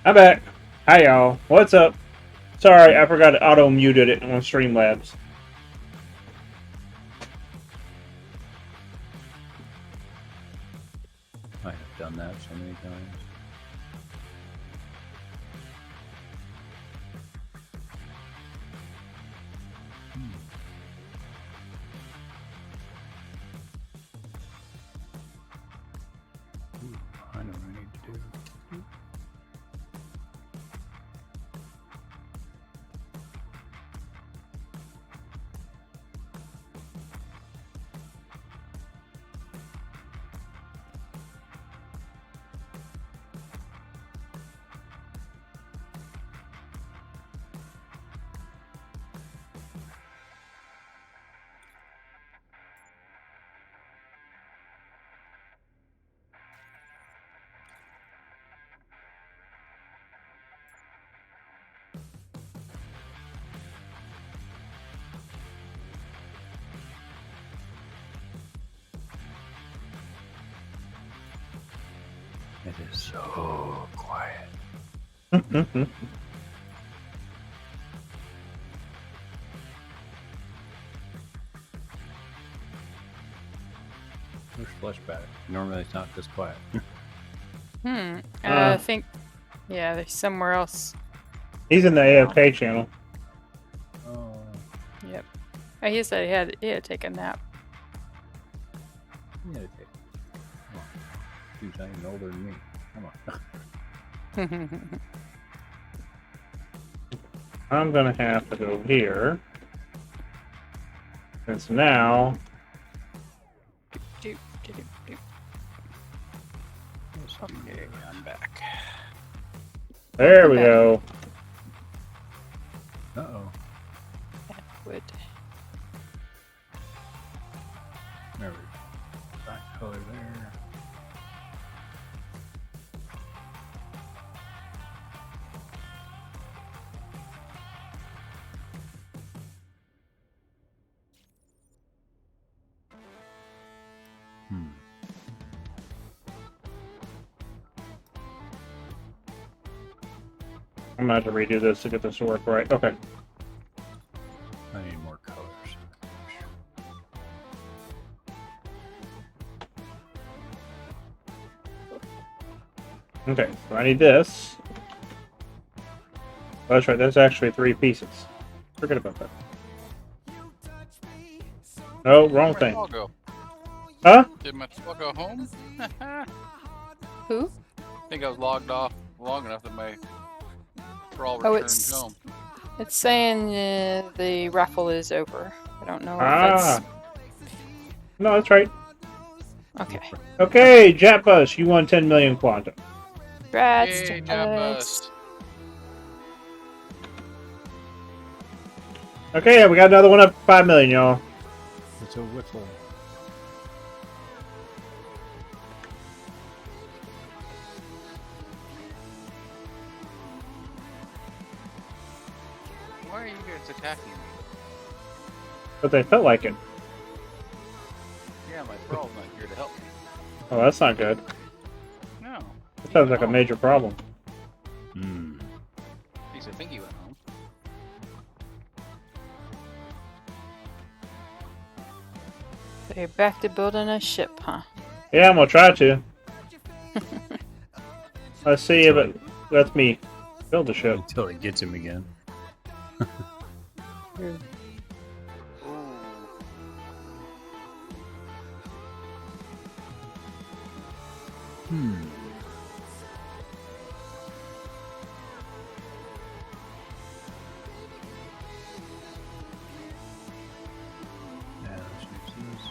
I'm back. Hi, y'all. What's up? Sorry, I forgot to auto muted it on Streamlabs. I have done that so many times. Ooh, I know what I need to do. It is so quiet. Where's Fleshback? Normally it's not this quiet. I think, yeah, there's somewhere else. He's in the AFK channel. Oh. Yep. Oh, he said he had to take a nap. Yeah, take it. Come on. Dude's not even older than me. Come on. I'm gonna have to go here. Since now. Okay, I'm back. There we go. Uh-oh. Wood. There we go. Back color there. I'm gonna have to redo this to get this to work right. Okay. I need more colors. Okay, so I need this. Oh, that's right, that's actually 3 pieces. Forget about that. No, wrong thing. Huh? Did my spell go home? Who? I think I was logged off long enough that my brawl Oh, returned home. It's saying the raffle is over. I don't know if Ah. No, that's right. that's... Okay. Okay, Japus, you won 10 million quantum. Congrats, Yay, Jabbas. Okay, we got another one up 5 million, y'all. It's a whiffle. Why are you guys attacking me? But they felt like it. Yeah, my brawl's not here to help me. Oh, that's not good. No. That sounds like a major problem. Hmm. At least I think he went home. So you're back to building a ship, huh? Yeah, I'm gonna try to. Let's see if it lets me build the ship. Until it gets him again. Hmm. Yeah, let's use this.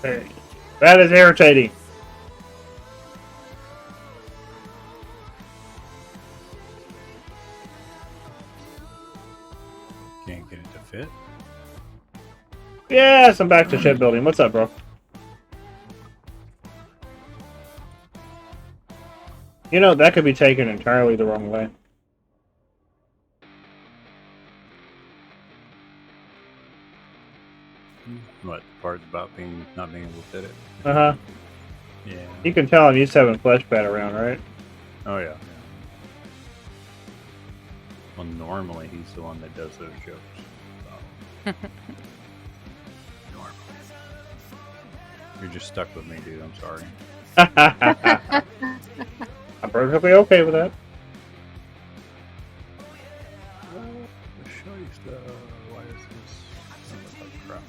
Hey, that is irritating. Can't get it to fit. Yes, I'm back to shipbuilding. What's up, bro? You know, that could be taken entirely the wrong way. What part about not being able to fit it? Uh-huh. Yeah. You can tell I'm used to having Fleshbat around, right? Oh yeah. Well, normally he's the one that does those jokes. So. Normally. You're just stuck with me, dude. I'm sorry. I'm perfectly okay with that. Why is this? That looks like crap.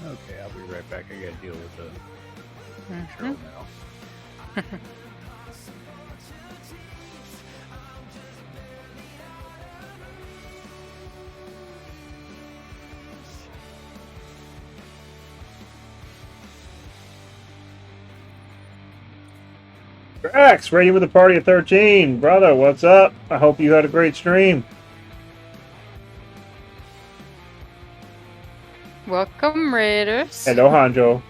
Okay, I'll be right back. I gotta deal with the show now. Drax, ready with the party of 13. Brother, what's up? I hope you had a great stream. Welcome, Raiders. Hello, Hanjo.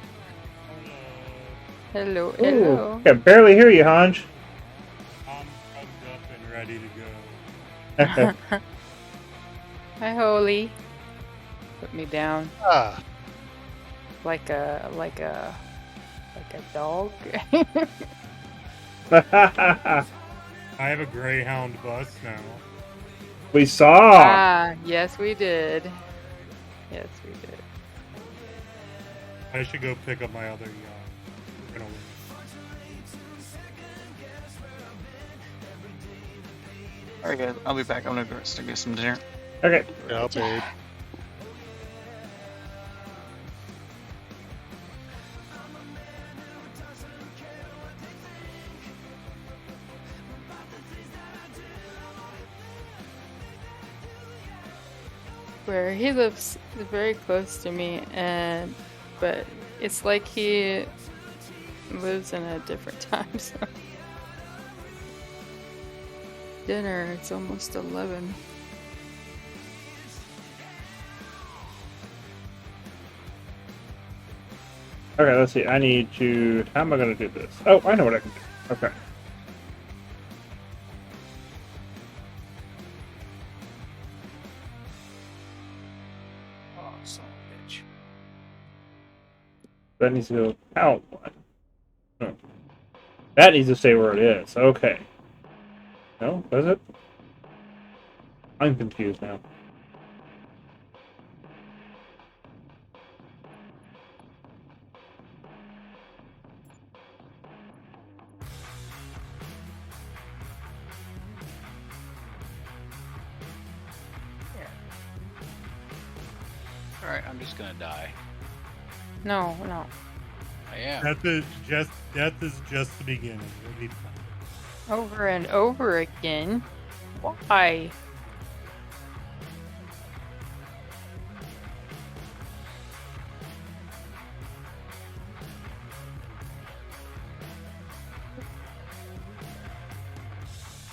Hello, Ooh, hello. I can barely hear you, Hanj. I'm plugged up and ready to go. Hi, Holy. Put me down Ah, like a dog. I have a Greyhound bus now. We saw. Ah, yes, we did. Yes, we did. I should go pick up my other yacht. We're gonna win. Alright guys, I'll be back. I'm gonna go rest and get some dinner. Okay. Yeah, babe. Where he lives very close to me, but it's like he lives in a different time zone. Dinner, it's almost 11. Okay, let's see. I need to... How am I going to do this? Oh, I know what I can do. Okay. Oh, son of a bitch. That needs to go out one. Oh. That needs to stay where it is. Okay. No? Does it? I'm confused now. Alright, I'm just gonna die. No, no. I am. Death is just the beginning. It'll be fine. Over and over again. Why?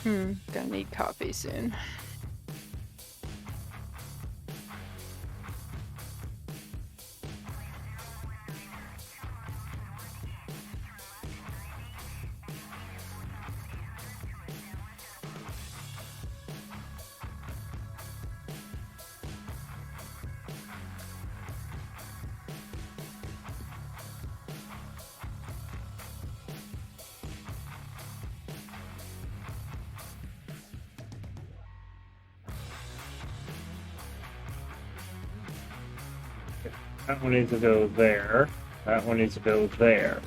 Gonna need coffee soon. That one needs to go there. That one needs to go there.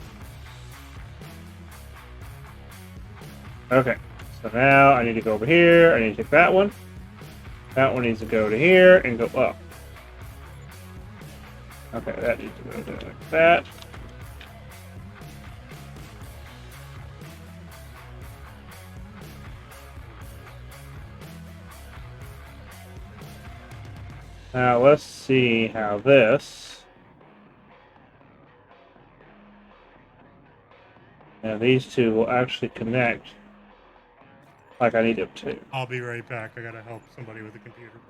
Okay. So now I need to go over here. I need to take that one. That one needs to go to here and go up. Okay, that needs to go there like that. Now let's see how this. Now these two will actually connect like I need them to. I'll be right back. I gotta help somebody with a computer problem.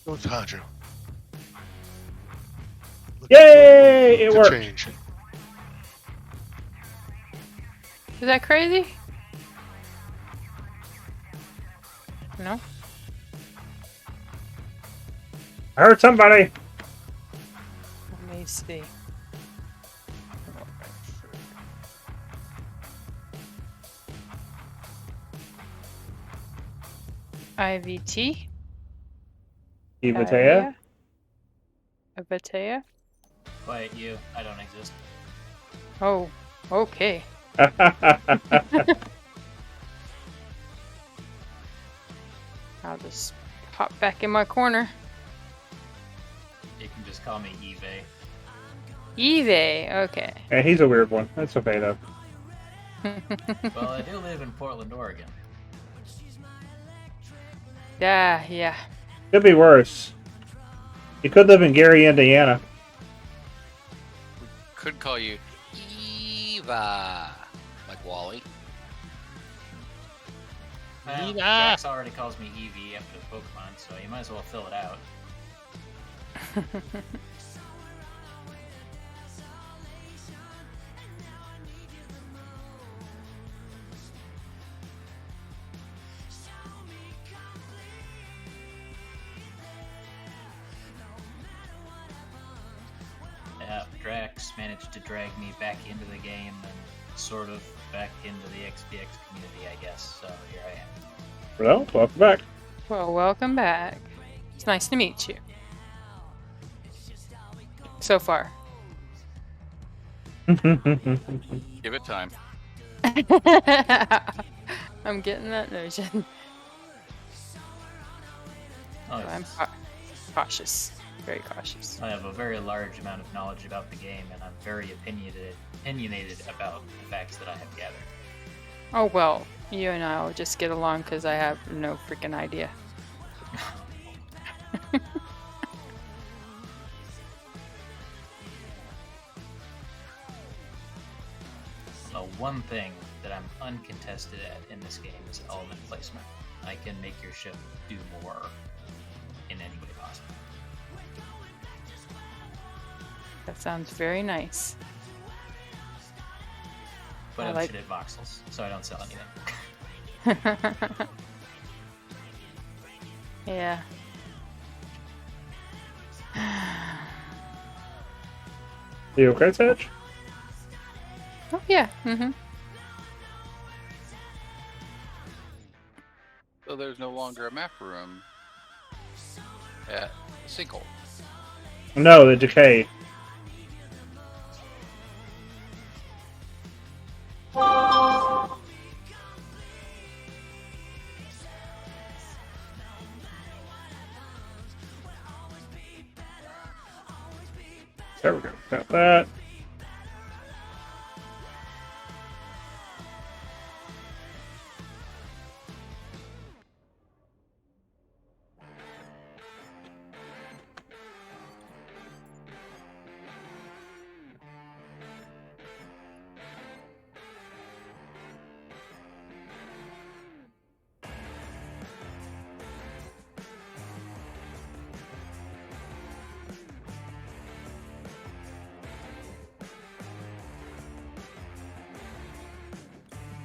Oh, Tanjo. Yay! It worked. Change. Is that crazy? No? I heard somebody. Let me see. IVT? Ivatea? Ivatea? Quiet you. I don't exist. Oh, okay. I'll just pop back in my corner. You can just call me Eve. Eve, okay. Yeah, he's a weird one. That's okay though. Well, I do live in Portland, Oregon. Yeah. Could be worse. You could live in Gary, Indiana. Could call you Eva, like Wally. Well, Eva! Jax already calls me Eevee after the Pokemon, so you might as well fill it out. Drax managed to drag me back into the game and sort of back into the XPX community, I guess. So here I am. Well, welcome back. Well, welcome back. It's nice to meet you. So far. Give it time. I'm getting that notion. Oh, I'm cautious. Very cautious. I have a very large amount of knowledge about the game, and I'm very opinionated about the facts that I have gathered. Oh, well, you and I will just get along because I have no freaking idea. So one thing that I'm uncontested at in this game is element placement. I can make your ship do more in any way possible. That sounds very nice. But I I'm like- shit at voxels, so I don't sell anything. Yeah. You okay, Sedge? Oh, yeah. Mm-hmm. So there's no longer a map room at Sinkhole. No, the decay. There we go. Got that.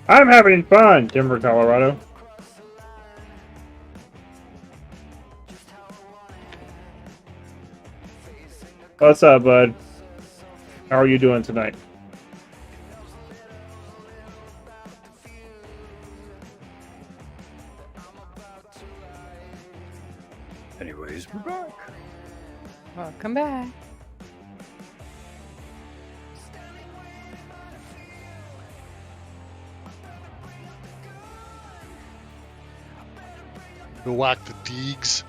I'm having fun, Denver, Colorado. What's up, bud? How are you doing tonight? Welcome back. Go whack the Deegs.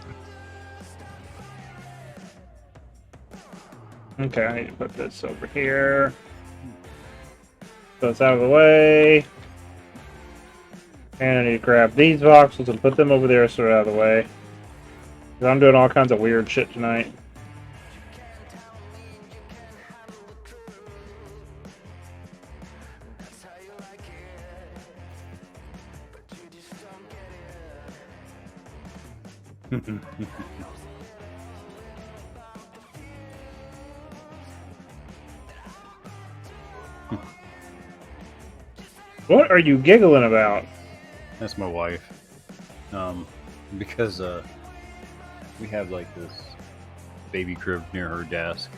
Okay, I need to put this over here. So it's out of the way. And I need to grab these voxels and put them over there so they're out of the way. 'Cause I'm doing all kinds of weird shit tonight. What are you giggling about? That's my wife. Because we have like this baby crib near her desk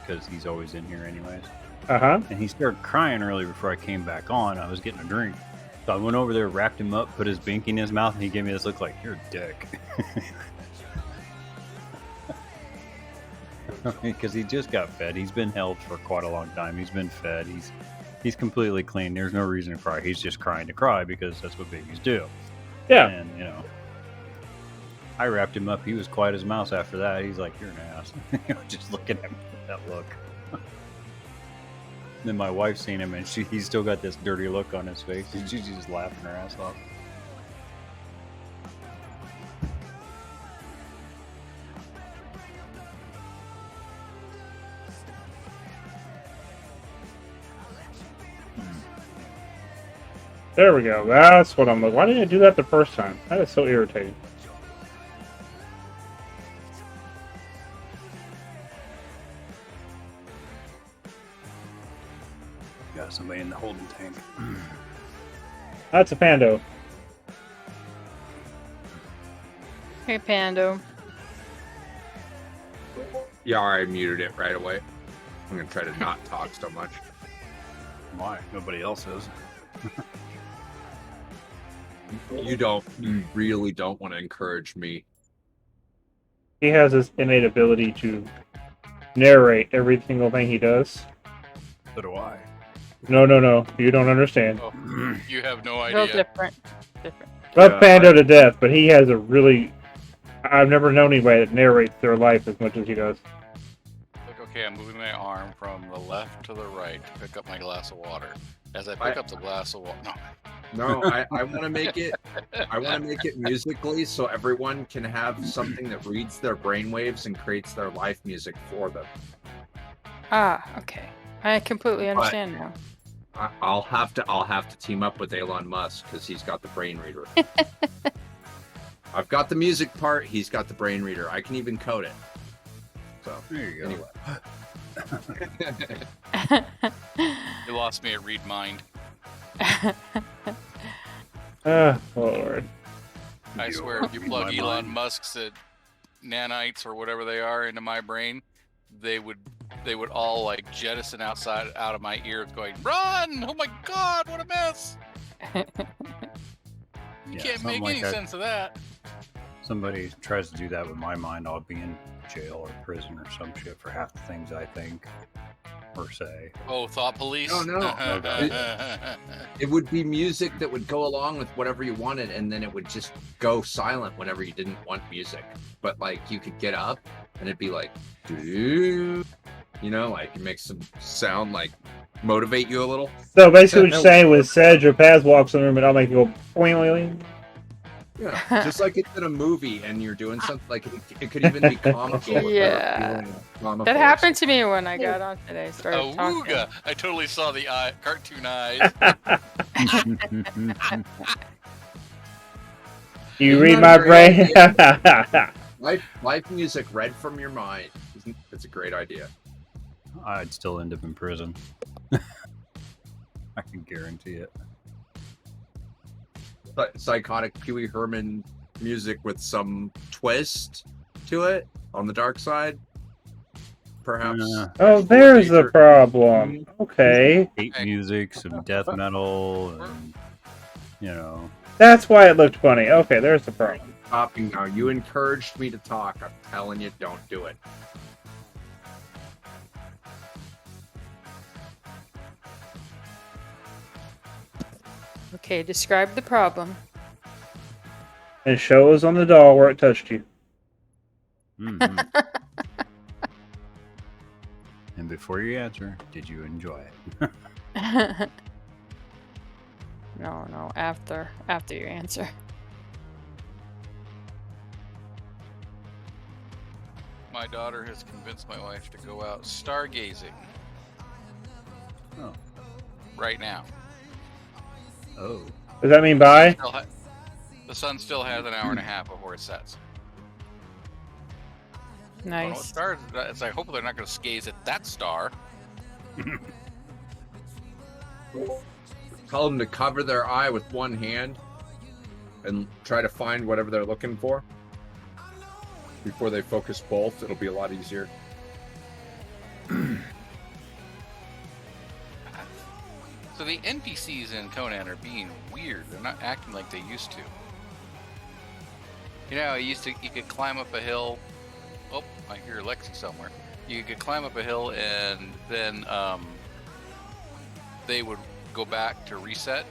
because he's always in here anyways. Uh-huh. And he started crying early before I came back on. I was getting a drink. So I went over there, wrapped him up, put his binky in his mouth, and he gave me this look like, you're a dick. Because he just got fed. He's been held for quite a long time. He's been fed. He's completely clean. There's no reason to cry. He's just crying to cry because that's what babies do. Yeah. And, you know, I wrapped him up. He was quiet as a mouse after that. He's like, you're an ass. Just looking at me with that look. Then my wife seen him, and he's still got this dirty look on his face. She's just laughing her ass off. There we go. That's what I'm like. Why didn't I do that the first time? That is so irritating. Got somebody in the holding tank. That's a Pando. Hey, Pando. Yeah, I muted it right away. I'm gonna try to not talk so much. Why? Nobody else is. You really don't want to encourage me. He has this innate ability to narrate every single thing he does. So do I. No. You don't understand. Oh, you have no Real idea. different. Different. Love Pando to death, but he has a really... I've never known anybody that narrates their life as much as he does. Like, okay, I'm moving my arm from the left to the right to pick up my glass of water. As I pick up the glass of water, No, I want to make it. I want to make it musically so everyone can have something that reads their brainwaves and creates their life music for them. Ah, okay. I completely understand now. I'll have to team up with Elon Musk because he's got the brain reader. I've got the music part. He's got the brain reader. I can even code it. So There you go. anyway. you lost me at read mind. Oh, Lord. I swear, if you plug Elon Musk's nanites or whatever they are into my brain, they would all like jettison out of my ears, going, "Run! Oh my God, what a mess!" You Yeah, can't something make like any that. sense of that. Somebody tries to do that with my mind, I'll be in jail or prison or some shit for half the things I think or say. Oh, thought police. Oh, no. It would be music that would go along with whatever you wanted, and then it would just go silent whenever you didn't want music. But like you could get up and it'd be like, you know, like it makes some sound, like motivate you a little. So basically what you're saying was Sedge or Paz walks in the room and I'll make you go boing, boing. Yeah, just like it's in a movie and you're doing something like it could even be comical. Yeah. Comical. That happened to me when I got on today. Started Oh, talking. wooga! I totally saw the cartoon eyes. You read my brain? Life music read from your mind. It's a great idea. I'd still end up in prison. I can guarantee it. Psychotic Pee Wee Herman music with some twist to it on the dark side, perhaps. Oh, there's the problem. Okay. Hate music, some death metal, and you know. That's why it looked funny. Okay, there's the problem. Stopping now. You encouraged me to talk. I'm telling you, don't do it. Okay, describe the problem. And show us on the doll where it touched you. Mhm. And before you answer, did you enjoy it? No, after your answer. My daughter has convinced my wife to go out stargazing Oh. right now. Oh. Does that mean bye? The sun still has an hour and a half before it sets. I don't know what Nice. star it's like, hopefully they're not going to gaze at that star. Tell them to cover their eye with one hand and try to find whatever they're looking for. Before they focus both, it'll be a lot easier. So the NPCs in Conan are being weird. They're not acting like they used to. You know, you could climb up a hill. Oh, I hear Lexi somewhere. You could climb up a hill and then they would go back to reset.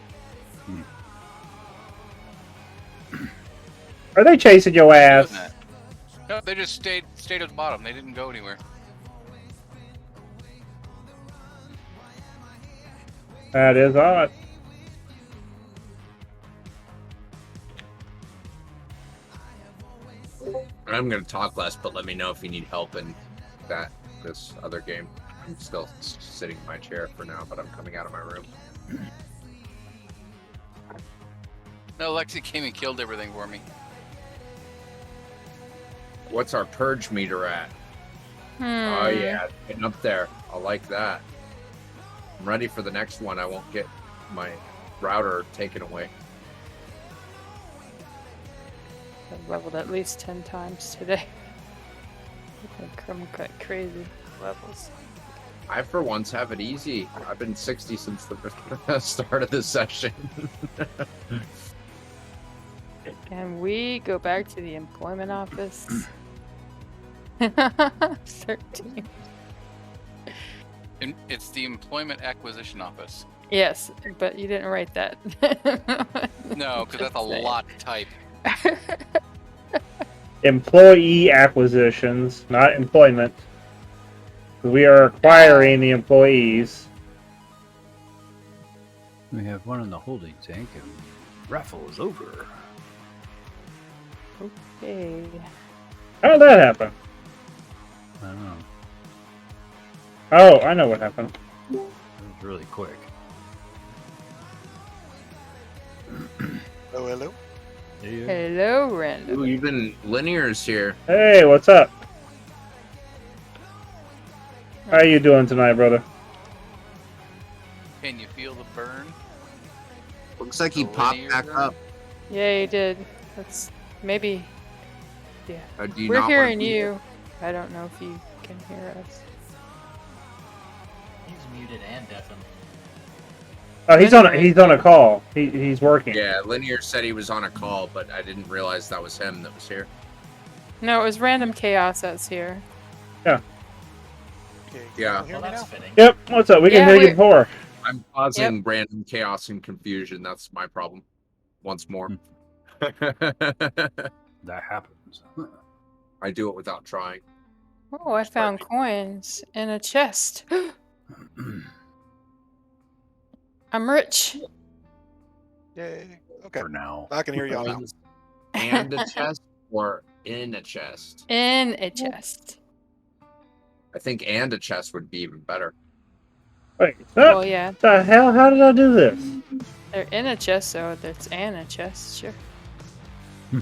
Are they chasing your ass? No, they just stayed at the bottom. They didn't go anywhere. That is odd. I'm going to talk less, but let me know if you need help in this other game. I'm still sitting in my chair for now, but I'm coming out of my room. No, Lexi came and killed everything for me. What's our purge meter at? Oh yeah, getting up there. I like that. I'm ready for the next one. I won't get my router taken away. I've leveled at least 10 times today. I'm got crazy levels. I, for once, have it easy. I've been 60 since the start of this session. Can we go back to the employment office? 13. And it's the Employment Acquisition Office. Yes, but you didn't write that. No, because that's a lot to type. Employee acquisitions, not employment. We are acquiring the employees. We have one in the holding tank, and raffle is over. Okay. How did that happen? I don't know. Oh, I know what happened. It was really quick. Oh, hello. Yeah. Hello, Random. Ooh, even Linear's here. Hey, what's up? How you doing tonight, brother? Can you feel the burn? Looks like he The popped linear back burn? up. Yeah, you did. That's maybe. Yeah. Do you We're not want hearing to- you. I don't know if you can hear us. He's muted and deafened. Oh, he's on a call. He's working. Yeah, Linear said he was on a call, but I didn't realize that was him that was here. No, it was Random Chaos that's here. Okay. Yeah. Can you hear Well, me that's now? fitting. Yep. What's up? We can Yeah, hear you we're- before. I'm causing random chaos and confusion. That's my problem. Once more. That happens. I do it without trying. Oh, I found coins in a chest. I'm rich. Yay. Okay. For now. I can hear y'all now. And a chest or in a chest? In a chest. I think and a chest would be even better. Wait, Well, yeah, the hell? How did I do this? they're in a chest, so that's in a chest, sure. Did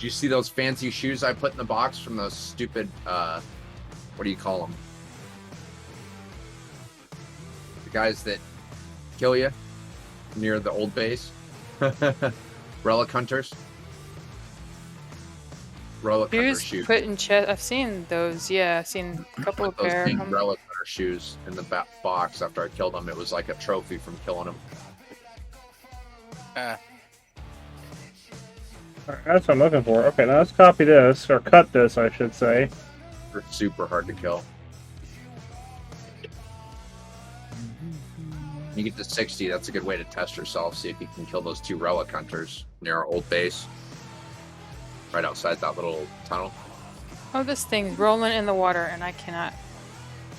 you see those fancy shoes I put in the box from those stupid, what do you call them? The guys that kill you near the old base? Relic hunters? Relic hunter Shoes shoes. put in chest. I've seen those. Yeah, I've seen a couple of Those pair. big relic hunter shoes in the box after I killed them. It was like a trophy from killing them. Alright, that's what I'm looking for. Okay, now let's copy this, or cut this, I should say. They're super hard to kill. You get to 60, that's a good way to test yourself, see if you can kill those 2 relic hunters near our old base. Right outside that little tunnel. Oh, this thing's rolling in the water and I cannot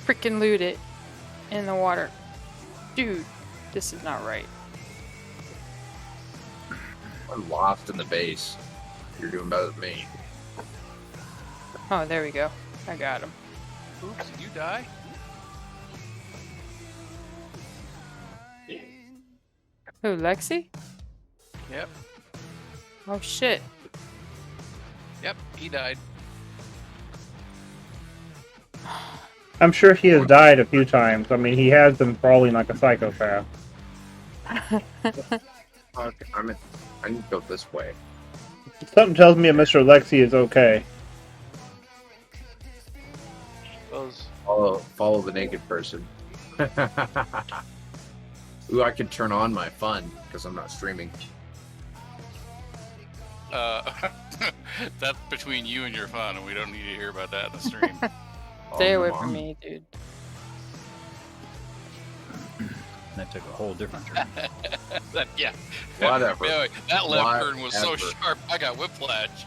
freaking loot it in the water. Dude, this is not right. I'm lost in the base. You're doing better than me. Oh, there we go. I got him. Oops, did you die? Who, Lexi? Yep. Oh, shit. Yep, he died. I'm sure he has died a few times. I mean, he has been crawling like a psychopath. Fuck, I need to go this way. Something tells me that Mr. Lexi is okay. Follow the naked person. Ooh, I could turn on my fun because I'm not streaming. That's between you and your fun, and we don't need to hear about that in the stream. Stay Oh, away Mom. from me, dude. That took a whole different turn. Yeah. Whatever. Yeah, that left turn was so Whatever. sharp, I got whiplash.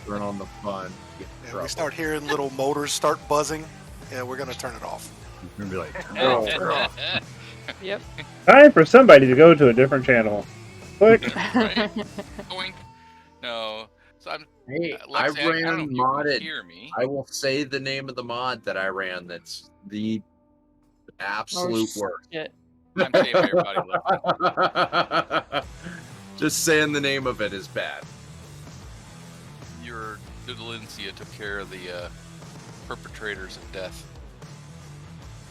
Turn on the fun. Get in And we trouble. start hearing little motors start buzzing. Yeah, we're gonna turn it off. You're gonna be like, Oh, Yep. Time for somebody to go to a different channel. Click. Right? Oink. No. So I'm. Hey, Lexi, I I don't know ran if you can modded. hear me. I will say the name of the mod that I ran. That's the absolute worst. Shit. I'm saving everybody left. Just saying the name of it is bad. Your Doodlencia took care of the perpetrators of death.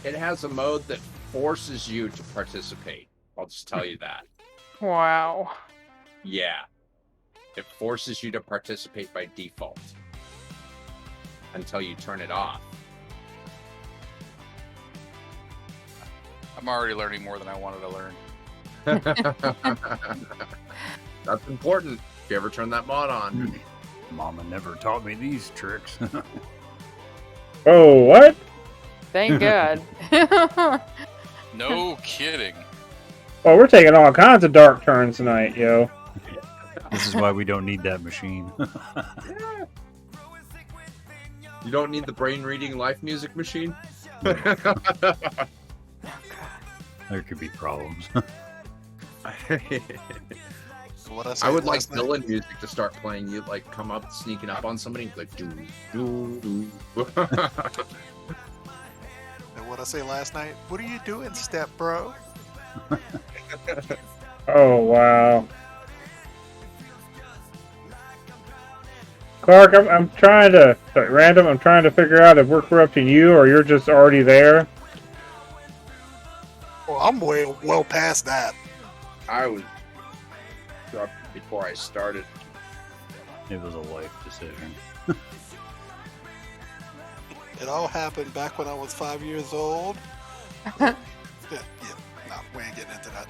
It has a mode that forces you to participate. I'll just tell you that. Wow. Yeah. It forces you to participate by default until you turn it off. I'm already learning more than I wanted to learn. That's important. If you ever turn that mod on. Mama never taught me these tricks. Oh, what? Thank God. No kidding. Well, we're taking all kinds of dark turns tonight, yo. This is why we don't need that machine. You don't need the brain reading life music machine? There could be problems. So what I said I would like last night- villain music to start playing. You like come up sneaking up on somebody, like do do do. And what I say last night? What are you doing, step bro? Oh, wow. Clark, I'm trying to... Sorry, Random, I'm trying to figure out if we're corrupting you or you're just already there. Well, I'm well past that. I was dropped before I started. It was a life decision. It all happened back when I was 5 years old. No, we ain't getting into that.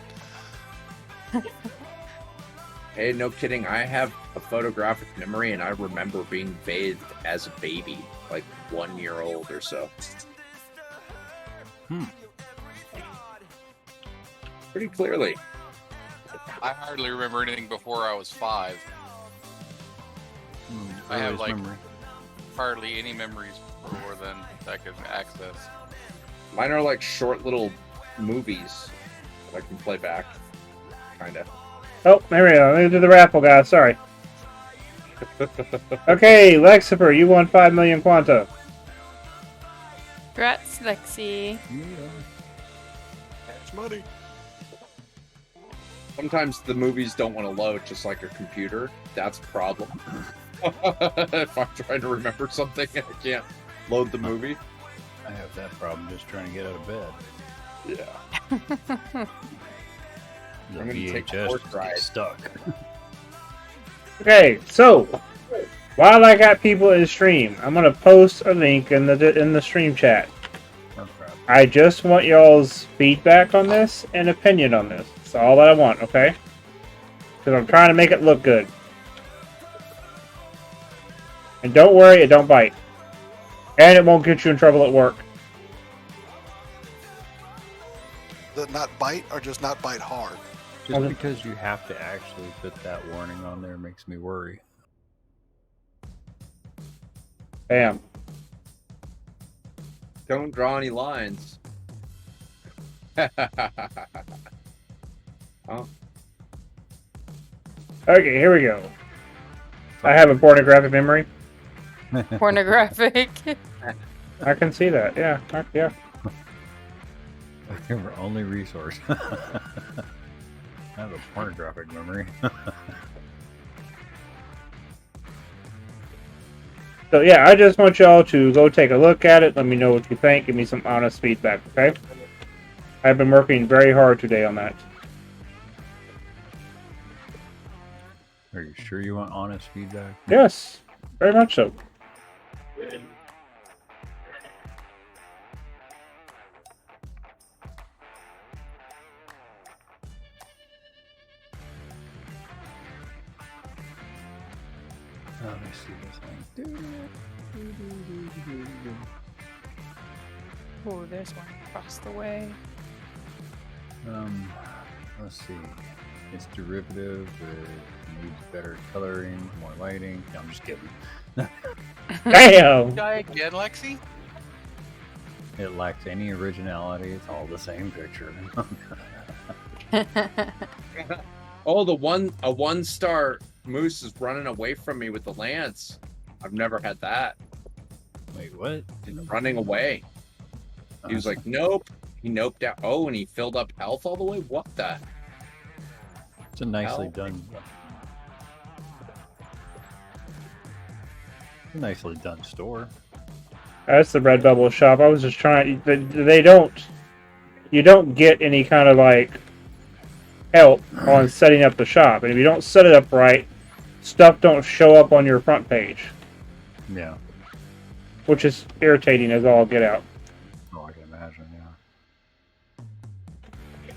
Hey, no kidding. I have a photographic memory, and I remember being bathed as a baby, like 1 year old or so. Pretty clearly. I hardly remember anything before I was 5. I have, Earliest like- memory. Hardly any memories before then that I could access. Mine are like short little movies that I can play back. Kinda. Oh, there we go. Let me do the raffle, guys. Sorry. Okay, Lexifer, you won 5 million Quanta. Congrats, Lexi. Cash money. Sometimes the movies don't want to load, just like your computer. That's a problem. If I'm trying to remember something and I can't load the movie. I have that problem just trying to get out of bed. Yeah. The I'm gonna take a VHS horse just ride. gets stuck. Okay, so while I got people in stream, I'm gonna post a link in the stream chat. Oh, crap. I just want y'all's feedback on this and opinion on this. That's all that I want, okay? Because I'm trying to make it look good. And don't worry, it don't bite. And it won't get you in trouble at work. The not bite or just not bite hard? Just because you have to actually put that warning on there makes me worry. Bam. Don't draw any lines. Oh, Okay, here we go. I have a pornographic memory. Pornographic. I can see that. Yeah. Yeah. Your only resource. I have a pornographic memory. So yeah, I just want y'all to go take a look at it. Let me know what you think. Give me some honest feedback, okay? I've been working very hard today on that. Are you sure you want honest feedback? Yes, very much so. Let me see this thing. Oh, there's one across the way. Let's see. It's derivative. It needs better coloring, more lighting. No, I'm just kidding. Damn! Die again, Lexi? It lacks any originality. It's all the same picture. oh, a 1-star moose is running away from me with the lance. I've never had that. Wait, what? Running away. He was like, nope. He noped out. Oh, and he filled up health all the way? What the? It's a nicely done. It's a nicely done store. That's the Redbubble shop. I was just trying. They don't. You don't get any kind of like help on setting up the shop, and if you don't set it up right, stuff don't show up on your front page, Yeah. which is irritating as all get out. Oh, I can imagine. Yeah.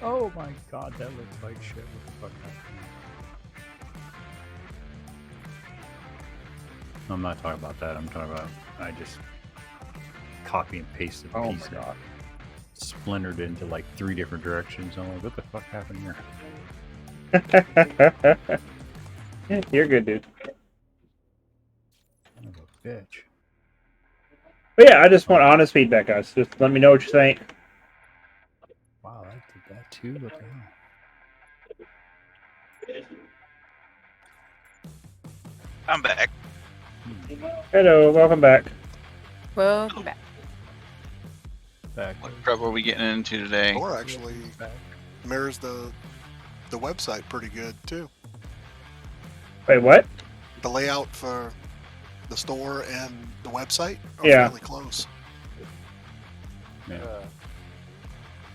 Oh my God, that looks like shit. What the fuck happened? I'm not talking about that. I'm talking about I just copy and pasted a Oh piece my and God. splintered into like 3 different directions. I'm like, what the fuck happened here? You're good, dude. Son of a bitch. But yeah, I just want honest feedback, guys. Just let me know what you think. Wow, I did that too. What the hell? I'm back. Hello, welcome back. Welcome back. Back. What trouble are we getting into today? Or actually mirrors the website pretty good too. Wait, what? The layout for the store and the website are Yeah. fairly close. Yeah.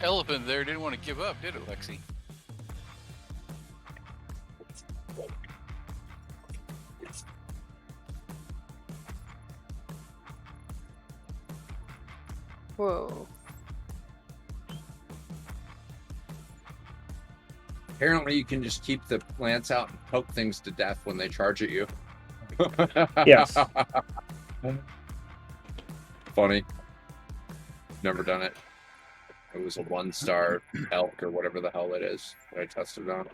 Elephant there didn't want to give up, did it, Lexi? Whoa. Apparently, you can just keep the lance out and poke things to death when they charge at you. Yes. Funny. Never done it. It was a 1-star elk or whatever the hell it is that I tested on.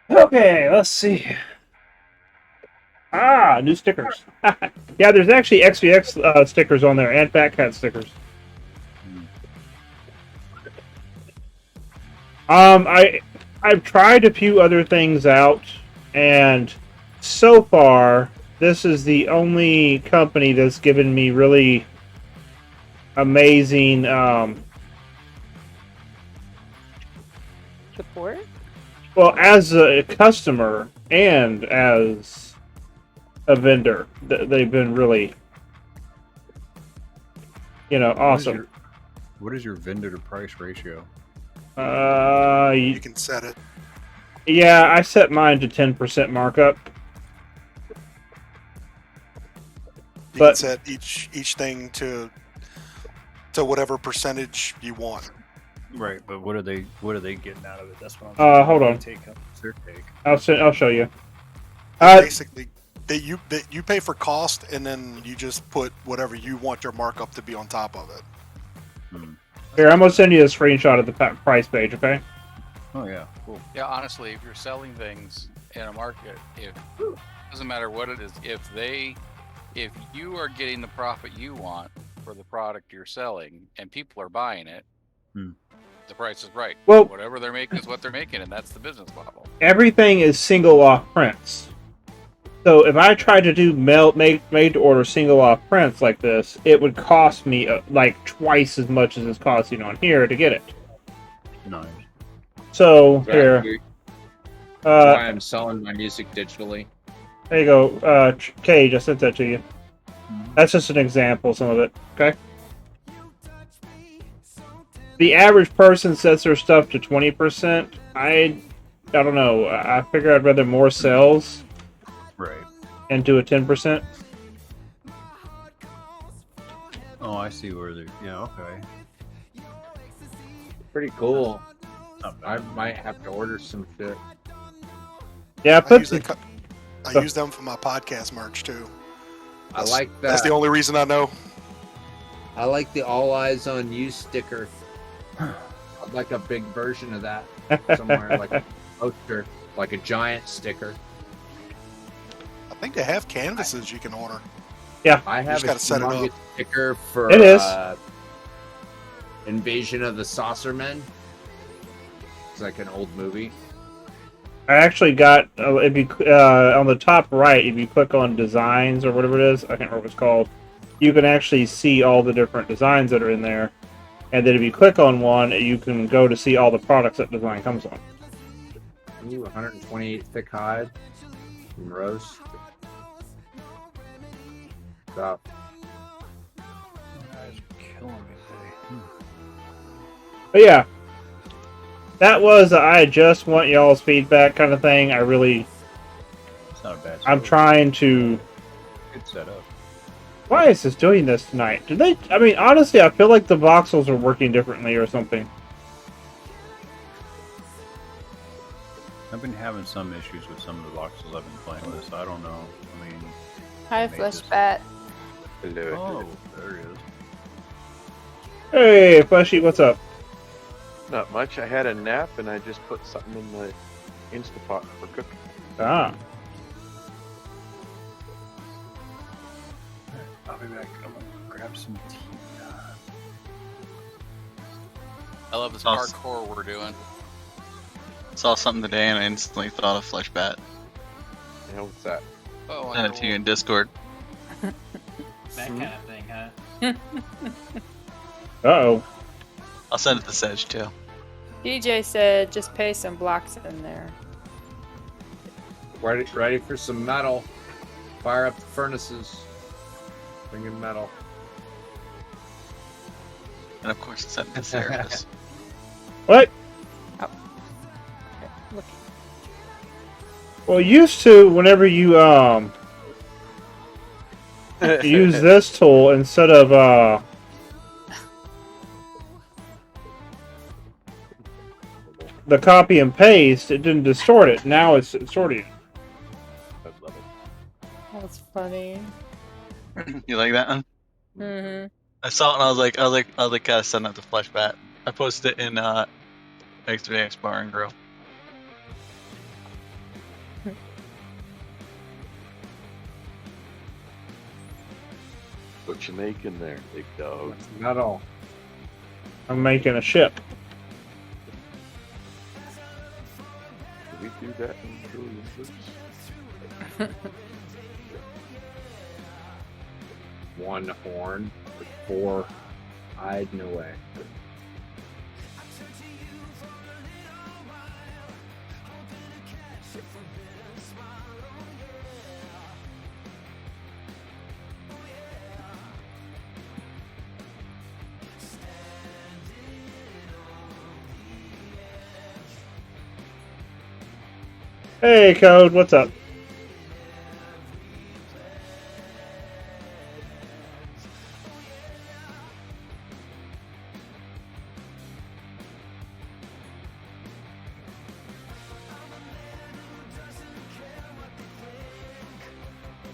Okay, let's see. Ah, new stickers. Yeah, there's actually XVX stickers on there and Fat Cat stickers. I've tried a few other things out, and so far, this is the only company that's given me really amazing Support? well, as a customer and as a vendor, they've been really, awesome. What is your vendor to price ratio? You can set it. Yeah, I set mine to 10% markup. You But- can set each thing to whatever percentage you want. Right, but what are they getting out of it? That's what I'm Hold on. Take up their take. I'll show you. Basically, that you pay for cost, and then you just put whatever you want your markup to be on top of it. Here, I'm gonna send you a screenshot of the price page. Okay. Oh yeah, cool. Yeah, honestly, if you're selling things in a market, it doesn't matter what it is. If you are getting the profit you want for the product you're selling, and people are buying it, the price is right. Well- whatever they're making is what they're making, and that's the business model. Everything is single off prints. So if I tried to do made to order single off prints like this, it would cost me like twice as much as it's costing on here to get it. Nice. So here, Why I'm selling my music digitally. there you go. Cage, I sent that to you. That's just an example, of some of it. Okay. The average person sets their stuff to 20%. I don't know. I figure I'd rather more sales Right. and do a 10%. Oh, I see where they're. Yeah. Okay. Pretty cool. Not I bad. might have to order some shit. Yeah, I use them for my podcast merch too. I like that. That's the only reason I know. I like the All Eyes on You sticker. I'd like a big version of that somewhere, like a poster, like a giant sticker. I think they have canvases you can order. I have just a gotta set it humongous up. sticker for It is. Invasion of the Saucermen. It's like an old movie. I actually got if you on the top right, if you click on designs or whatever it is, I can't remember what it's called. You can actually see all the different designs that are in there, and then if you click on one, you can go to see all the products that design comes on. Ooh, 128 thick hide from roast. Stop. Guys are killing me today. But yeah, that was I just want y'all's feedback kind of thing. I really, It's not a bad. I'm stove. trying to. Good setup. Why is this doing this tonight? Did they? I mean, honestly, I feel like the voxels are working differently or something. I've been having some issues with some of the boxes I've been playing with, so I don't know. I mean, Hi, Made Flesh this. Bat. oh, there he is. Hey, Fleshy, what's up? Not much. I had a nap and I just put something in the Instapot for cooking. Ah, I'll be back. I'm gonna grab some tea. I love this Awesome. parkour we're doing. Saw something today and I instantly thought of Flesh Bat. You know, what's that? Oh, I Sent it to you in Discord. That kind of thing, huh? uh-oh. I'll send it to Sedge too. DJ said just pay some blocks in there. Ready for some metal. Fire up the furnaces. Bring in metal. And of course, sent it to Seraphis. What? Look. Well, used to whenever you use this tool instead of the copy and paste, it didn't distort it. Now it's distorting it. That's level. That's funny. You like that one? Mm-hmm. I saw it and I was like, gotta send that to Flesh Bat. I posted it in X3X Bar and Grill. What you making there, big dog? Metal. I'm making a ship. Did we do that in Trillium Boots? One horn with 4 eyed. No way. Hey, Code, what's up?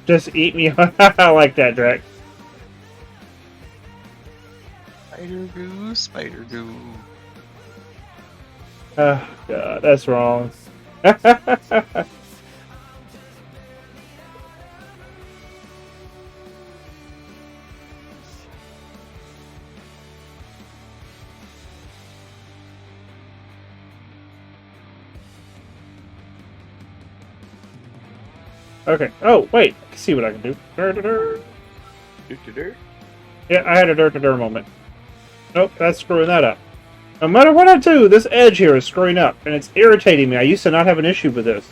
Just eat me. I like that, Drek. Spider goo, spider goo. Oh, God, that's wrong. Okay. Oh, wait. I can see what I can do. Yeah, I had a dirt moment. Nope, that's screwing that up. No matter what I do, this edge here is screwing up, and it's irritating me. I used to not have an issue with this.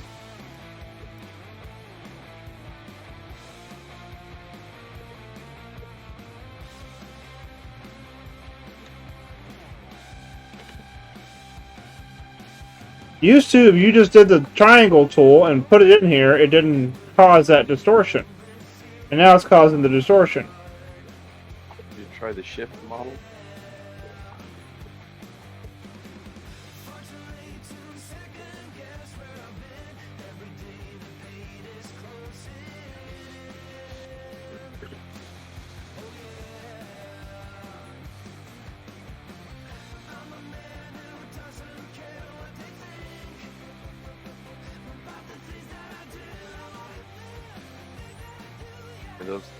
Used to, if you just did the triangle tool and put it in here, it didn't cause that distortion. And now it's causing the distortion. Did you try the shift model?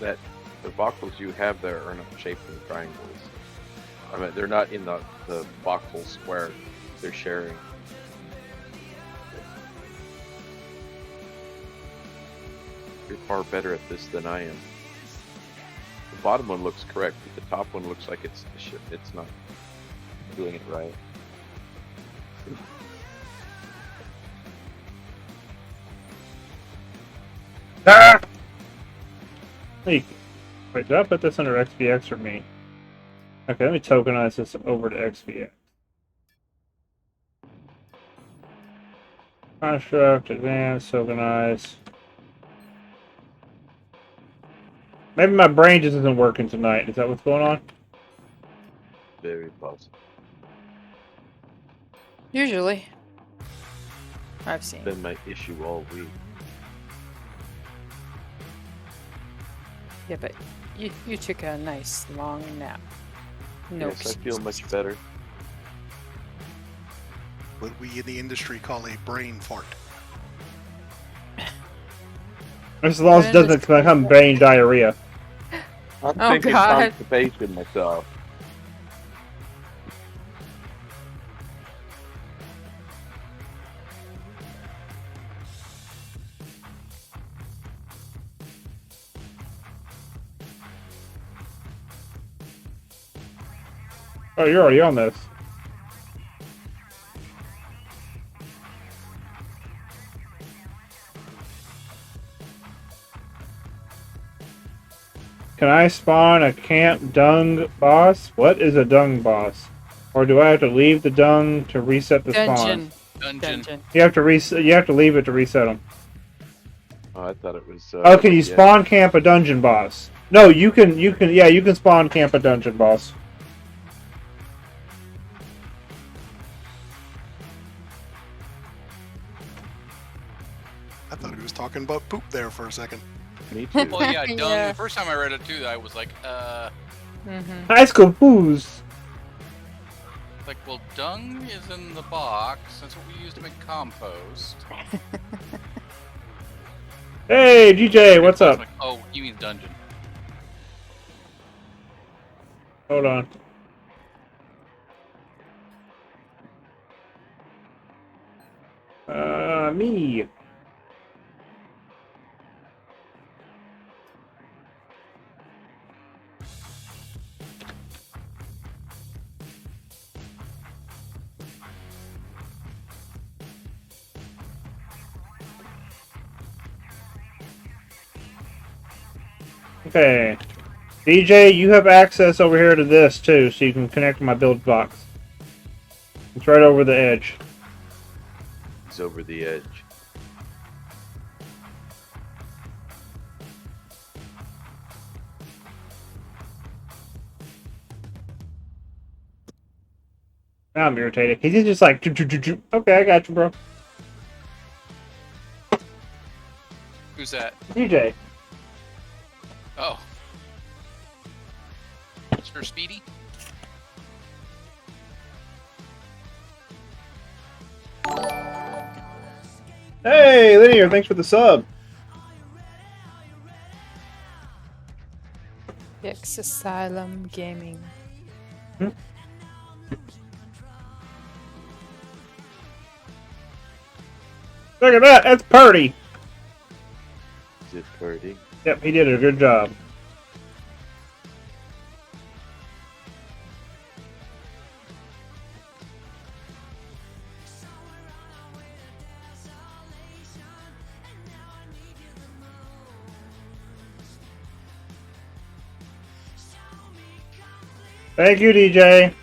The voxels you have there are not shaped in triangles. I mean, they're not in the voxel square. They're sharing. You're far better at this than I am. The bottom one looks correct, but the top one looks like it's not doing it right. Ah! Hey, wait, did I put this under XVX or me? Okay, let me tokenize this over to XVX. Construct, advance, tokenize. Maybe my brain just isn't working tonight. Is that what's going on? Very possible. Usually. I've seen. Been my issue all week. Yeah, but you took a nice long nap. No Yes, I feel much better. What we in the industry call a brain fart. As long as it doesn't become brain diarrhea. I'm Oh, thinking God. constipation myself. Oh, you're already on this. Can I spawn a camp dung boss? What is a dung boss? Or do I have to leave the dung to reset the spawn? Dungeon. You have to reset. You have to leave it to reset them. Oh, I thought it was. Oh, can you yeah. spawn camp a dungeon boss? No, you can. Yeah, you can spawn camp a dungeon boss. I thought he was talking about poop there for a second. Me too. Well, yeah, dung. Yeah. The first time I read it too, I was like, High school poos. well, dung is in the box. That's what we use to make compost. Hey, DJ, what's I was up? like, oh, he means dungeon. Hold on. Me. Okay. DJ, you have access over here to this too, so you can connect to my build box. It's right over the edge. It's over the edge. Now I'm irritated. He's just like, okay, I got you, bro. Who's that? DJ. Oh. Mr. Speedy? Hey, Linear, thanks for the sub. X Asylum Gaming. Look at that, that's Purdy. Is it Purdy? Yep, he did a good job. Thank you, DJ.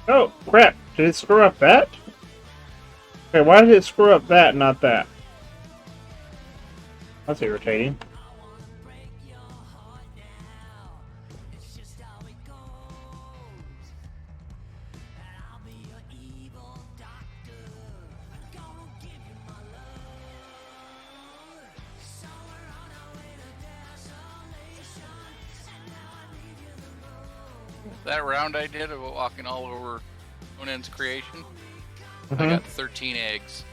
Oh, crap. Did it screw up that? Okay, why did it screw up that, not that? That's irritating. That round I did of walking all over Conan's creation, I Mhm. got 13 eggs.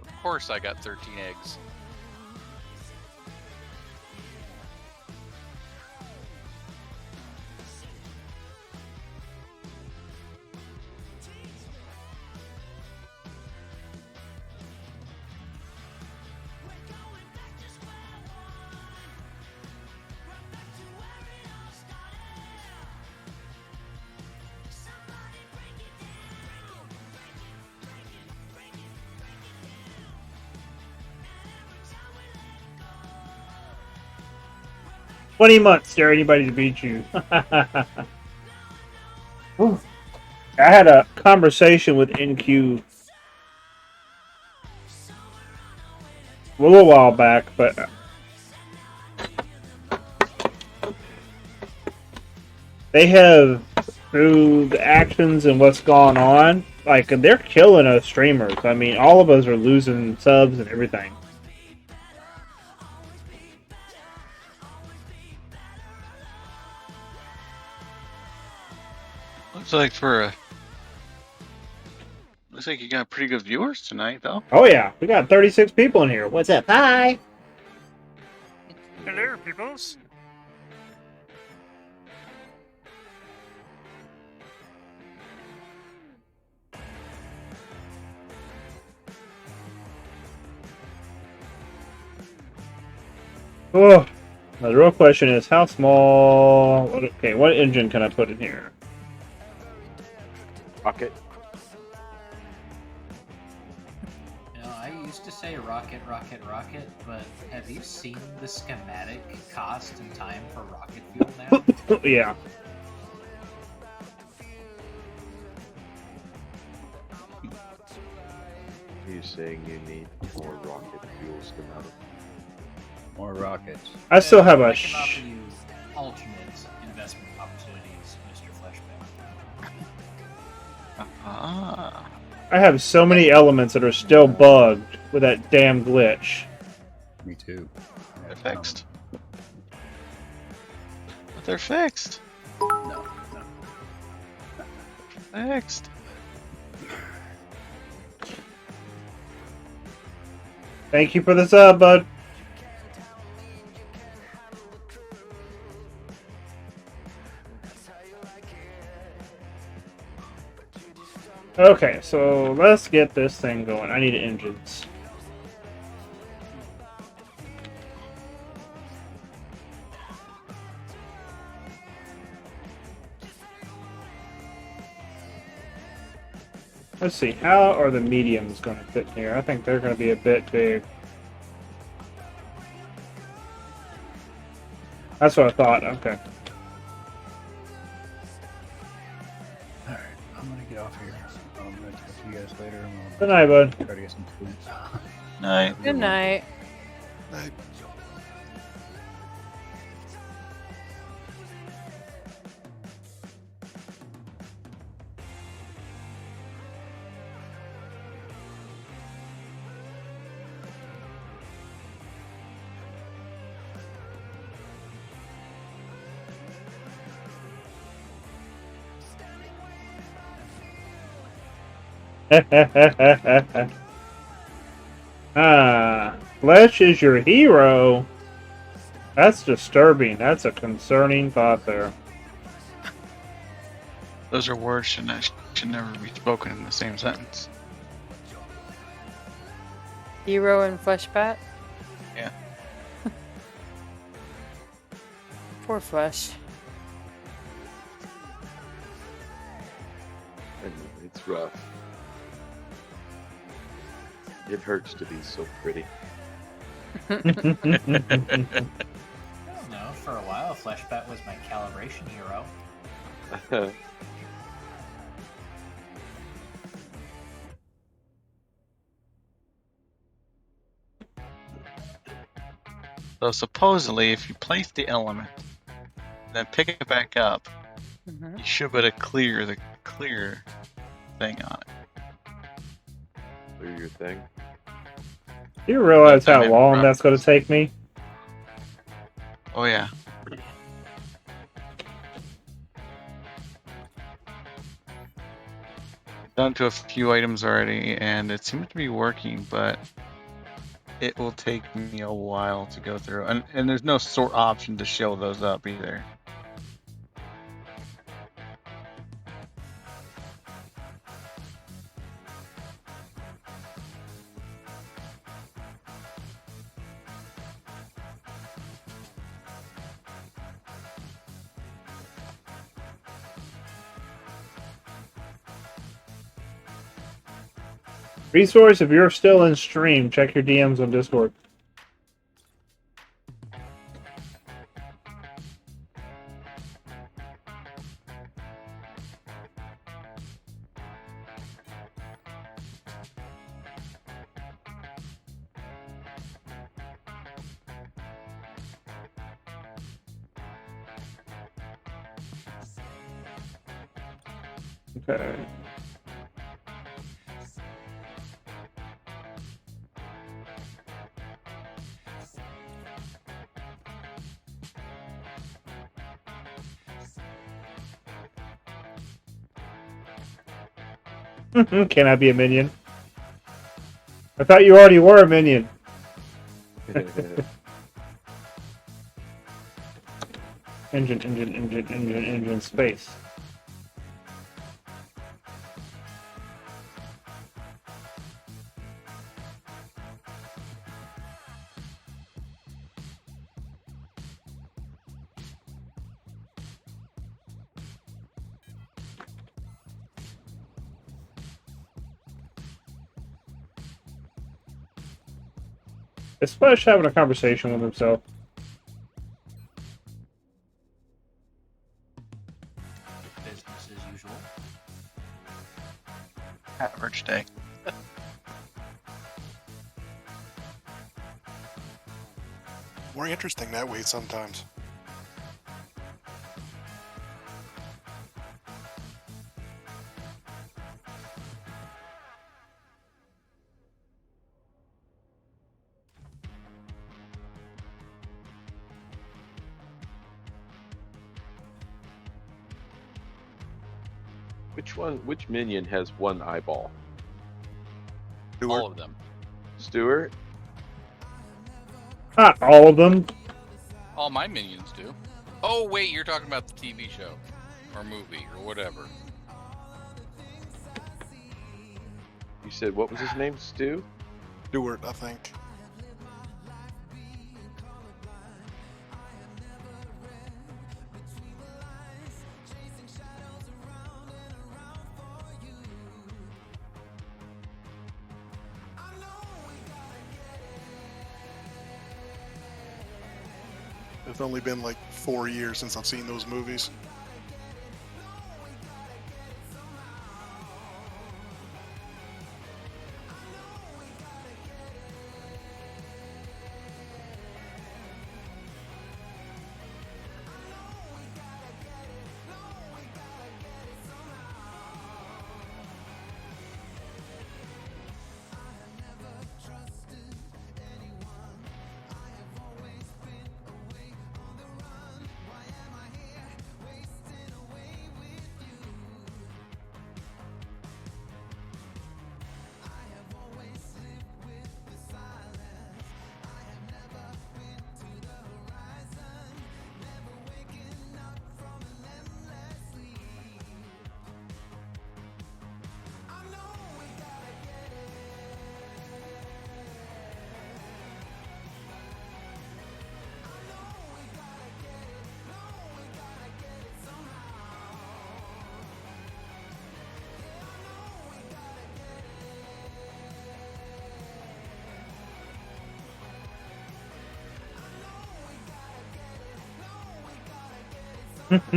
Of course I got 13 eggs. $20 dare anybody to beat you. Whew. I had a conversation with NQ a little while back, but they have, through the actions and what's gone on, like, they're killing us streamers. I mean, all of us are losing subs and everything. Looks like you got pretty good viewers tonight, though. Oh yeah, we got 36 people in here. What's up? Hi. Hello, peoples. Oh, now the real question is how small. Okay, what engine can I put in here? Rocket. You know, I used to say rocket, rocket, rocket, but have you seen the schematic cost and time for rocket fuel now? Yeah. Are you saying you need more rocket fuel schematic? More rockets. I still have a. I can offer you alternate investment opportunities, Mr. Fleshman. Ah. I have so many elements that are still bugged with that damn glitch. Me too. They're fixed. But they're fixed. No, no. Fixed. Thank you for the sub, bud. Okay, so let's get this thing going. I need engines. Let's see, how are the mediums going to fit in here? I think they're going to be a bit big. That's what I thought, okay. Alright, I'm gonna get off here. I'm gonna talk to you guys later. I'm Good night, bud. Try to get some food. Night. Good night. Night. Flesh is your hero. That's disturbing. That's a concerning thought there. Those are words should never be spoken in the same sentence. Hero and Fleshbat? Yeah. Poor Flesh. I know, it's rough. It hurts to be so pretty. I don't know. For a while, Fleshbat was my calibration hero. So supposedly, if you place the element, then pick it back up, Mhm. you should be able to clear the clear thing on it. Clear your thing. Do you realize I how have long problems. that's going to take me? Oh yeah. Done to a few items already, and it seems to be working, but it will take me a while to go through. And there's no sort option to show those up either. Resource, if you're still in stream, check your DMs on Discord. Okay. Can I be a minion? I thought you already were a minion. Engine, space. Is Flesh having a conversation with himself? Business as usual. Average day. More interesting that way sometimes. Which minion has one eyeball? All of them. Stuart? Not all of them. All my minions do. Oh, wait, you're talking about the TV show or movie or whatever. You said, what was his name? Stu? Stewart, I think. It's only been like 4 years since I've seen those movies. Flash,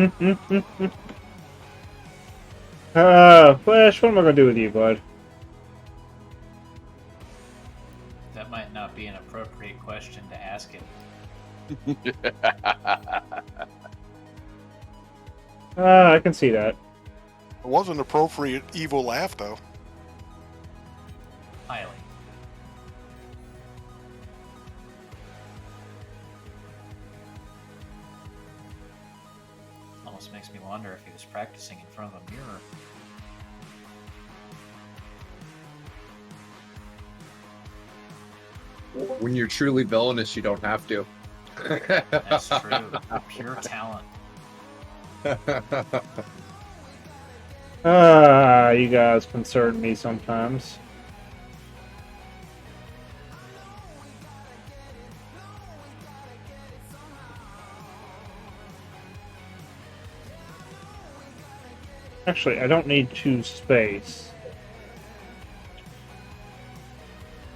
what am I gonna do with you, bud? That might not be an appropriate question to ask him. I can see that. It wasn't appropriate evil laugh, though. Highly. Almost makes me wonder if he was practicing in front of a mirror. When you're truly villainous, you don't have to. That's true. Pure talent. You guys concern me sometimes. Actually, I don't need 2 space.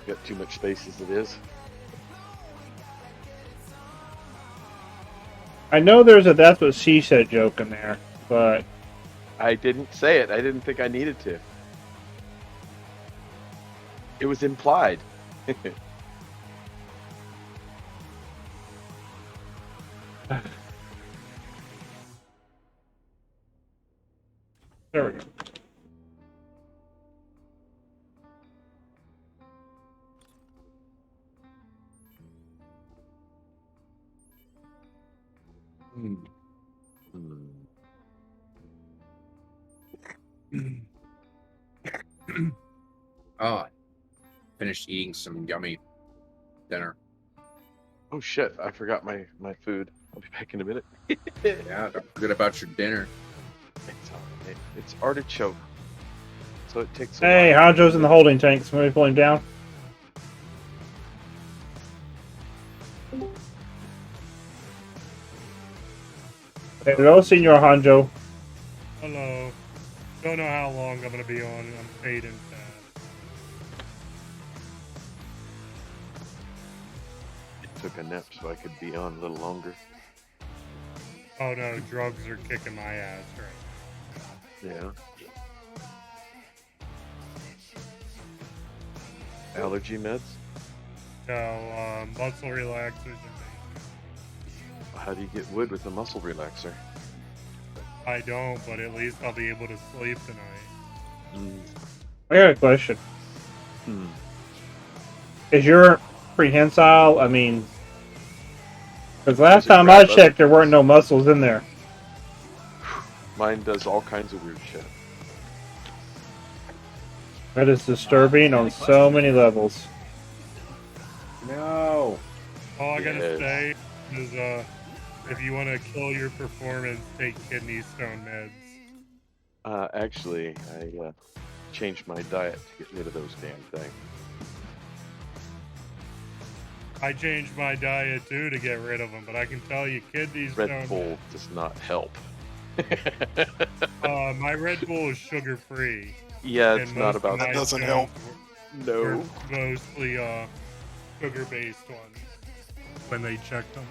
Got too much space as it is. I know there's a "that's what she said" joke in there, but I didn't say it. I didn't think I needed to. It was implied. there we go. Oh, finished eating some yummy dinner. Oh shit! I forgot my food. I'll be back in a minute. Yeah, don't forget about your dinner. It's alright. It's artichoke, so it takes. Hey, Hanjo's in the holding tank. Somebody pull him down. Hello, Senor Hanjo. Hello. Don't know how long I'm gonna be on. I'm fading fast. Took a nap so I could be on a little longer. Oh no, drugs are kicking my ass right Yeah. Allergy meds? now. No, muscle relaxers and How do you get wood with a muscle relaxer? I don't, but at least I'll be able to sleep tonight. I got a question. Hmm. Is your prehensile? I mean, because last Does it time I grab checked, there weren't no muscles in there. Mine does all kinds of weird shit. That is disturbing on so many levels. No. All I gotta Yes. say is, if you want to kill your performance, take kidney stone meds. Actually, I changed my diet to get rid of those damn things. I changed my diet too to get rid of them, but I can tell you, kidney Red stone. Bull does not help. My Red Bull is sugar free. Yeah, it's not about That doesn't help. No. Mostly sugar based ones when they checked them.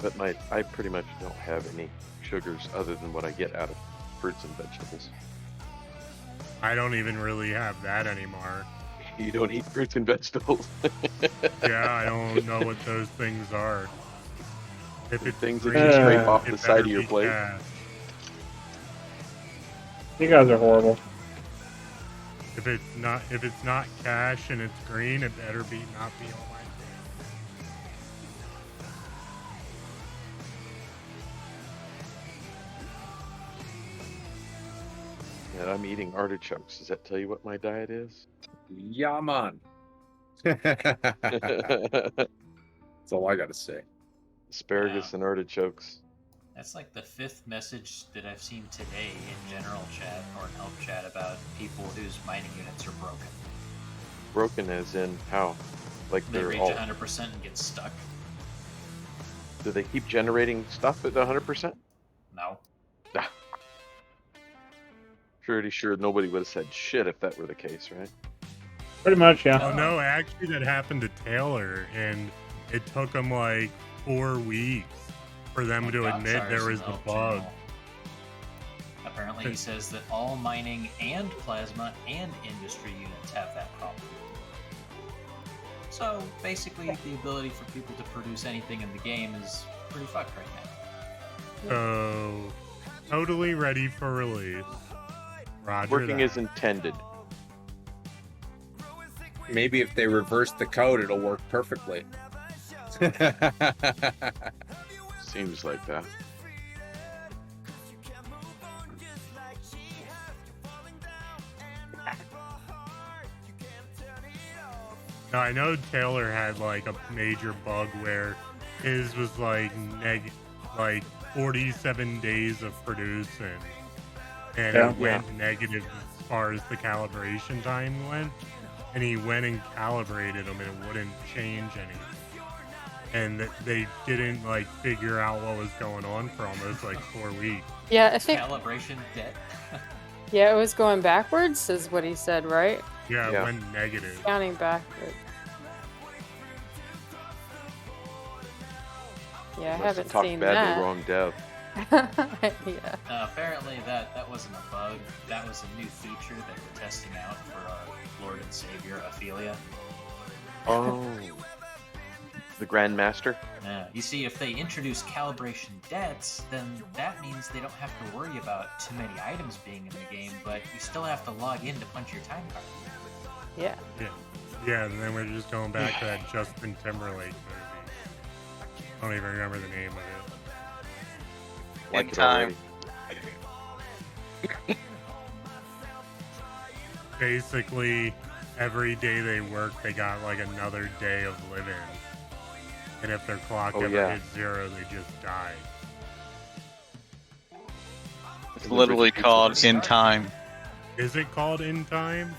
But I pretty much don't have any sugars other than what I get out of fruits and vegetables. I don't even really have that anymore. You don't eat fruits and vegetables. Yeah, I don't know what those things are. If it's Things that green, you scrape Uh, off it the side of better your be plate. cash. You guys are horrible. If it's not cash and it's green, it better be not be on my plate. And I'm eating artichokes. Does that tell you what my diet is? Yeah, man. That's all I gotta say. Asparagus and artichokes. That's like the 5th message that I've seen today in general chat or in help chat about people whose mining units are broken. Broken as in how? Like They they're reach all. 100% and get stuck. Do they keep generating stuff at 100%? No. Pretty sure nobody would have said shit if that were the case, right? Pretty much, yeah. Oh no, actually that happened to Taylor, and it took them like 4 weeks for them to admit there was the bug. Apparently, he says that all mining and plasma and industry units have that problem. So basically, the ability for people to produce anything in the game is pretty fucked right now. So, totally ready for release. Roger Working that. as intended. Maybe if they reverse the code, it'll work perfectly. Seems like that. Now, I know Taylor had like a major bug where his was like 47 days of producing, and Yeah. it went negative as far as the calibration time went. And he went and calibrated them, and it wouldn't change anything. And they didn't like figure out what was going on for almost like 4 weeks. Yeah, I think. Calibration debt. Yeah, it was going backwards, is what he said, right? Yeah, Yeah. it went negative. Counting backwards. Yeah, I Must have haven't talked seen bad to that. the wrong dev. Yeah. Apparently, that wasn't a bug. That was a new feature that we're testing out for our Lord and Savior, Ophelia. Oh. The Grandmaster? You see, if they introduce calibration debts, then that means they don't have to worry about too many items being in the game, but you still have to log in to punch your time card. Yeah. Yeah, and then we're just going back to that Justin Timberlake movie. I don't even remember the name of it. Like In it time. already. Basically, every day they work, they got like another day of living. And if their clock Oh, ever yeah. hits 0, they just die. It's literally called In Time. Is it called In Time?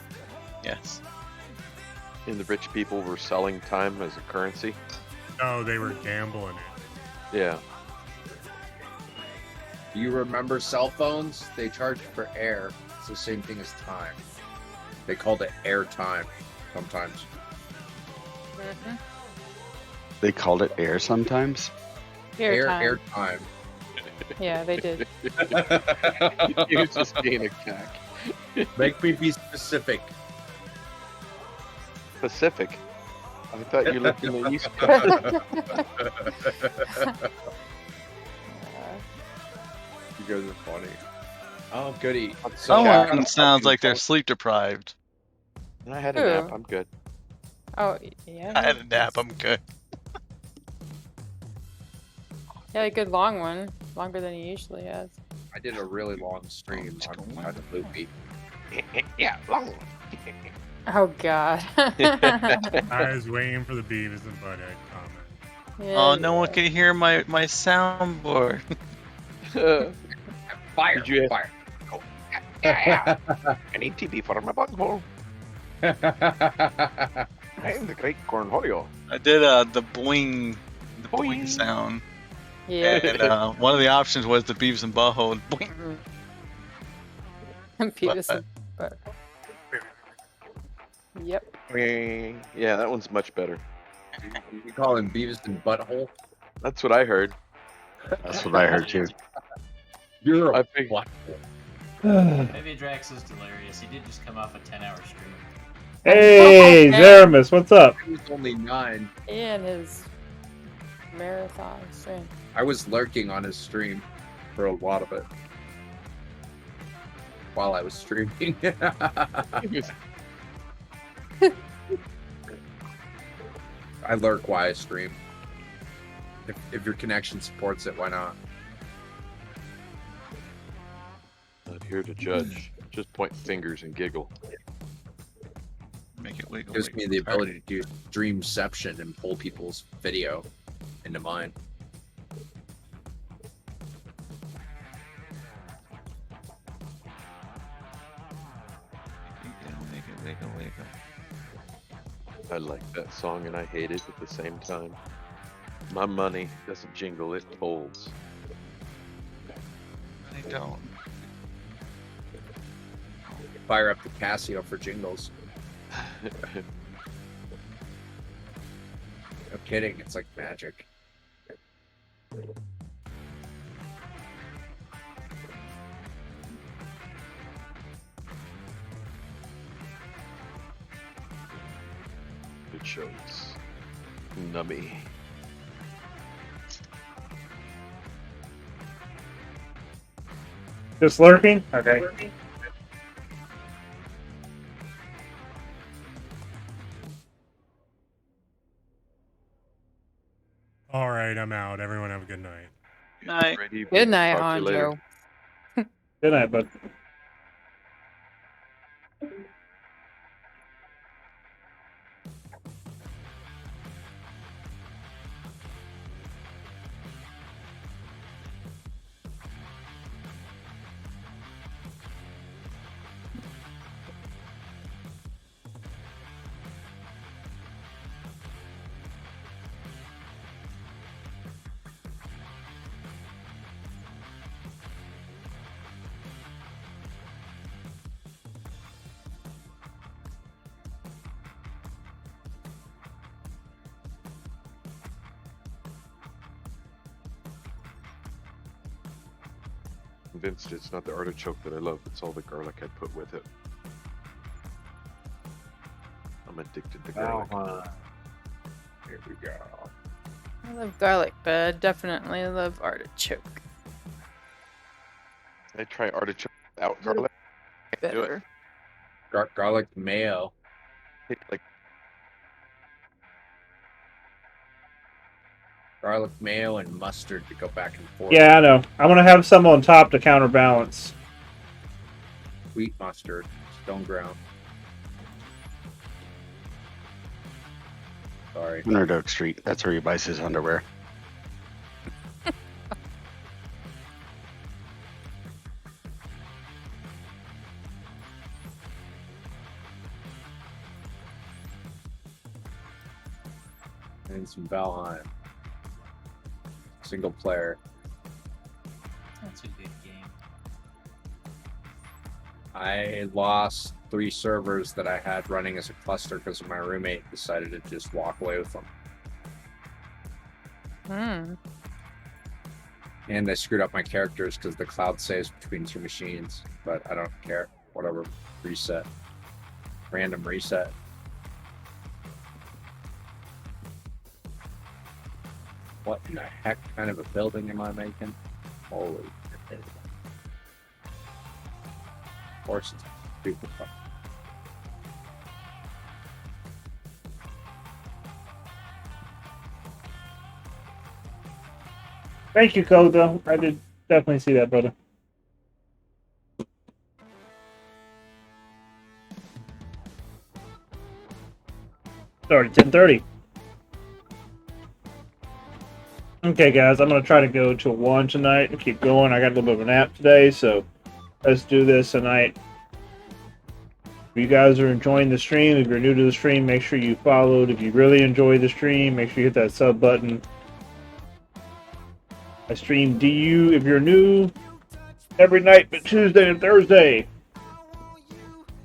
Yes. And the rich people were selling time as a currency. No, they were gambling it. Yeah. Do you remember cell phones? They charged for air. It's the same thing as time. They called it air time sometimes. Mm-hmm. They called it air sometimes. Air time. Yeah, they did. He was just being a cack. Make me be specific. Pacific. I thought you lived in the East Coast. You guys are funny. Oh, goody. Someone sounds like they're sleep deprived. I had a nap. I'm good. Oh, yeah. I had a nap. I'm good. Yeah, a good long one. Longer than he usually has. I did a really long stream on kind of loopy. Yeah, long. Oh, God. I was waiting for the Beavis and Butthead comment. Yeah, Oh, no one can hear my soundboard. Fire! Did you- Fire! Oh, yeah. I need TP for my bunghole. I am the great cornholio. I did the boing sound. Yeah. And one of the options was the Beavis and Butthole. Boing. Beavis and Butt. Yep. Yeah, that one's much better. You call him Beavis and Butthole? That's what I heard. That's what I heard too. You're a I think butthole. Maybe Drax is delirious. He did just come off a 10-hour stream. Hey, Zeramus, what's up? He was only 9. And his marathon stream. I was lurking on his stream for a lot of it. While I was streaming. I lurk while I stream. If your connection supports it, why not? Not here to judge. Just point fingers and giggle. Make it wiggle. Gives me the ability to do dreamception and pull people's video into mine. Wiggle, wiggle. I like that song and I hate it at the same time. My money doesn't jingle, it folds. I don't. Fire up the Casio for jingles. kidding. It's like magic. It shows. Nummy. Just lurking? Okay. All right, I'm out. Everyone have a good night. Night. Great evening. Good night, Talk to you later. Hanjo. Good night, bud. Convinced it's not the artichoke that I love, it's all the garlic I put with it. I'm addicted to garlic. Here we go. I love garlic, but I definitely love artichoke. I try artichoke without garlic. Can't do it. Better. Garlic mayo. Like Garlic mayo and mustard to go back and forth. Yeah, I know. I'm gonna have some on top to counterbalance. Wheat mustard. Stone ground. Sorry. Underdog Street. That's where he buys his underwear. And some Valheim. Single player. That's a good game. I lost 3 servers that I had running as a cluster because my roommate decided to just walk away with them. And they screwed up my characters because the cloud saves between 2 machines. But I don't care. Whatever. Reset. Random reset. What in the heck kind of a building am I making? Holy shit. Of course it's stupid. Thank you, Kodo. I did definitely see that, brother. Sorry, 10:30. Okay, guys, I'm going to try to go till 1 tonight and keep going. I got a little bit of a nap today, so let's do this tonight. If you guys are enjoying the stream, if you're new to the stream, make sure you followed. If you really enjoy the stream, make sure you hit that sub button. I stream DU if you're new every night but Tuesday and Thursday.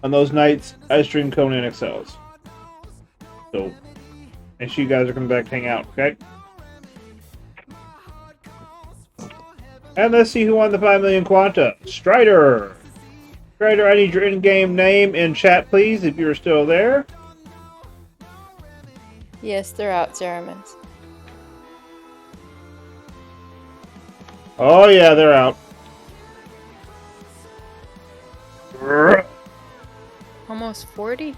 On those nights, I stream Conan XLs. So, make sure you guys are coming back to hang out, okay? And let's see who won the 5 million Quanta. Strider! Strider, I need your in-game name in chat, please, if you're still there. Yes, they're out, Zeramis. Oh, yeah, they're out. Almost 40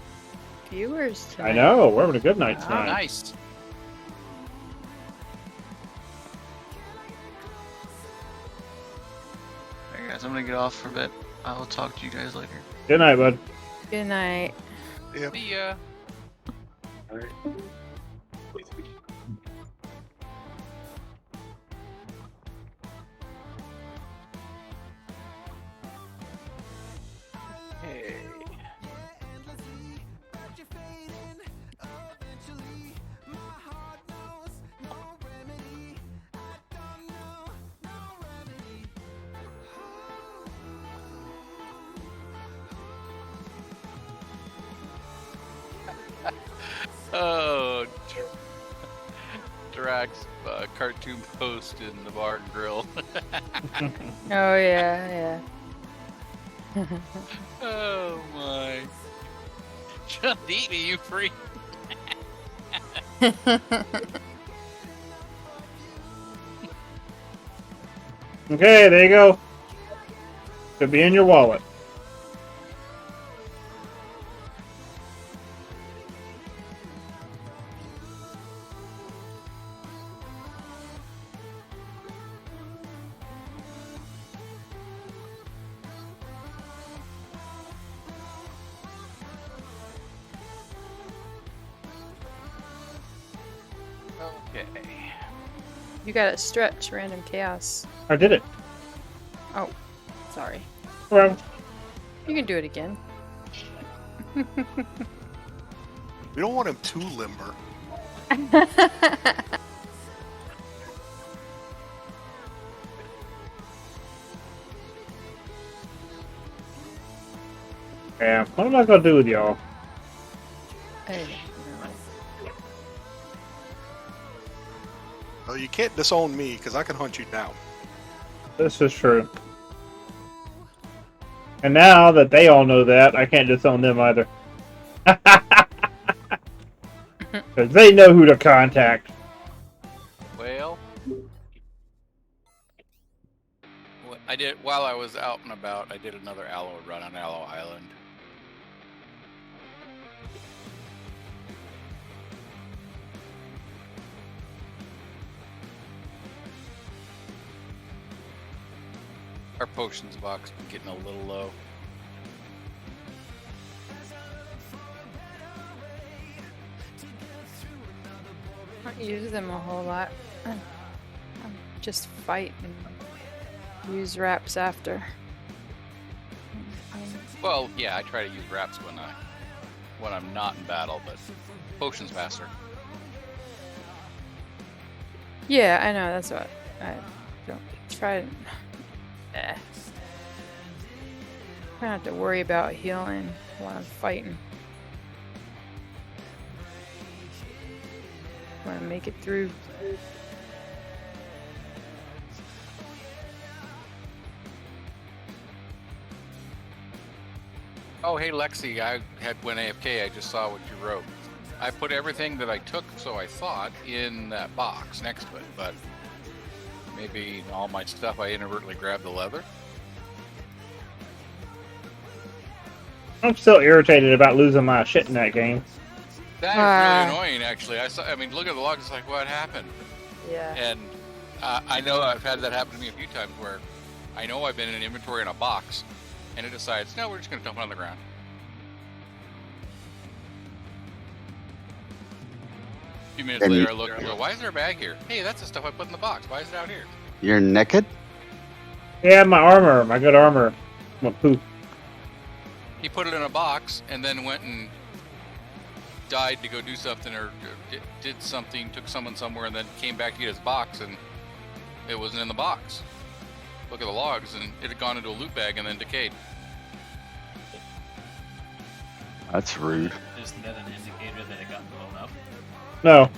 viewers tonight. I know, we're having a good night Oh, tonight. nice. Alright, guys, I'm gonna get off for a bit. I will talk to you guys later. Good night, bud. Good night. See ya. Oh, Drax cartoon post in the bar and grill. Oh yeah, Oh my! Just eat me, you freak! yeah. Okay, there you go. Could be in your wallet. Okay. You gotta stretch random chaos. I did it. Oh, sorry. Well, You can do it again. We don't want him too limber. yeah. What am I gonna do with y'all? Hey, Well, you can't disown me because I can hunt you down. This is true. And now that they all know that, I can't disown them either. Because they know who to contact. Well, I did while I was out and about. I did another Aloe run on Aloe Island. Our potions box been getting a little low. I don't use them a whole lot. I just fight and use wraps after. Well, yeah, I try to use wraps when I'm not in battle, but potions faster. Yeah, I know. That's what I don't try to. I don't have to worry about healing while I'm fighting. Want to make it through. Oh, hey Lexi, I went AFK. I just saw what you wrote. I put everything that I took, so I thought, in that box next to it, but maybe all my stuff I inadvertently grabbed the leather. I'm still irritated about losing my shit in that game. That is really annoying, actually. I mean, look at the log. It's like, what happened? Yeah. And I know I've had that happen to me a few times where I know I've been in an inventory in a box, and it decides, no, we're just going to dump it on the ground. A few minutes And later, I look and go, why is there a bag here? Hey, that's the stuff I put in the box. Why is it out here? You're naked? Yeah, my armor, my good armor. My poop. He put it in a box and then went and died to go do something or did something, took someone somewhere, and then came back to get his box, and it wasn't in the box. Look at the logs, and it had gone into a loot bag and then decayed. That's rude. Isn't that an indicator that it got blown up? No.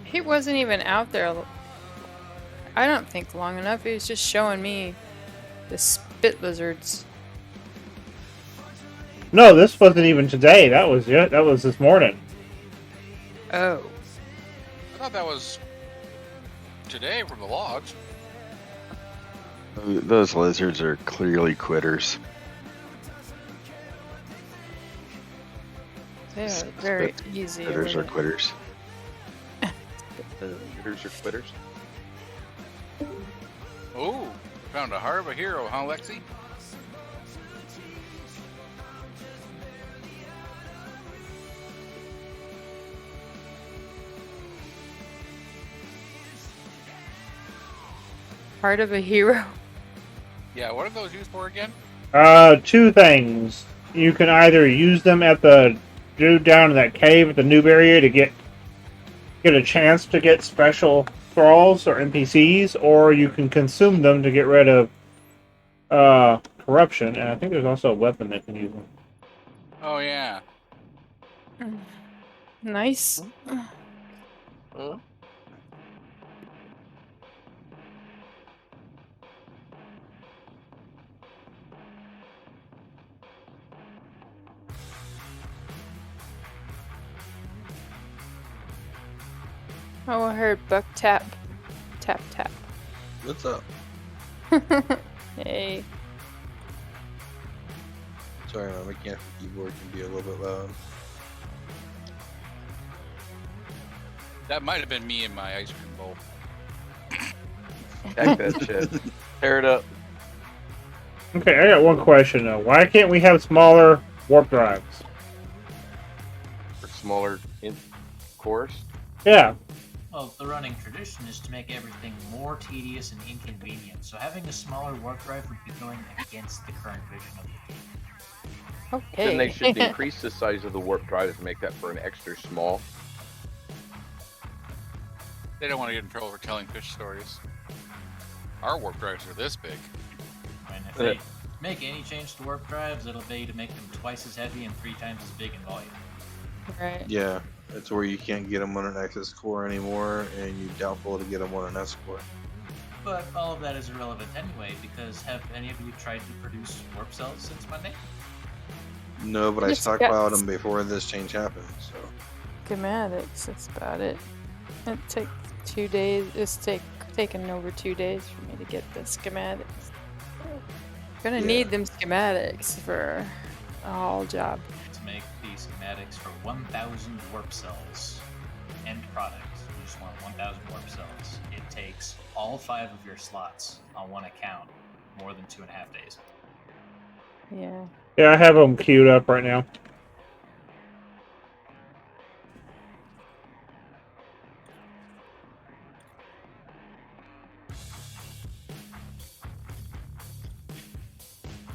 He wasn't even out there. I don't think long enough. He was just showing me the spit lizards. No, this wasn't even today. That was this morning. Oh. I thought that was today from the logs. Those lizards are clearly quitters. They are very easy. Quitters are limit. quitters. Quitters are quitters. Oh, found a heart of a hero, huh, Lexi? Heart of a hero. Yeah, what are those used for again? Two things. You can either use them at the dude down in that cave at the noob area to get a chance to get special thralls or NPCs, or you can consume them to get rid of corruption. And I think there's also a weapon that can use them. Oh yeah. Nice. Oh, I heard Buck tap. Tap, tap. What's up? Hey. Sorry, my mechanical keyboard can be a little bit loud. That might have been me in my ice cream bowl. Heck that shit. Tear it up. Okay, I got one question though. Why can't we have smaller warp drives? For smaller cores. Yeah. Well, the running tradition is to make everything more tedious and inconvenient, so having a smaller warp drive would be going against the current vision of the game. Okay. Then they should increase the size of the warp drive to make that for an extra small. They don't want to get in trouble for telling fish stories. Our warp drives are this big. And if they make any change to warp drives, it'll be to make them twice as heavy and 3 times as big in volume. Right. Yeah, that's where you can't get them on an XS core anymore, and you're doubtful to get them on an S core. But all of that is irrelevant anyway, because have any of you tried to produce warp cells since Monday? No, but I Just got- stockpiled them before this change happened, so. Schematics, that's about it. It takes 2 days. It's taken over 2 days for me to get the schematics. Gonna Yeah. need them schematics for a whole job. To make the schematics for 1,000 warp cells, end product, you just want 1,000 warp cells. It takes all 5 of your slots on one account more than 2.5 days. Yeah. Yeah, I have them queued up right now.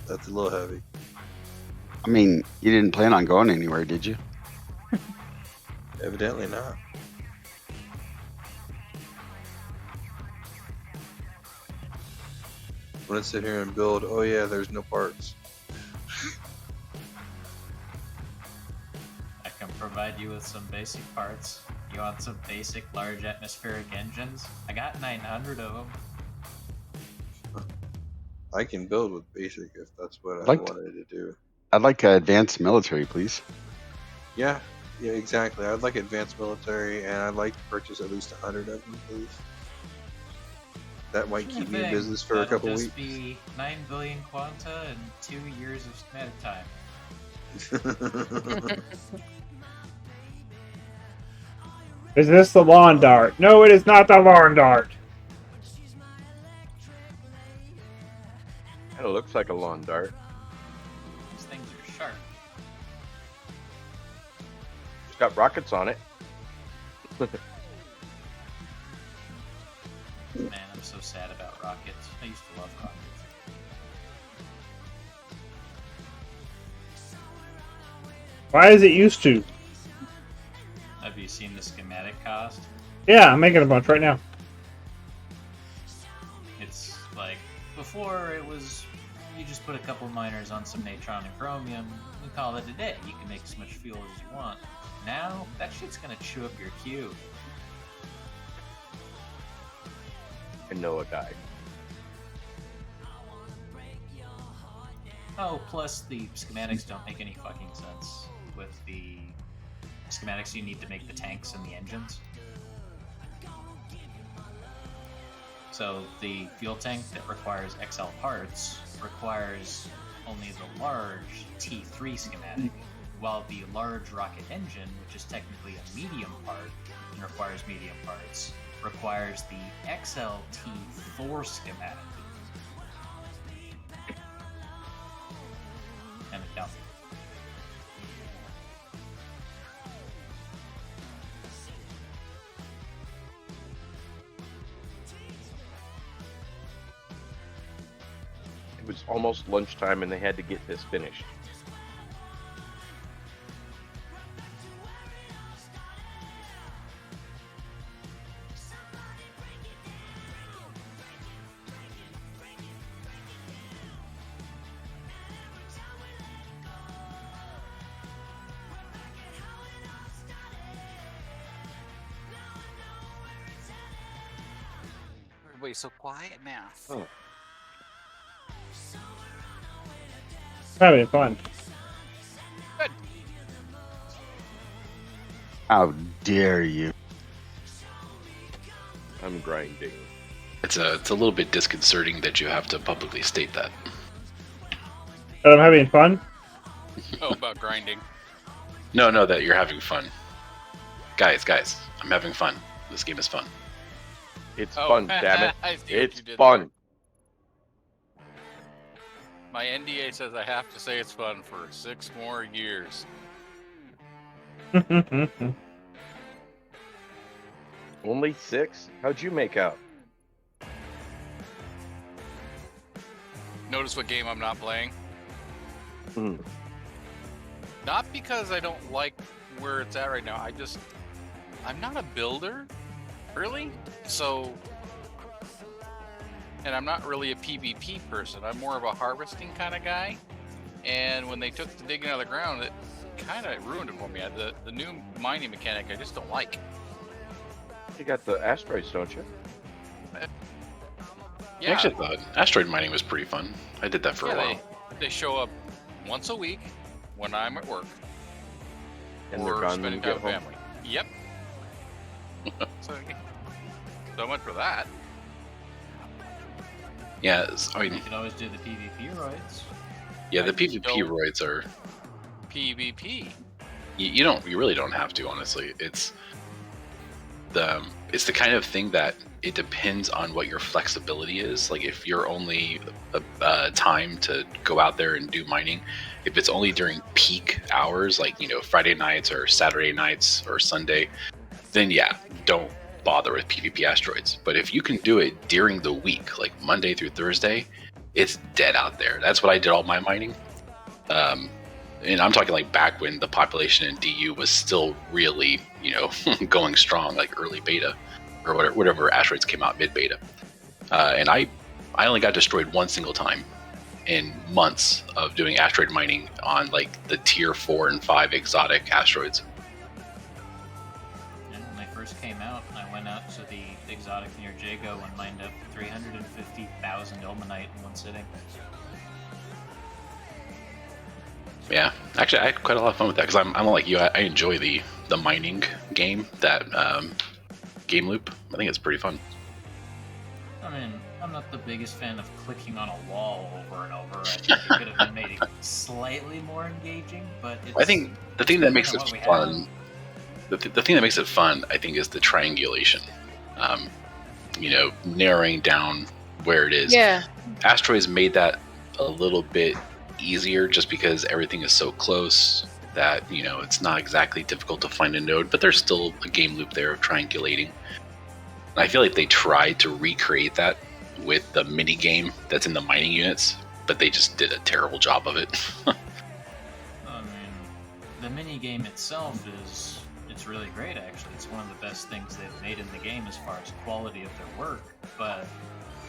That's a little heavy. I mean, you didn't plan on going anywhere, did you? Evidently not. I'm gonna sit here and build, oh yeah, there's no parts. I can provide you with some basic parts. You want some basic large atmospheric engines? I got 900 of them. I can build with basic if that's what I Like to- wanted to do. I'd like advanced military, please. Yeah, exactly. I'd like advanced military, and I'd like to purchase at least 100 of them, please. That might Sure keep me in thing. business for a That'll couple just weeks. be 9 billion quanta and 2 years of schematic time. Is this the lawn dart? No, it is not the lawn dart. Kind of looks like a lawn dart. These things are sharp. It's got rockets on it. Man, I'm so sad about rockets. I used to love rockets. Why is it used to? Have you seen the schematic cost? Yeah, I'm making a bunch right now. It's like, before it was, you just put a couple miners on some natron and chromium and call it a day. You can make as much fuel as you want. Now, that shit's gonna chew up your cube. I know a guy. Oh, plus the schematics don't make any fucking sense with the schematics you need to make the tanks and the engines. So the fuel tank that requires XL parts requires only the large T3 schematic, while the large rocket engine, which is technically a medium part and requires medium parts, requires the XL T4 schematic. And it don't. It was almost lunchtime and they had to get this finished. Everybody's so quiet now. Oh. Having fun. How dare you? I'm grinding. It's a little bit disconcerting that you have to publicly state that. But I'm having fun. Oh, about grinding. No, that you're having fun. Guys, I'm having fun. This game is fun. It's Oh, fun, damn it. I see what It's you did fun. My NDA says I have to say it's fun for 6 more years. Only 6? How'd you make out? Notice what game I'm not playing? Hmm. Not because I don't like where it's at right now. I'm not a builder, really. So, and I'm not really a PvP person. I'm more of a harvesting kind of guy. And when they took the digging out of the ground, it kind of ruined it for me. The new mining mechanic, I just don't like. You got the asteroids, don't you? Yeah, Actually, the asteroid mining was pretty fun. I did that for a while. They show up once a week when I'm at work. And they're gone when you spending time get with home. family. Yep. So much for that. Yeah, I You mean, can always do the PvP roids. yeah, the I just PvP don't- roids are. PvP. You really don't have to, honestly. It's the kind of thing that it depends on what your flexibility is. Like if you're only time to go out there and do mining, if it's only during peak hours, like Friday nights or Saturday nights or Sunday, then yeah, don't bother with PvP asteroids. But if you can do it during the week, like Monday through Thursday, it's dead out there. That's what I did all my mining. And I'm talking like back when the population in DU was still really, going strong, like early beta or whatever asteroids came out mid beta. And I only got destroyed one single time in months of doing asteroid mining on like the tier 4 and 5 exotic asteroids. And when they first came out, I went out to the exotic near Jago and mined up 350,000 ilmenite in one sitting. Yeah, actually, I had quite a lot of fun with that because I'm like you. I enjoy the mining game, that game loop. I think it's pretty fun. I mean, I'm not the biggest fan of clicking on a wall over and over. I think it could have been made slightly more engaging, but it's, I think the thing that makes it what we fun, the thing that makes it fun, I think, is the triangulation. Narrowing down where it is. Yeah. Asteroids made that a little bit easier just because everything is so close that it's not exactly difficult to find a node, but there's still a game loop there of triangulating. And I feel like they tried to recreate that with the mini game that's in the mining units, but they just did a terrible job of it. I mean, the mini game itself it's really great. Actually, it's one of the best things they've made in the game as far as quality of their work. But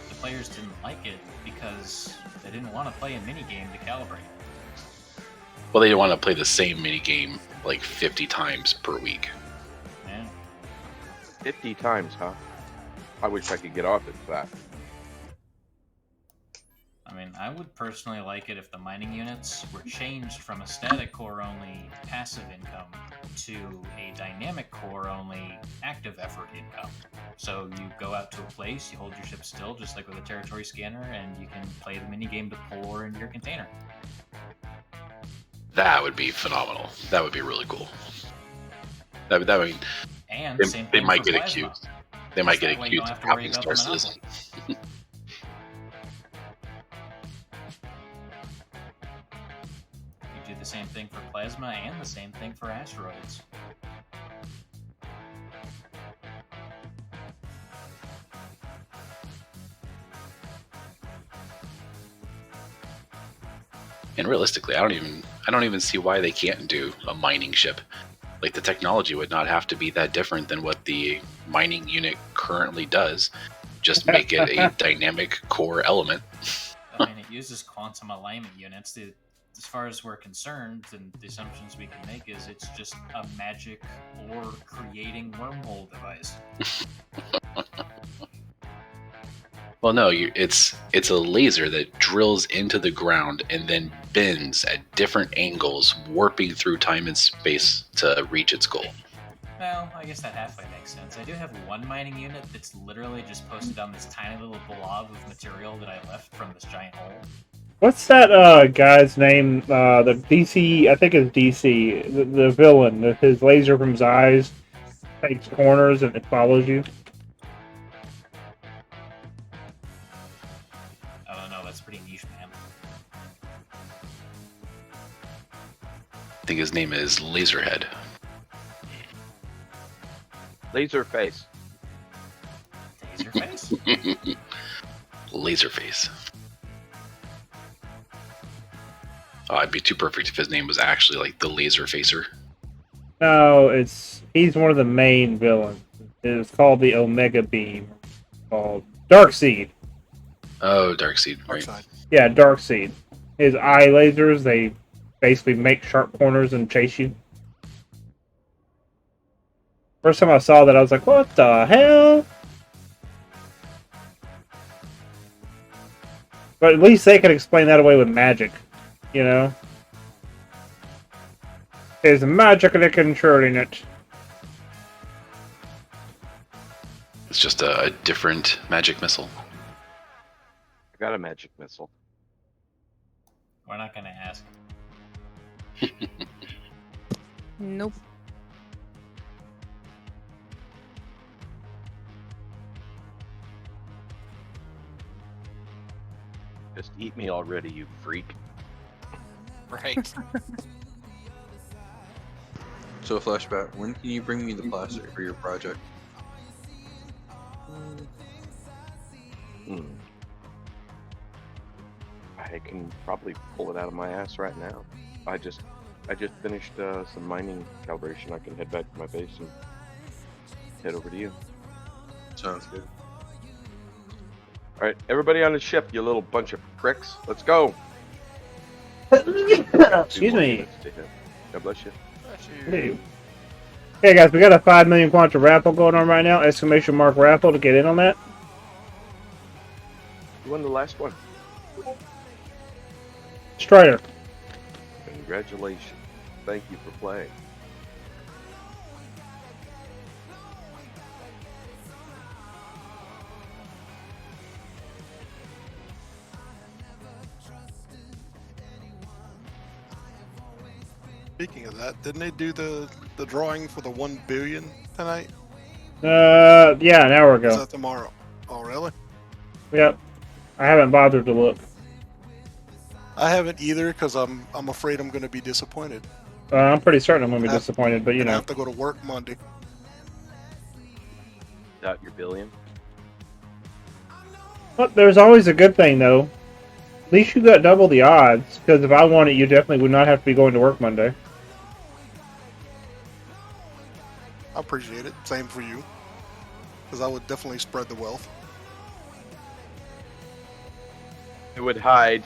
the players didn't like it because they didn't want to play a mini game to calibrate. Well, they didn't want to play the same mini game like 50 times per week. Yeah. 50 times, huh? I wish I could get off it for that. I mean, I would personally like it if the mining units were changed from a static core only passive income to a dynamic core only active effort income. So you go out to a place, you hold your ship still, just like with a territory scanner, and you can play the mini game to pull ore into your container. That would be phenomenal. That would be really cool. That would mean And they, same they thing might for get plasma. accused. They might get That way you accused don't of have to worry copying about Star the Citizen. monopoly. You do the same thing for plasma and the same thing for asteroids. And realistically, I don't even see why they can't do a mining ship. Like the technology would not have to be that different than what the mining unit currently does. Just make it a dynamic core element. I mean, it uses quantum alignment units. As far as we're concerned, and the assumptions we can make is it's just a magic ore creating wormhole device. Well, no, it's a laser that drills into the ground and then bends at different angles, warping through time and space to reach its goal. Well, I guess that halfway makes sense. I do have one mining unit that's literally just posted on this tiny little blob of material that I left from this giant hole. What's that guy's name? The DC, I think it's DC. The villain, his laser from his eyes takes corners and it follows you. I don't know, that's pretty niche, man. I think his name is Laserhead. Laserface. Taserface? Laserface. Oh, it'd be too perfect if his name was actually like the Laser Facer. No, he's one of the main villains. It's called the Omega Beam, called Darkseid. Oh, Darkseid, right? Darkseid. Yeah, Darkseid. His eye lasers, they basically make sharp corners and chase you. First time I saw that, I was like, what the hell? But at least they can explain that away with magic, you know? There's magic that controlling it. It's just a different magic missile. I got a magic missile. We're not gonna ask. Nope. Just eat me already, you freak. Right. So, Flashback, when can you bring me the plastic for your project? I can probably pull it out of my ass right now. I just finished some mining calibration. I can head back to my base and head over to you. Sounds good. All right, everybody on the ship, you little bunch of pricks. Let's go. Excuse me. God bless you. Hey. Hey guys, we got a 5 million quantum raffle going on right now. Exclamation mark raffle to get in on that. You won the last one. Strider. Congratulations. Thank you for playing. Speaking of that, didn't they do the drawing for the 1 billion tonight? Yeah, an hour Or is ago. that tomorrow? Oh, really? Yep. I haven't bothered to look. I haven't either because I'm afraid I'm going to be disappointed. I'm pretty certain I'm going to be disappointed, but you I know. have to go to work Monday. Got your billion. But there's always a good thing, though. At least you got double the odds, because if I won it, you definitely would not have to be going to work Monday. I appreciate it. Same for you. Because I would definitely spread the wealth. It would hide.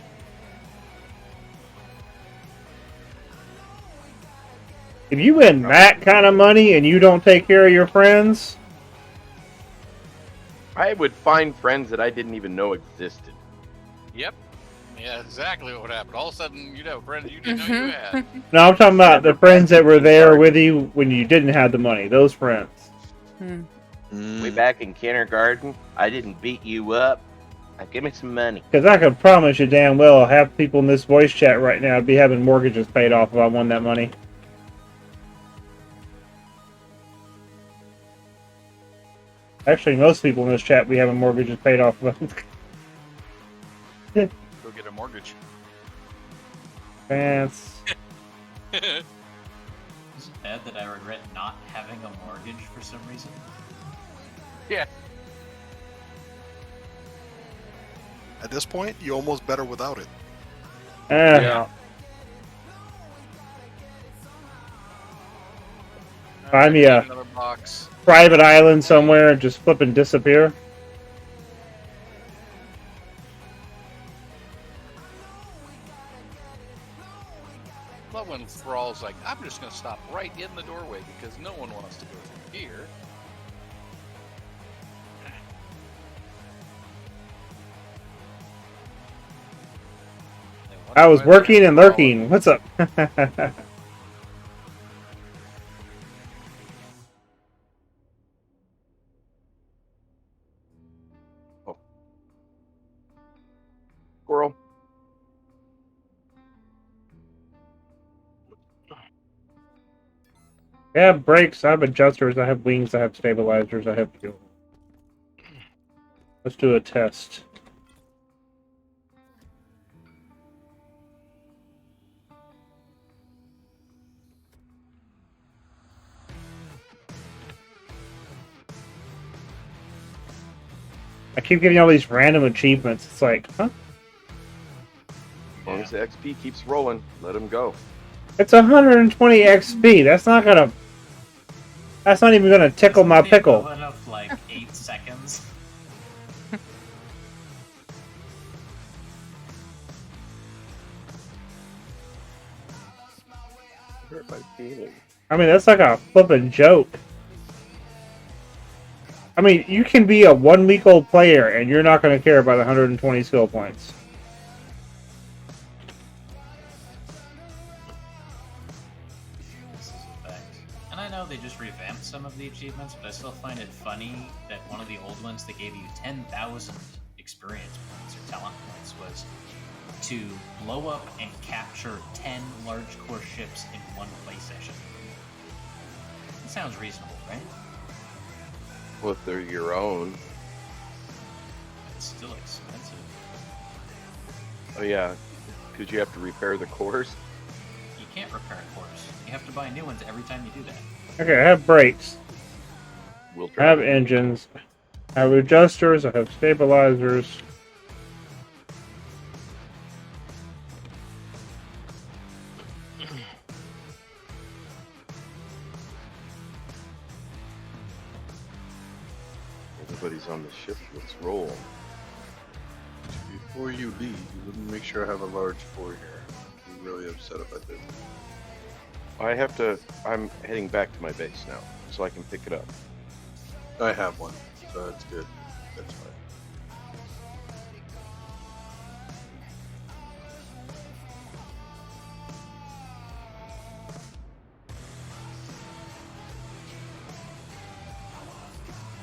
If you win that kind of money and you don't take care of your friends, I would find friends that I didn't even know existed. Yep. Yeah, exactly what would happen. All of a sudden, you'd have a friend you didn't know you had. no, I'm talking about the friends that were there with you when you didn't have the money. Those friends. Way back in kindergarten, I didn't beat you up. Now give me some money. Because I could promise you damn well half people in this voice chat right now would be having mortgages paid off if I won that money. Actually, most people in this chat be having mortgages paid off. Go get a mortgage. Pants. Is it bad that I regret not having a mortgage for some reason? Yeah. At this point, you're almost better without it. Yeah. Find me a Another box. private island somewhere and just flip and disappear. Love when Thrall's like, I'm just going to stop right in the doorway because no one wants to go through here. I was working and lurking. What's up? I have brakes, I have adjusters, I have wings, I have stabilizers, I have fuel. Let's do a test. I keep getting all these random achievements. It's like, huh? As long as the XP keeps rolling, let him go. It's 120 XP. That's not gonna. That's not even gonna tickle my pickle. Equivalent of like 8 seconds. Hurt my feelings. I mean, that's like a flippin' joke. I mean, you can be a 1 week old player and you're not gonna care about 120 skill points. This is a fact. And I know they just revamped some of the achievements, but I still find it funny that one of the old ones that gave you 10,000 experience points or talent points was to blow up and capture 10 large core ships in one play session. It sounds reasonable, right? Well, if they're your own. It's still expensive. Oh yeah, because you have to repair the cores. You can't repair cores. You have to buy new ones every time you do that. Okay, I have brakes. We'll I have engines. I have adjusters. I have stabilizers. Everybody's on the ship. Let's roll. Before you leave, you wouldn't make sure I have a large 4 here. I'd be really upset if I didn't. I have to. I'm heading back to my base now, so I can pick it up. I have one, so that's good. That's fine.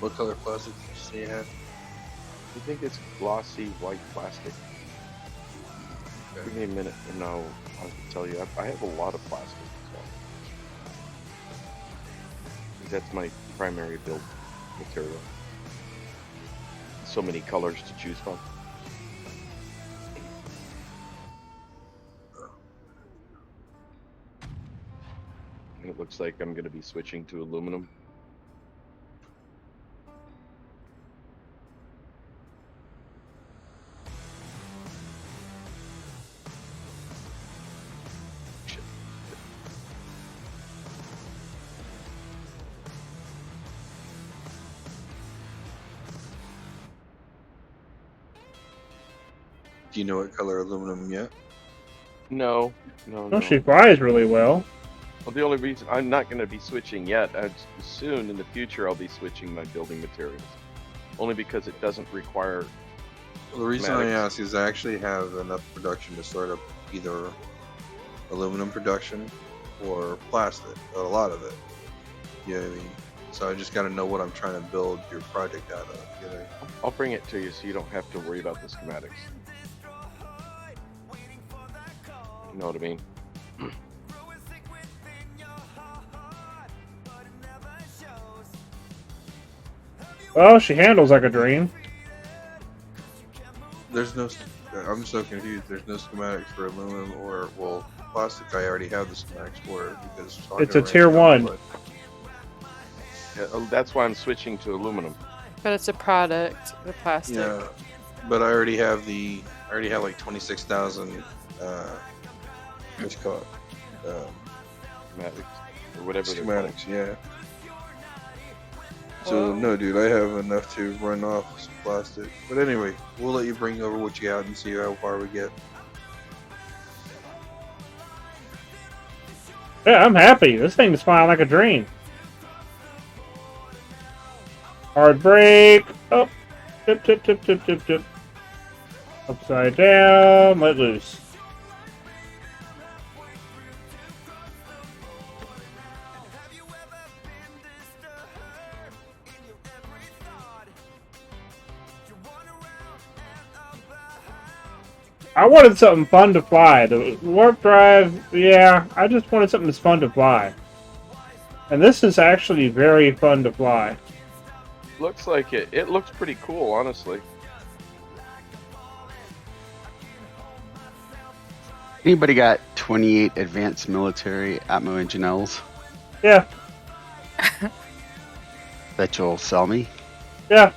What color plastic did you say you had? I think it's glossy white plastic. Okay. Give me a minute, and I'll tell you. I have a lot of plastic. So. That's my primary build material. So many colors to choose from. And it looks like I'm going to be switching to aluminum. Do you know what color aluminum yet? No. Well, she flies really well. Well, the only reason I'm not going to be switching yet, soon in the future, I'll be switching my building materials. Only because it doesn't require. Well, the reason I ask is I actually have enough production to start up either aluminum production or plastic, a lot of it. You know what I mean? So I just got to know what I'm trying to build your project out of. You know? I'll bring it to you so you don't have to worry about the schematics. You know what I mean? Well, she handles like a dream. There's no. I'm so confused. There's no schematics for aluminum or plastic. I already have the schematics for it because it's a tier 1. Yeah, that's why I'm switching to aluminum. But it's a product, the plastic. Yeah, but I already have like 26,000. What's it called? Schematics or whatever. Schematics, yeah. So no, dude, I have enough to run off some plastic. But anyway, we'll let you bring over what you got and see how far we get. Yeah, I'm happy. This thing is flying like a dream. Hard brake. Oh, tip, tip, tip, tip, tip, tip. Upside down. Let loose. I wanted something fun to fly. The warp drive, yeah, I just wanted something that's fun to fly. And this is actually very fun to fly. Looks like it. It looks pretty cool, honestly. Anybody got 28 advanced military Atmo engine Ls Yeah, that you'll sell me? yeah,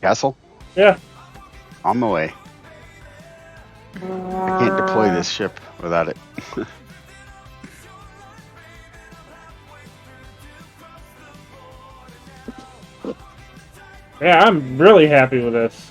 Castle? yeah. On my way. I can't deploy this ship without it. Yeah, I'm really happy with this.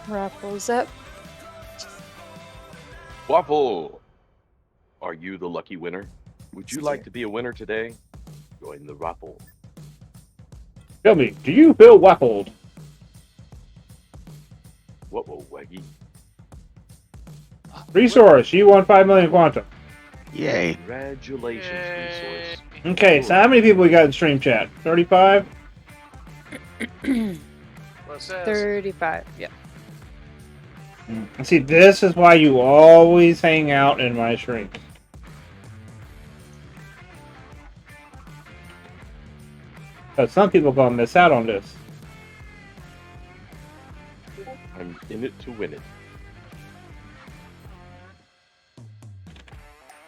Raffles up. Waffle! Are you the lucky winner? Would you like to be a winner today? Join the raffle. Tell me, do you feel waffled? What will Waggy? Resource, you won 5 million quantum. Yay. Congratulations, Resource. Okay, so how many people we got in stream chat? 35? What's that? 35. Yeah. See, this is why you always hang out in my stream. But some people gonna miss out on this. I'm in it to win it.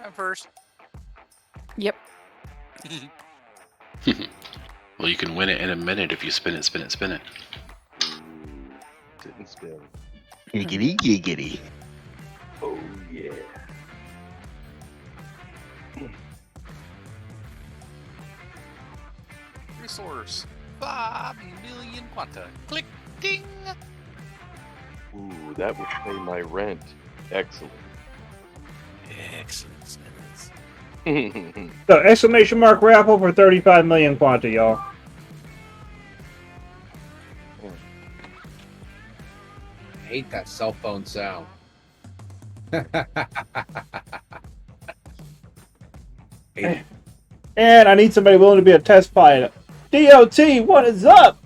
I'm first. Yep. Well, you can win it in a minute if you spin it, spin it, spin it. Didn't spin. Giggity, giggity. Oh, yeah. Resource. 5 million quanta. Click. Ding. Ooh, that would pay my rent. Excellent. Excellent. So, exclamation mark raffle for 35 million quanta, y'all. I hate that cell phone sound. And I need somebody willing to be a test pilot. DOT, what is up?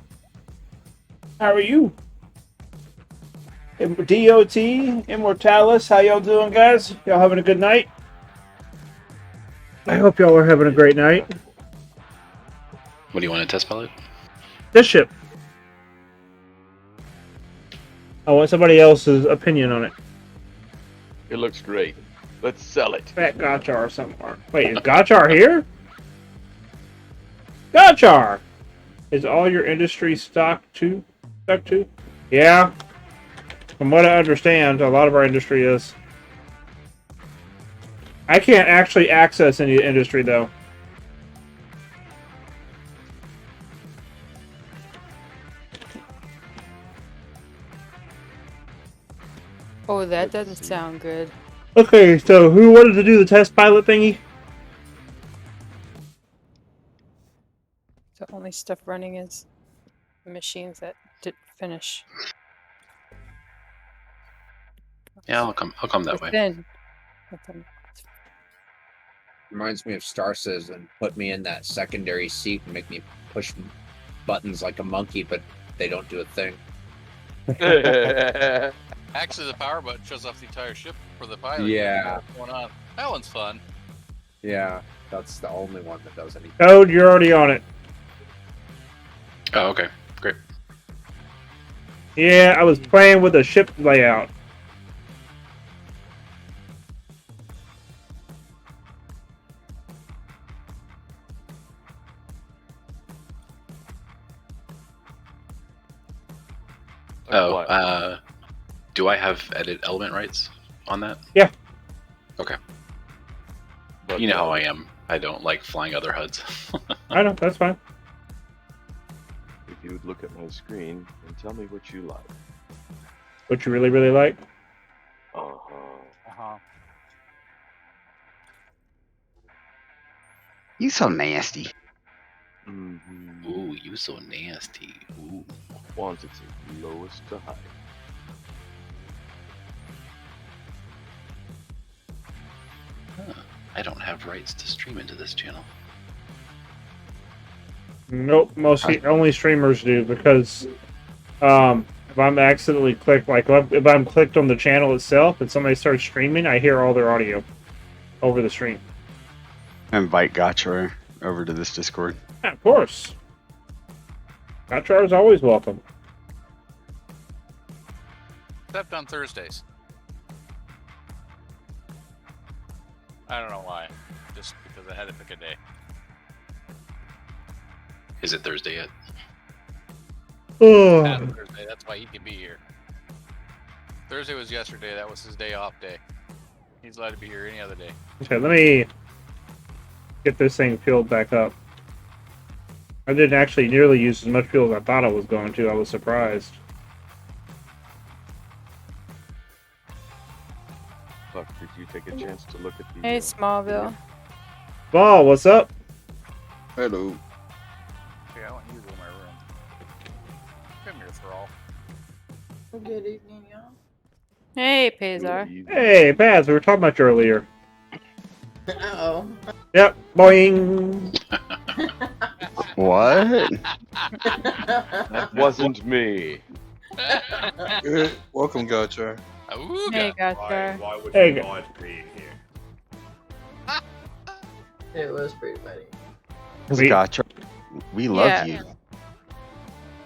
How are you? DOT, Immortalis, how y'all doing, guys? Y'all having a good night? I hope y'all are having a great night. What do you want to test pilot? This ship. I want somebody else's opinion on it. It looks great. Let's sell it. Fat Gotchar somewhere. Wait, is Gotchar here? Gotchar! Is all your industry stock too? Stuck to? Yeah. From what I understand, a lot of our industry is. I can't actually access any industry though. Oh, that doesn't sound good. Okay, so who wanted to do the test pilot thingy? The only stuff running is the machines that didn't finish. Yeah, I'll come that way. Within. Reminds me of Star Citizen. Put me in that secondary seat and make me push buttons like a monkey, but they don't do a thing. Actually, the power button shows off the entire ship for the pilot. Yeah. What's going on? That one's fun. Yeah, that's the only one that does anything. Code, you're already on it. Oh, okay. Great. Yeah, I was playing with the ship layout. Oh, do I have edit element rights on that? Yeah. Okay. But, You know how I am. I don't like flying other HUDs. I know, that's fine. If you would look at my screen and tell me what you like. What you really, really like? You so nasty. Ooh, you so nasty. Ooh. Quantity, lowest to high. Huh. I don't have rights to stream into this channel. Nope, only streamers do because if I'm accidentally clicked, like if I'm clicked on the channel itself and somebody starts streaming, I hear all their audio over the stream. Invite Gotcha over to this Discord. Yeah, of course. Gotcha is always welcome. Except on Thursdays. I don't know why. Just because I had to pick a day. Is it Thursday yet? Not Thursday, that's why he can be here. Thursday was yesterday, that was his day off day. He's allowed to be here any other day. Okay, let me get this thing filled back up. I didn't actually nearly use as much fuel as I thought I was going to. I was surprised. Buck, did you take a chance to look at the... Hey, Smallville. Ball, what's up? Hello. Yeah, I want you to go in my room. Come here, Thrall. Good evening, y'all. Hey, Pazar. Hey, Paz, we were talking about you earlier. Uh-oh. Yep, boing. What? That wasn't me. Welcome, Gotcha. Hey, Gotcha. Why would Hey, you mind being here? It was pretty funny. Gotcha. We love Yeah. you.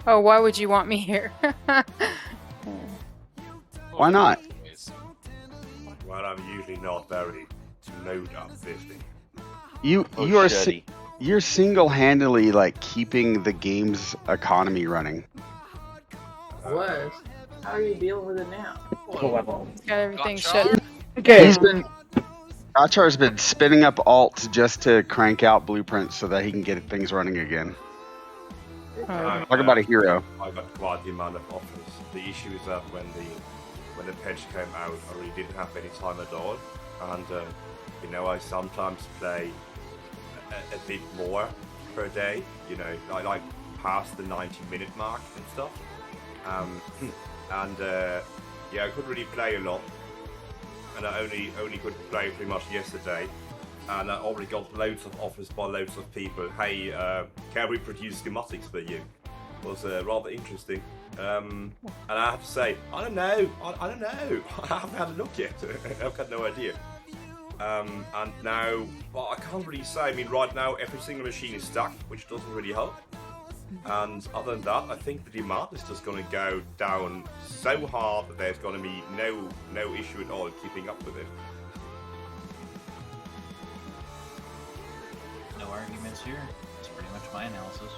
Oh, why would you want me here? Why not? Well, I'm usually not very snowed up visiting. You you're single-handedly like keeping the game's economy running. Was. How are you dealing with it now? Got everything shut. Okay. He's been Gotchar's been spinning up alts just to crank out blueprints so that he can get things running again. Talk about a hero. I got quite the amount of offers. The issue is that when the patch came out, I really didn't have any time at all, and you know, I sometimes play a bit more per day. You know, I like past the 90-minute mark and stuff. And yeah, I couldn't really play a lot, and I only could play pretty much yesterday. And I already got loads of offers by loads of people. Hey, can we produce schematics for you? It was rather interesting. And I have to say, I don't know. I don't know. I haven't had a look yet. I've got no idea. And now, well, I can't really say. I mean, right now, every single machine is stuck, which doesn't really help. And other than that, I think the demand is just going to go down so hard that there's going to be no issue at all in keeping up with it. No arguments here. It's pretty much my analysis.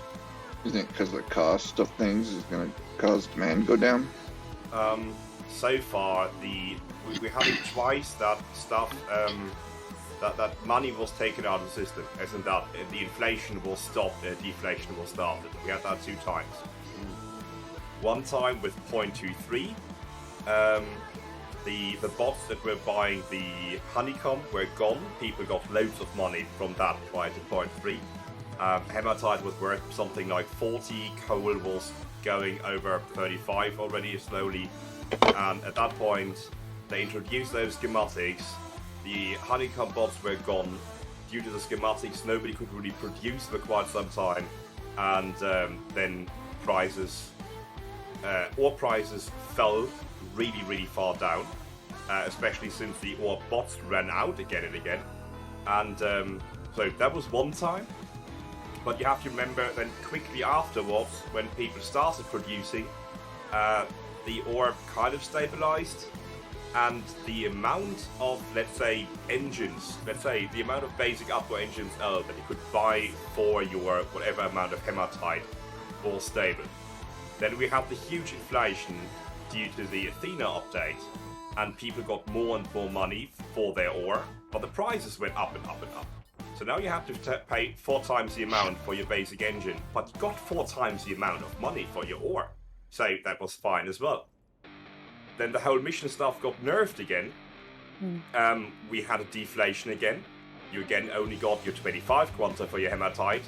Isn't it because the cost of things is going to cause demand to go down? So far, we had it twice that stuff, that money was taken out of the system, as in that the inflation will stop, deflation will start. We had that 2 times. One time with 0.23, the bots that were buying the honeycomb were gone. People got loads of money from that prior to 0.3. Hematite was worth something like 40, coal was going over 35 already slowly, and at that point they introduced those schematics. The honeycomb bots were gone. Due to the schematics, nobody could really produce for quite some time, and then ore prices fell really far down, especially since the ore bots ran out again and again. And so that was one time. But you have to remember then quickly afterwards, when people started producing, the ore kind of stabilized, and the amount of, let's say, engines, the amount of basic upgrade engines that you could buy for your whatever amount of hematite was stable. Then we have the huge inflation due to the Athena update, and people got more and more money for their ore, but the prices went up and up and up. So now you have to pay 4 times the amount for your basic engine, but you got 4 times the amount of money for your ore. So that was fine as well. Then the whole mission stuff got nerfed again. We had a deflation again. You again only got your 25 quanta for your hematite,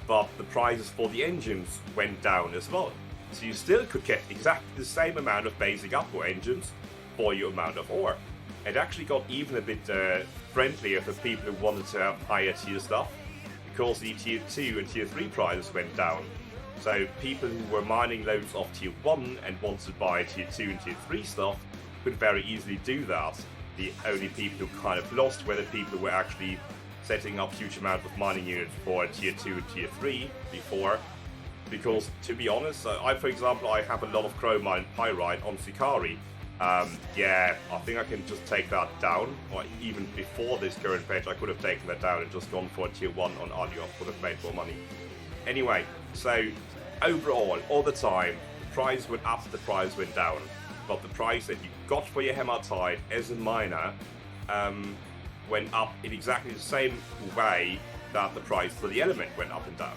but the prices for the engines went down as well. So you still could get exactly the same amount of basic upgrade engines for your amount of ore. It actually got even a bit friendlier for people who wanted to have higher tier stuff, because the tier 2 and tier 3 prices went down. So people who were mining loads of tier 1 and wanted to buy tier 2 and tier 3 stuff could very easily do that. The only people who kind of lost were the people who were actually setting up huge amounts of mining units for tier 2 and tier 3 before. Because, to be honest, for example, I have a lot of chromite and pyrite on Sikari. Yeah, I think I can just take that down, or even before this current patch, I could have taken that down and just gone for a tier 1 on Arduos, would have made more money. Anyway, so overall, all the time, the price went up, the price went down. But the price that you got for your hematite as a miner went up in exactly the same way that the price for the element went up and down.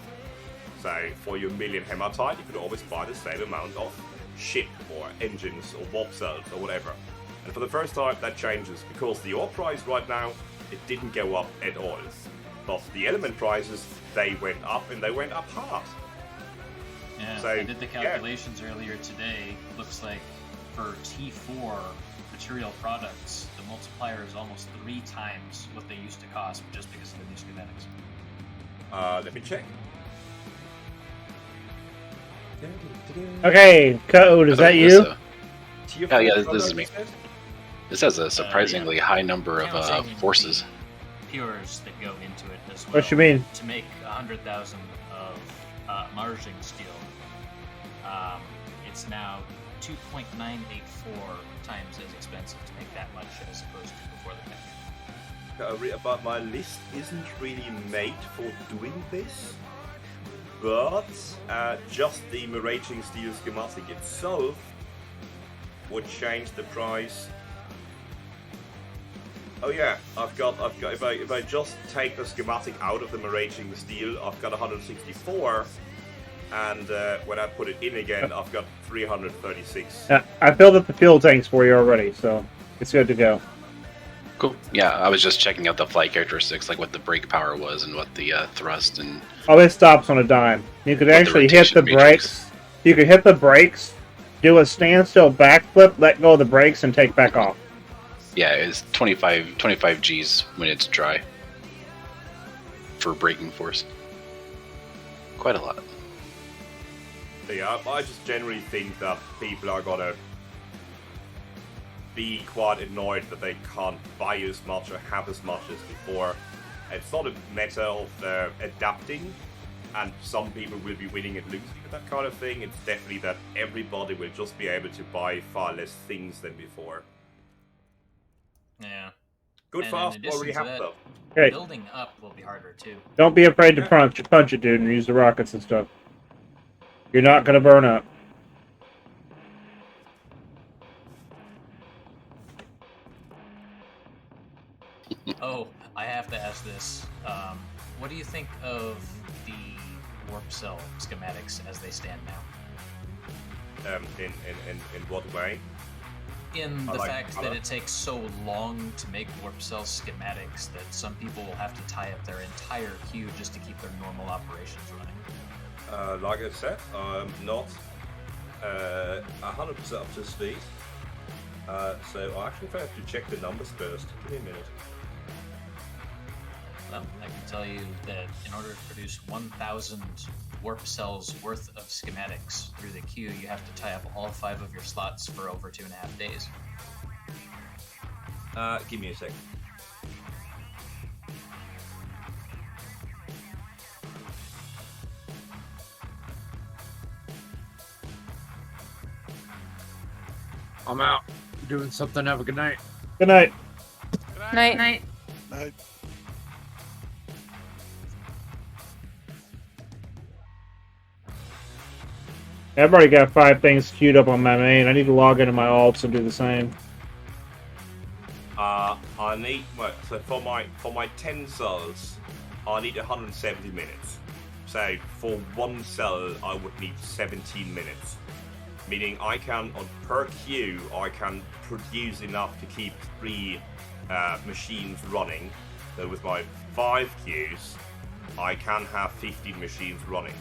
So for your million hematite, you could always buy the same amount of ship or engines or warp cells or whatever. And for the first time, that changes, because the ore price right now, it didn't go up at all. But the element prices, they went up, and they went up hard. Yeah, So, I did the calculations earlier today. Looks like for T4 material products, the multiplier is almost 3 times what they used to cost, just because of the new schematics. Let me check. Okay, Code, is that you? Oh yeah, this is me. This has a surprisingly high number of forces. Pures that go into it as well. What you mean? To make 100,000 of marging steel, it's now 2.984 times as expensive to make that much as opposed to before the patch. But my list isn't really made for doing this. But just the Miraging Steel schematic itself would change the price. Oh yeah, I've got. If I just take the schematic out of the Miraging Steel, I've got 164, and when I put it in again, I've got 336. I filled up the fuel tanks for you already, so it's good to go. Cool. Yeah, I was just checking out the flight characteristics, like what the brake power was and what the thrust and. Oh, it stops on a dime. You could actually hit the brakes. You could hit the brakes, do a standstill backflip, let go of the brakes, and take back off. Yeah, it's 25 Gs when it's dry for braking force. Quite a lot. Yeah, I just generally think that people are gonna be quite annoyed that they can't buy as much or have as much as before. It's not a matter of adapting, and some people will be winning and losing with that kind of thing. It's definitely that everybody will just be able to buy far less things than before. Yeah. Good And fast in addition already to have that, them. Okay. Building up will be harder too. Don't be afraid to punch it, dude, and use the rockets and stuff. You're not gonna burn up. Oh, I have to ask this. What do you think of the warp cell schematics as they stand now? In what way? In the I like fact color. that it takes so long to make warp cell schematics that some people will have to tie up their entire queue just to keep their normal operations running. Like I said, I'm not 100% up to speed. So I actually have to check the numbers first. Give me a minute. Well, I can tell you that in order to produce 1,000 warp cells worth of schematics through the queue, you have to tie up all 5 of your slots for over 2.5 days. Give me a second. I'm out. Doing something. Have a good night. Good night. Night. Night. Night. I've already got 5 things queued up on my main. I need to log into my alts and do the same. I need so for my 10 cells, I need 170 minutes. So for one cell, I would need 17 minutes. Meaning I can, on per queue, I can produce enough to keep 3 machines running. So with my 5 queues, I can have 15 machines running.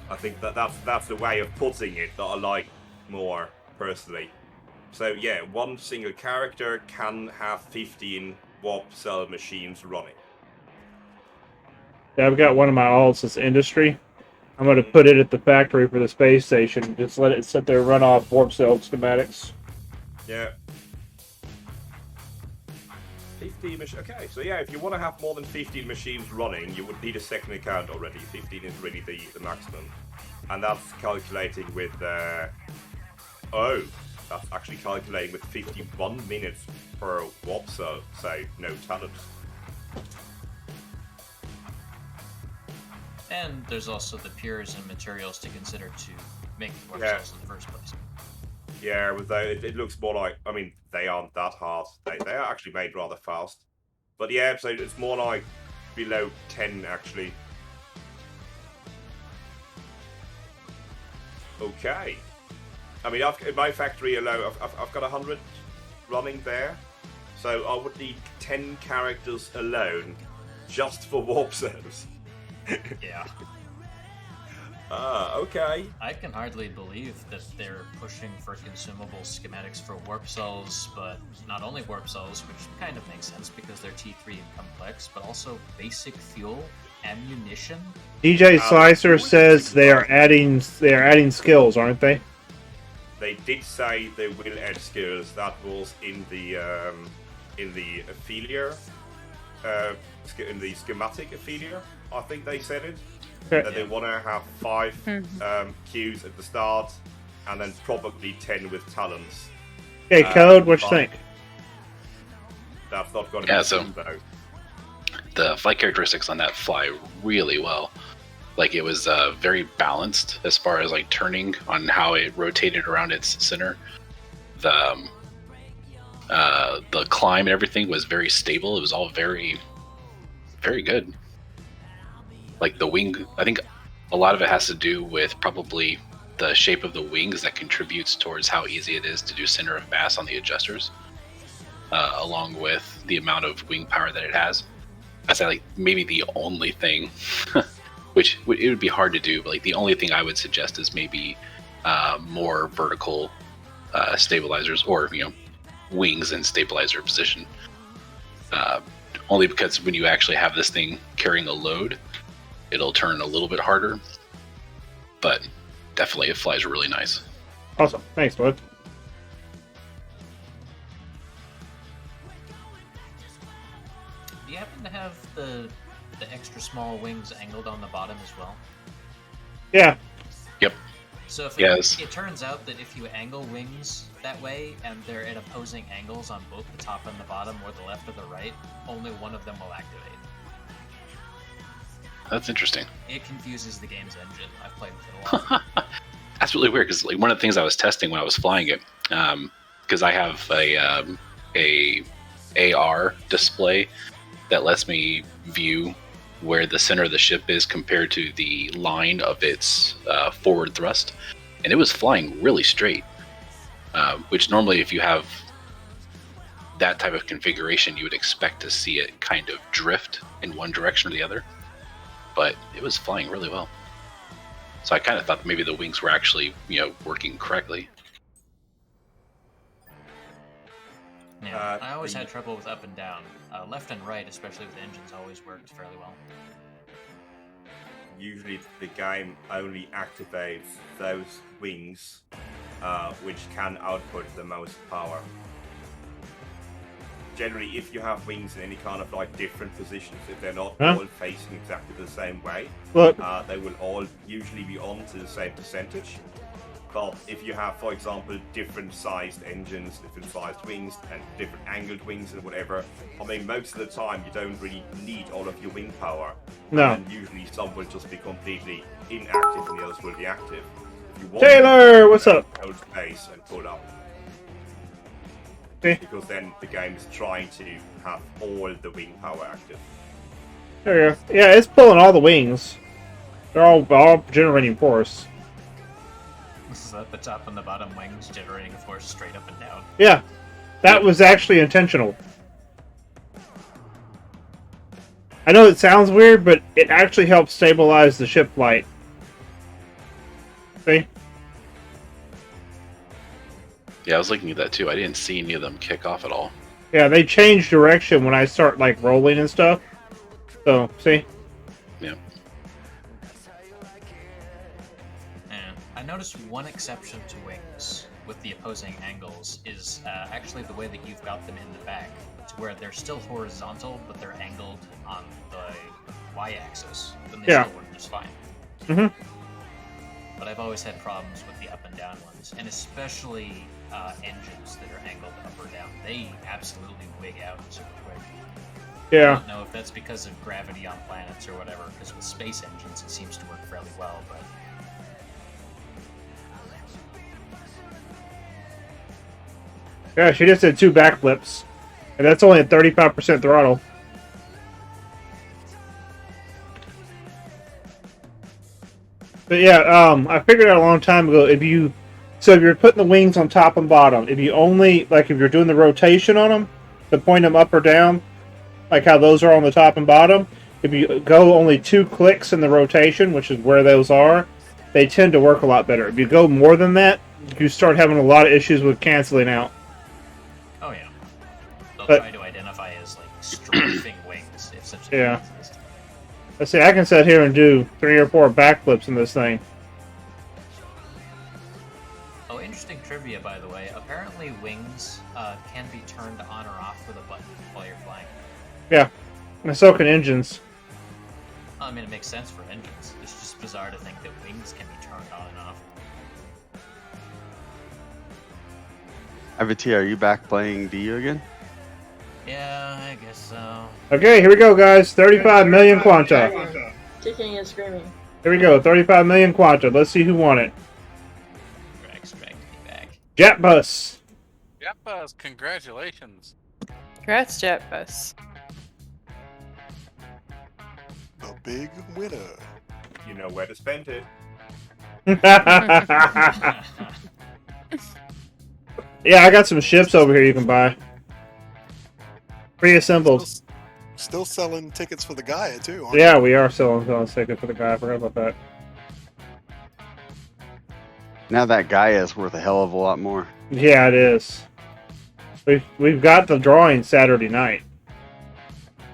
I think that's the way of putting it that I like more personally. So yeah, one single character can have 15 warp cell machines running. Yeah, I've got one of my alts as industry. I'm going to put it at the factory for the space station. Just let it sit there and run off warp cell schematics. Yeah. 15 machines. Okay, so yeah, if you want to have more than 15 machines running, you would need a second account already. 15 is really the maximum. And that's calculating with... oh, that's actually calculating with 51 minutes per warp cell, so no talent. And there's also the pures and materials to consider to make warp Yeah. cells in the first place. Yeah, with it looks more like, I mean, they aren't that hard. They are actually made rather fast. But yeah, so it's more like below 10 actually. Okay. I mean, in my factory alone, I've got 100 running there. So I would need 10 characters alone just for warp cells. Yeah. Okay. I can hardly believe that they're pushing for consumable schematics for warp cells, but not only warp cells, which kind of makes sense because they're T3 and complex, but also basic fuel, ammunition. DJ Slicer says they are adding skills, aren't they? They did say they will add skills. That was in the Ophelia, in the schematic Ophelia. I think they said it. Okay. That they want to have 5 queues at the start, and then probably 10 with talents. Okay, Code, what you think? That's not going to Yeah, be so- soon, though. The flight characteristics on that fly really well. Like it was very balanced as far as like turning on how it rotated around its center. The climb and everything was very stable. It was all very, very good. Like the wing, I think a lot of it has to do with probably the shape of the wings that contributes towards how easy it is to do center of mass on the adjusters, along with the amount of wing power that it has. I say like maybe the only thing, which it would be hard to do, but like the only thing I would suggest is maybe more vertical stabilizers, or wings in stabilizer position. Only because when you actually have this thing carrying a load, it'll turn a little bit harder, but definitely it flies really nice. Awesome. Thanks, bud. Do you happen to have the extra small wings angled on the bottom as well? Yeah. Yep. So if Yes. it turns out that if you angle wings that way and they're at opposing angles on both the top and the bottom, or the left or the right, only one of them will activate. That's interesting. It confuses the game's engine. I've played with it a lot. That's really weird because like one of the things I was testing when I was flying it, because I have a AR display that lets me view where the center of the ship is compared to the line of its forward thrust, and it was flying really straight. Which normally, if you have that type of configuration, you would expect to see it kind of drift in one direction or the other. But it was flying really well. So I kind of thought that maybe the wings were actually, working correctly. Yeah, I always had trouble with up and down. Left and right, especially with engines, always worked fairly well. Usually the game only activates those wings which can output the most power. Generally, if you have wings in any kind of like different positions, if they're not all facing exactly the same way, Look. they will all usually be on to the same percentage. But if you have, for example, different sized engines, different sized wings, and different angled wings and whatever, I mean, most of the time you don't really need all of your wing power. No. And usually some will just be completely inactive and the others will be active. If you want Taylor, what's up? Hold space and pull up. Okay. Because then the game is trying to have all the wing power active. There you go. Yeah, it's pulling all the wings. They're all generating force. This is at the top and the bottom wings generating a force straight up and down. Yeah, that was actually intentional. I know it sounds weird, but it actually helps stabilize the ship flight. See? Yeah, I was looking at that too. I didn't see any of them kick off at all. Yeah, they change direction when I start like rolling and stuff. So, see? Yeah. And I noticed one exception to wings with the opposing angles is actually the way that you've got them in the back, to where they're still horizontal, but they're angled on the y-axis. Then they still work just fine. Mm-hmm. But I've always had problems with the up and down ones, and especially engines that are angled up or down. They absolutely wig out super quick. Yeah. I don't know if that's because of gravity on planets or whatever, because with space engines it seems to work fairly well, but... Yeah, she just did 2 backflips. And that's only at 35% throttle. But yeah, I figured out a long time ago, if you're putting the wings on top and bottom, if you only, like if you're doing the rotation on them, to point them up or down, like how those are on the top and bottom, if you go only 2 clicks in the rotation, which is where those are, they tend to work a lot better. If you go more than that, you start having a lot of issues with canceling out. Oh yeah. They'll try to identify as like strafing wings, if such a thing Yeah. exists. Let's see, I can sit here and do 3 or 4 backflips in this thing. Oh, interesting trivia, by the way. Apparently, wings can be turned on or off with a button while you're flying. Yeah, and so can engines. I mean, it makes sense for engines. It's just bizarre to think that wings can be turned on and off. IVT, are you back playing DU again? Yeah, I guess so. Okay, here we go, guys. 35 million Quanta. Kicking and screaming. Here we go, 35 million Quanta. Let's see who won it. Expect me back. Jetbus. Jetbus, congratulations. Congrats, Jetbus. The big winner. You know where to spend it. Yeah, I got some ships over here you can buy. Pre-assembled. Still selling tickets for the Gaia too. Aren't Yeah, we are selling tickets for the guy. I forgot about that. Now that Gaia is worth a hell of a lot more. Yeah, it is. We've got the drawing Saturday night.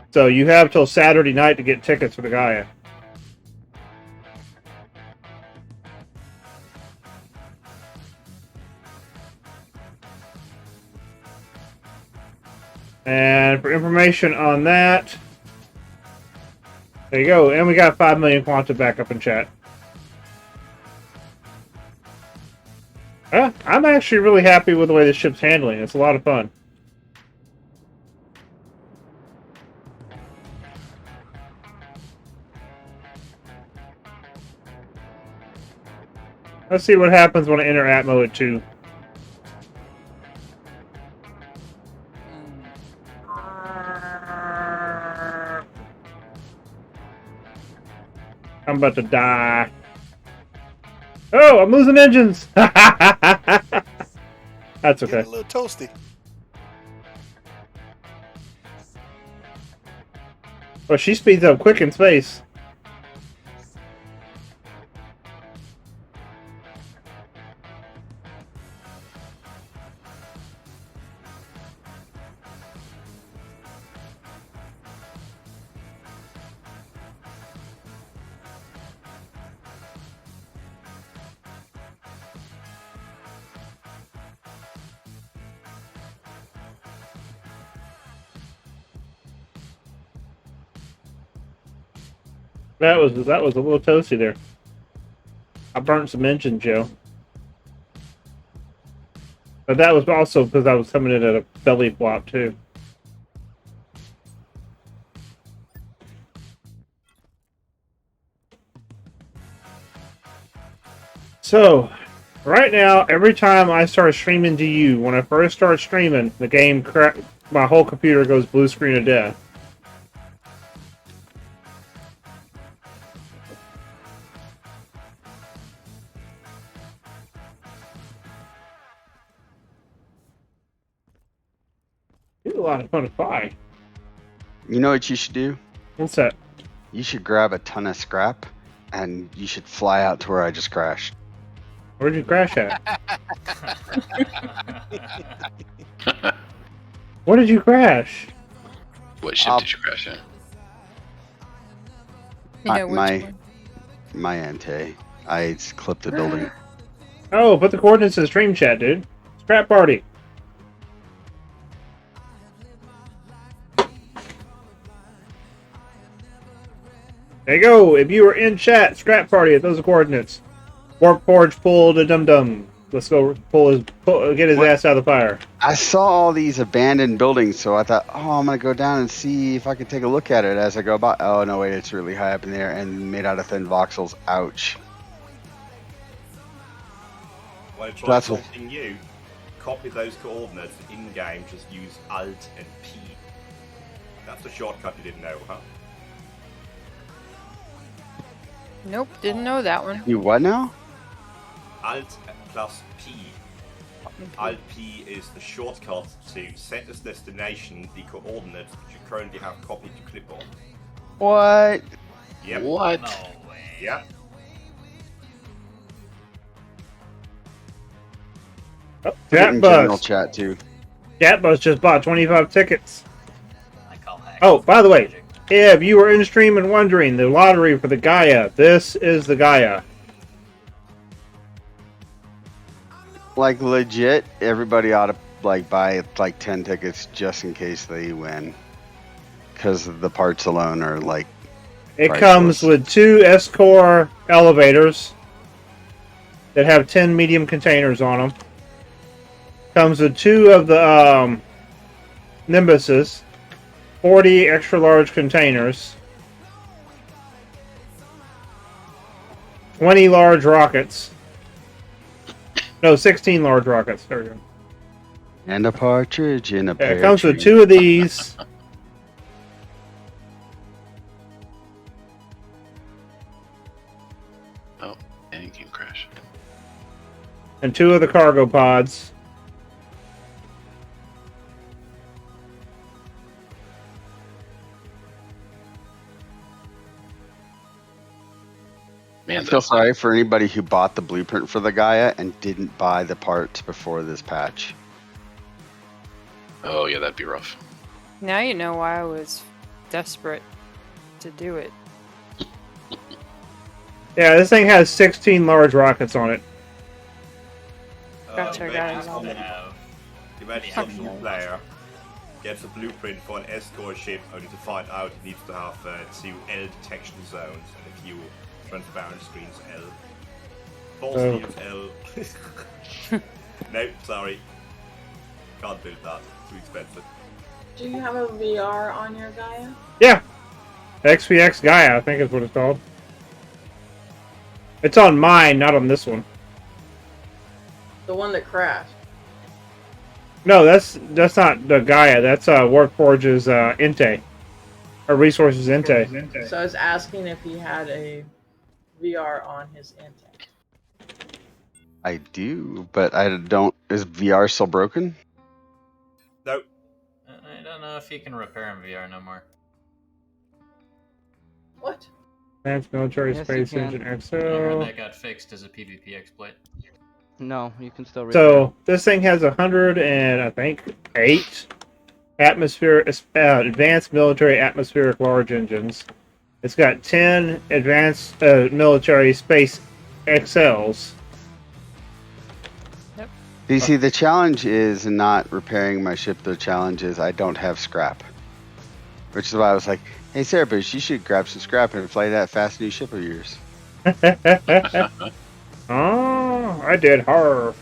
So you have till Saturday night to get tickets for the Gaia. And for information on that, there you go. And we got 5 million Quanta back up in chat. I'm actually really happy with the way the ship's handling. It's a lot of fun. Let's see what happens when I enter Atmo at 2. I'm about to die. Oh, I'm losing engines. That's okay. Getting a little toasty. Well, she speeds up quick in space. That was a little toasty there. I burnt some engine, Joe. But that was also because I was coming in at a belly flop too. So, right now, every time I start streaming to you, when I first start streaming, the game my whole computer goes blue screen of death. It's a lot of fun to fly. You know what you should do? What's that? You should grab a ton of scrap, and you should fly out to where I just crashed. Where'd you crash at? Where did you crash? What ship did you crash in? My ante. I clipped the building. Oh, put the coordinates in the stream chat, dude. Scrap party. There you go. If you were in chat, scrap party at those coordinates. Warp Forge pulled a dum dum. Let's go get his ass out of the fire. I saw all these abandoned buildings, so I thought, oh, I'm gonna go down and see if I can take a look at it as I go by. Oh no, wait, it's really high up in there and made out of thin voxels. Ouch. When I try That's what- something new, copy those coordinates in game. Just use Alt and P. That's a shortcut you didn't know, huh? Nope, didn't know that one. You what now? Alt plus P. Alt P is the shortcut to set as destination the coordinates that you currently have copied to clipboard. What? Yep. What? No way. Yep. Oh, Put it in general Jatbus. chat too. Jatbus just bought 25 tickets. I call hacking. Oh, by the way, if you were in stream and wondering, the lottery for the Gaia, this is the Gaia. Like legit, everybody ought to like buy like 10 tickets just in case they win, because the parts alone are like. It priceless. comes with 2 S-Core elevators that have 10 medium containers on them. Comes with 2 of the Nimbuses, 40 extra large containers, 20 large rockets. No, 16 large rockets. There we go. And a partridge in a Yeah, pear it comes with tree. 2 of these. Oh, engine crash. And 2 of the cargo pods. Man, I feel sorry for anybody who bought the blueprint for the Gaia and didn't buy the parts before this patch. Oh yeah, that'd be rough. Now you know why I was desperate to do it. Yeah, this thing has 16 large rockets on it. Gotcha, got it. Imagine some player gets a blueprint for an escort ship only to find out he needs to have 2 L detection zones and a few transparent screens L. False Oh. news L. No, sorry. Can't build that. Too expensive. Do you have a VR on your Gaia? Yeah. XPX Gaia, I think is what it's called. It's on mine, not on this one. The one that crashed. No, that's not the Gaia. That's Warforge's Inte. Or Resources Inte. So I was asking if he had a VR on his Intake. I do, but I don't. Is VR still broken? No. I don't know if you can repair in VR no more. What? Advanced Military Yes, you Space can. Engine I heard XL. that got fixed as a PvP exploit. No, you can still read So this thing has 100 and I think 8 advanced military atmospheric large engines. It's got 10 advanced military space XLs. You see, the challenge is not repairing my ship. The challenge is I don't have scrap. Which is why I was like, hey, Cerebus, you should grab some scrap and fly that fast new ship of yours. Oh, I did horror.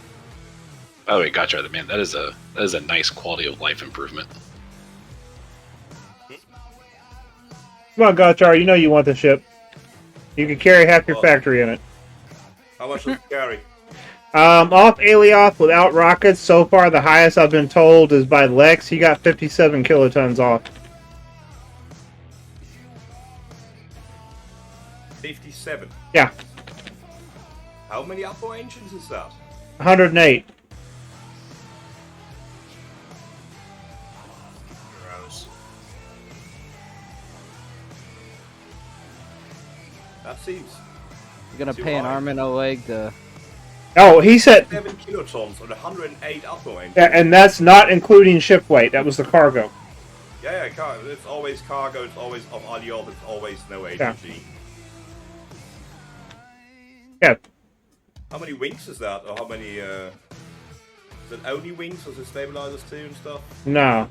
By the way, Gotcha, man, that is a nice quality of life improvement. Come on, Gotchar, you know you want the ship. You can carry half your factory in it. How much does it carry? Off Alioth without rockets, so far the highest I've been told is by Lex. He got 57 kilotons off. 57. Yeah, How many Apple engines is that? 108. Gross. That seems You're gonna too pay an high. arm and a leg to. Oh, he said, 7 kilotons on 108 upper engine. yeah, and that's not including ship weight. That was the cargo. Yeah, it's always cargo, it's always of Alioth, it's always no ATG. Yeah. How many wings is that? Or how many, is it only wings, or is it stabilizers too and stuff? No.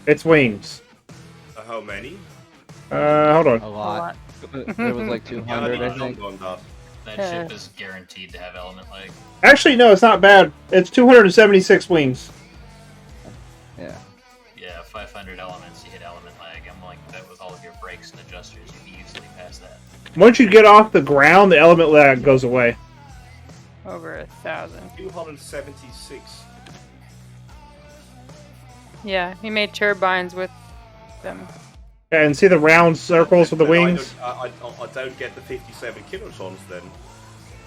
It's wings. How many? Hold on. A lot. There was like 200, I think. That ship is guaranteed to have element lag. Actually, no, it's not bad. It's 276 wings. Yeah. Yeah, 500 elements, you hit element lag. I'm like that with all of your brakes and adjusters, you can easily pass that. Once you get off the ground, the element lag goes away. Over 1,000. 276. Yeah, he made turbines with them. And see the round circles with the But wings? I don't get the 57 kilotons then.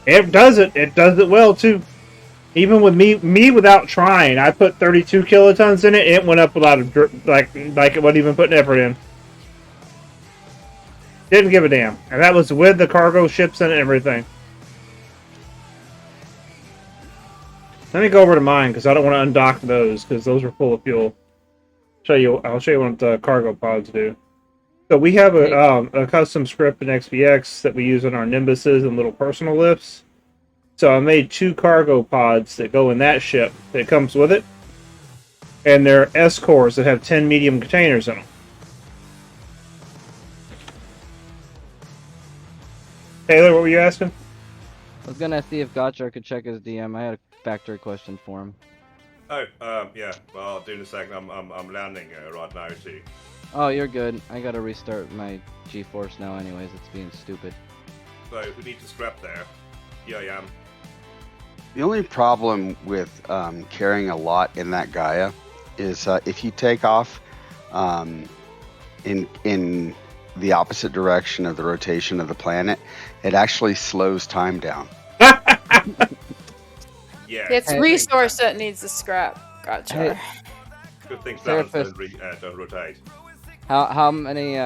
It does it. It does it well, too. Even with me without trying, I put 32 kilotons in it, and it went up without like it wasn't even putting effort in. Didn't give a damn. And that was with the cargo ships and everything. Let me go over to mine, because I don't want to undock those, because those are full of fuel. I'll show you what the cargo pods do. So we have a custom script in XPX that we use in our Nimbuses and little personal lifts. So I made 2 cargo pods that go in that ship that comes with it. And they're S-cores that have 10 medium containers in them. Taylor, what were you asking? I was gonna see if Gotchar could check his DM. I had a factory question for him. Oh, yeah. Well, I'll do in a second. I'm landing right now too. Oh, you're good. I gotta restart my GeForce now anyways. It's being stupid. So we need to scrap there. Here I am. The only problem with carrying a lot in that Gaia is if you take off in the opposite direction of the rotation of the planet, it actually slows time down. Yeah. It's resource that needs to scrap. Gotcha. Good thing Serapis. planets don't rotate. How many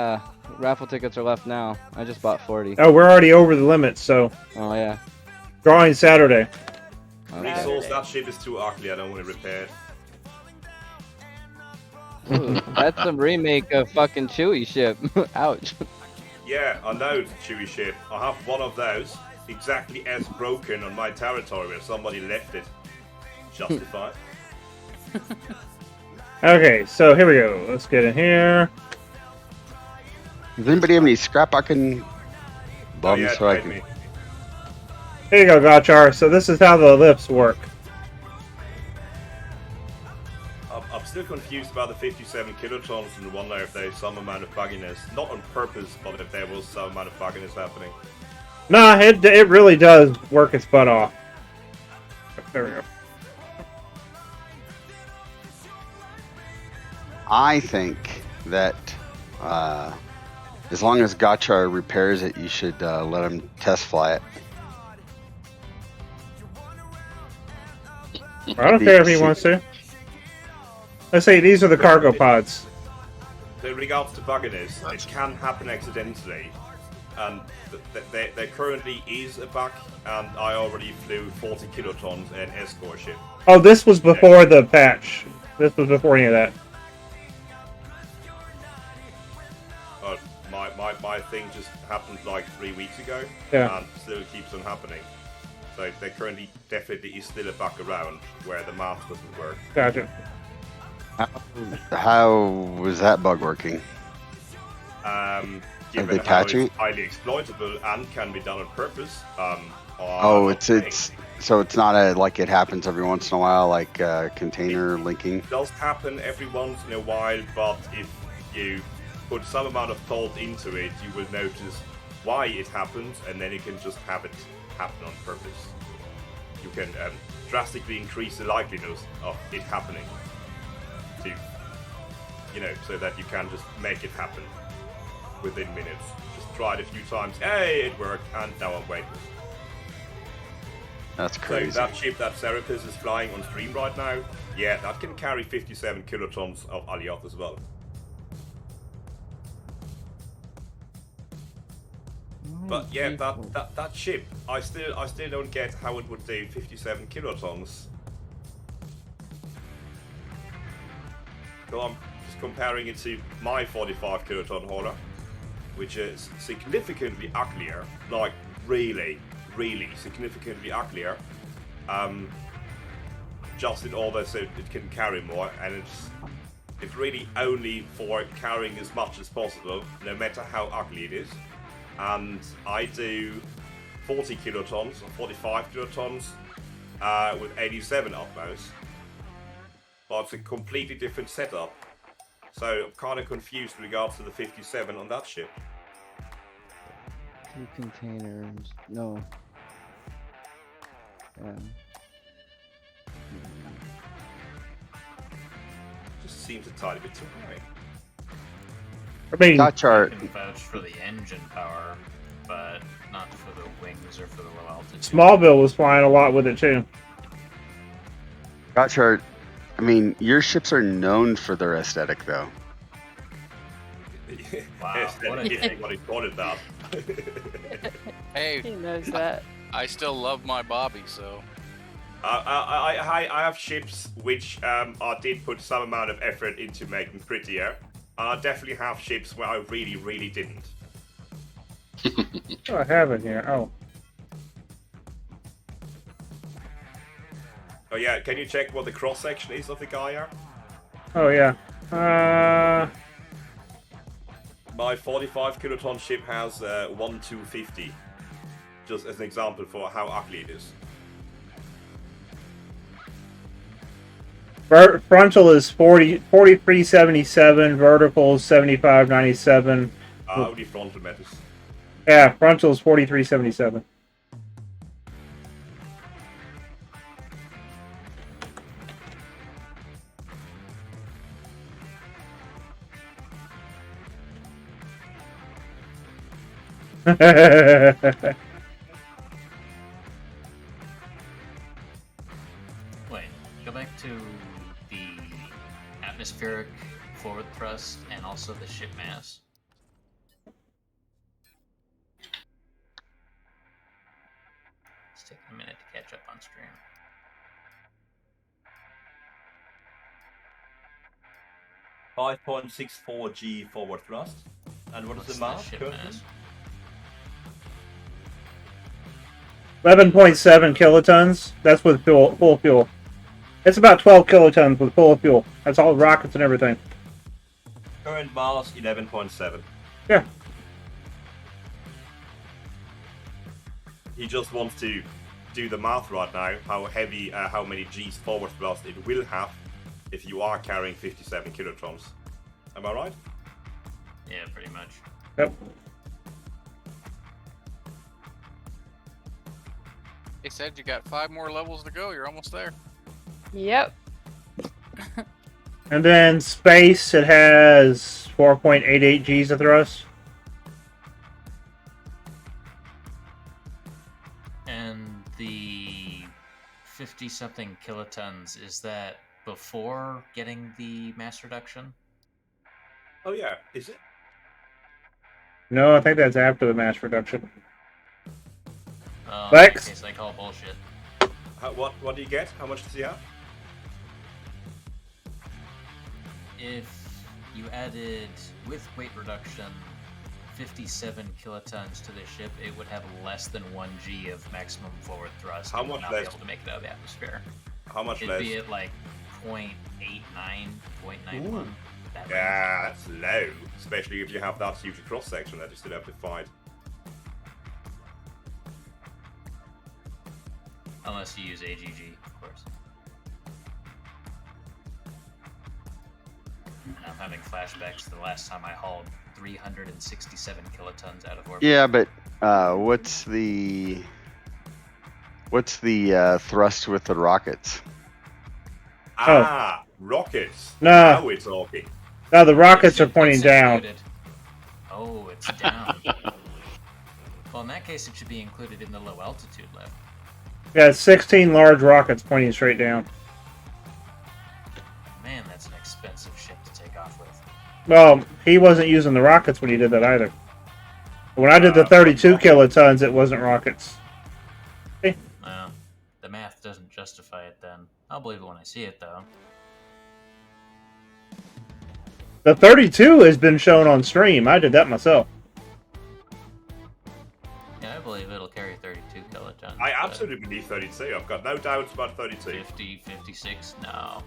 raffle tickets are left now? I just bought 40. Oh, we're already over the limit, so. Oh yeah. Drawing Saturday. Resource, that ship is too ugly, I don't want to repair it. Ooh, that's a remake of fucking Chewie ship. Ouch. Yeah, I know it's a Chewie ship. I have one of those, exactly as broken on my territory where somebody left it. Justified. Okay, so here we go. Let's get in here. Does anybody have any scrap I can bum yeah, so I trade can? me. Here you go, Gotchar. So this is how the lifts work. I'm still confused about the 57 kilotons and wonder if there's some amount of bugginess. Not on purpose, but if there was some amount of bugginess happening. Nah, it really does work its butt off. There we go. I think that as long as Gotchar repairs it, you should let him test fly it. I don't care if he wants to. Let's say these are the cargo pods. So in regards to bugginess, it can happen accidentally. And there currently is a bug, and I already flew 40 kilotons in escort ship. Oh, this was before the patch. This was before any of that. My thing just happened like 3 weeks ago, Yeah. and still keeps on happening. So there currently definitely is still a bug around where the math doesn't work. Gotcha. How was that bug working? Given they how patching it's highly exploitable and can be done on purpose. Oh, it's so it's not like it happens every once in a while, like container linking. It does happen every once in a while, but if you put some amount of thought into it, you will notice why it happens, and then you can just have it happen on purpose. You can drastically increase the likelihood of it happening to, so that you can just make it happen within minutes. Just try it a few times, hey, it worked, and now I'm waiting. That's crazy. So that ship that Serapis is flying on stream right now, yeah, that can carry 57 kilotons of Alioth as well. But yeah, that ship, I still don't get how it would do 57 kilotons. So I'm just comparing it to my 45 kiloton hauler, which is significantly uglier, like really significantly uglier. Just in order so it can carry more, and it's really only for carrying as much as possible, no matter how ugly it is. And I do 40 kilotons or 45 kilotons with 87 utmost, but it's a completely different setup. So I'm kind of confused with regards to the 57 on that ship. 2 containers. No. Yeah. Just seems a tiny bit too high. I mean, Dot chart. I can vouch for the engine power, but not for the wings or for the low altitude. Smallville was flying a lot with it too. Dot chart. I mean, your ships are known for their aesthetic, though. Wow, Yes, what a if dick. anybody called it that. Hey, He knows that. I still love my Bobby, so. I have ships which I did put some amount of effort into making prettier. I definitely have ships where I really didn't. What do I have in here? Oh. Oh yeah, can you check what the cross section is of the Gaia? Oh yeah. My 45 kiloton ship has 1250. Just as an example for how ugly it is. Frontal is 4377, vertical is 7597. Only frontal matters. Yeah, frontal is 4377. Wait, go back to the atmospheric forward thrust and also the ship mass. It's taking a minute to catch up on stream. .64 G forward thrust. And what is What's the mass? ship currently? mass? 11.7 kilotons. That's with full fuel. It's about 12 kilotons with full fuel. That's all rockets and everything. Current mass 11.7. Yeah. He just wants to do the math right now. How heavy, how many G's forward thrust it will have if you are carrying 57 kilotons. Am I right? Yeah, pretty much. Yep. They said you got 5 more levels to go. You're almost there. Yep. And then space, it has 4.88 G's of thrust. And the 50-something kilotons, is that before getting the mass reduction? Oh yeah, is it? No, I think that's after the mass reduction. In Lex? that case, I call bullshit. What do you get? How much does he have? If you added, with weight reduction, 57 kilotons to the ship, it would have less than 1 G of maximum forward thrust. How and would much not less? be able to make it out of the atmosphere. How much It'd less? be at like 0.89, 0.91. That range. Yeah, that's low. Especially if you have that huge cross section that you still have to fight. Unless you use AGG, of course. And I'm having flashbacks to the last time I hauled 367 kilotons out of orbit. Yeah, but what's the thrust with the rockets? Ah, rockets. No. Now we're talking. No, the rockets are pointing down. Included. Oh, it's down. Well, in that case, it should be included in the low altitude lift. Yeah, it's 16 large rockets pointing straight down. Man, that's an expensive ship to take off with. Well, he wasn't using the rockets when he did that either. When I did the 32 kilotons, it wasn't rockets. Well, the math doesn't justify it then. I'll believe it when I see it, though. The 32 has been shown on stream. I did that myself. Yeah, I believe it'll carry 32 kilotons. I absolutely believe 32. I've got no doubts about 32. 50, 56? No,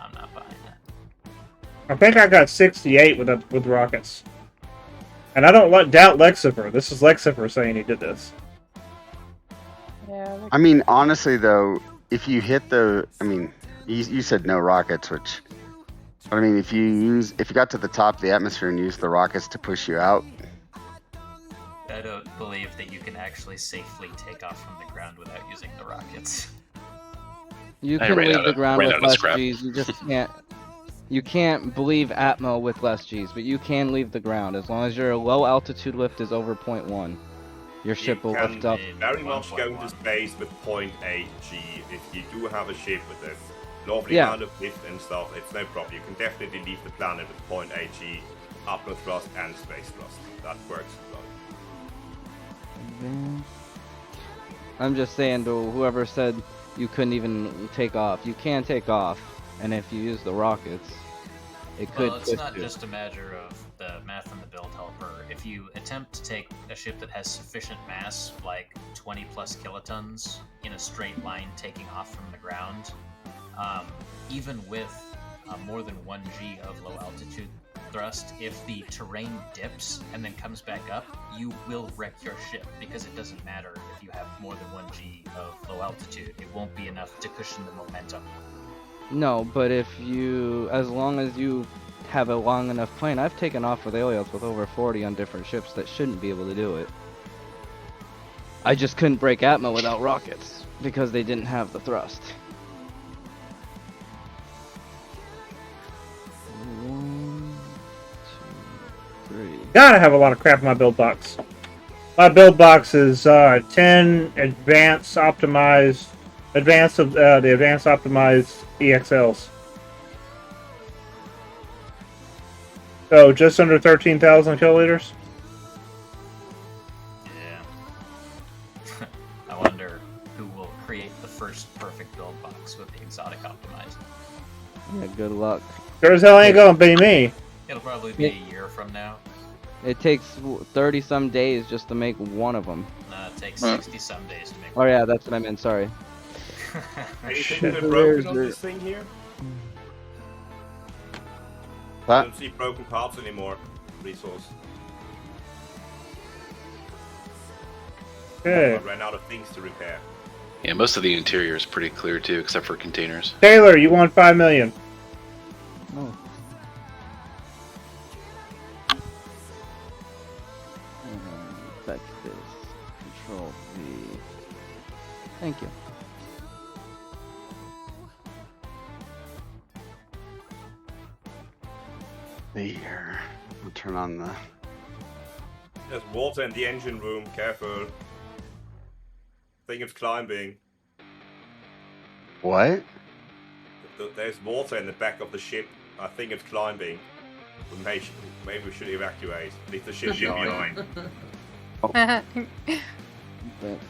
I'm not buying that. I think I got 68 with rockets. And I don't doubt Lexifer. This is Lexifer saying he did this. Yeah. I mean, honestly, though, if you hit the, I mean, you said no rockets, which, but I mean, if you got to the top of the atmosphere and used the rockets to push you out, I don't believe that you can actually safely take off from the ground without using the rockets. You I can ran leave out the of- ground ran with out of less scrap. G's. You just can't. You can't believe Atmo with less G's, but you can leave the ground as long as your low altitude lift is over 0.1. Your ship will You lift up. can very much go into space with 0.8 G if you do have a ship with a lovely Yeah. amount of lift and stuff. It's no problem. You can definitely leave the planet with 0.8 G, upper thrust and space thrust. That works well. I'm just saying to whoever said you couldn't even take off. You can take off, and if you use the rockets, it could. Well, it's twist not you. just a matter of the math and the build helper. If you attempt to take a ship that has sufficient mass, like 20 plus kilotons, in a straight line taking off from the ground, even with more than 1 G of low altitude thrust, if the terrain dips and then comes back up, you will wreck your ship because it doesn't matter if you have more than 1 G of low altitude. It won't be enough to cushion the momentum. No, but if you, as long as you have a long enough plane, I've taken off with aliens with over 40 on different ships that shouldn't be able to do it. I just couldn't break Atmo without rockets because they didn't have the thrust. One, two, three. Gotta have a lot of crap in my build box. My build box is 10 advanced optimized EXLs. So just under 13,000 kiloliters. Yeah. I wonder who will create the first perfect build box with the exotic optimized. Yeah, good luck. Sure as hell ain't gonna be me. It'll probably be a year from now. It takes 30 some days just to make one of them. It takes 60 some days to make Oh yeah, that's what I meant, sorry. Anything that broken on this thing here? I don't see broken parts anymore. Resource. Okay. I ran out of things to repair. Yeah, most of the interior is pretty clear too, except for containers. Taylor, you want 5 million. Oh. Effective. Control V. Thank you. There. I'll turn on the. There's water in the engine room. Careful. Think it's climbing. What? There's water in the back of the ship. I think it's climbing. Maybe we should evacuate. Leave the ship behind. That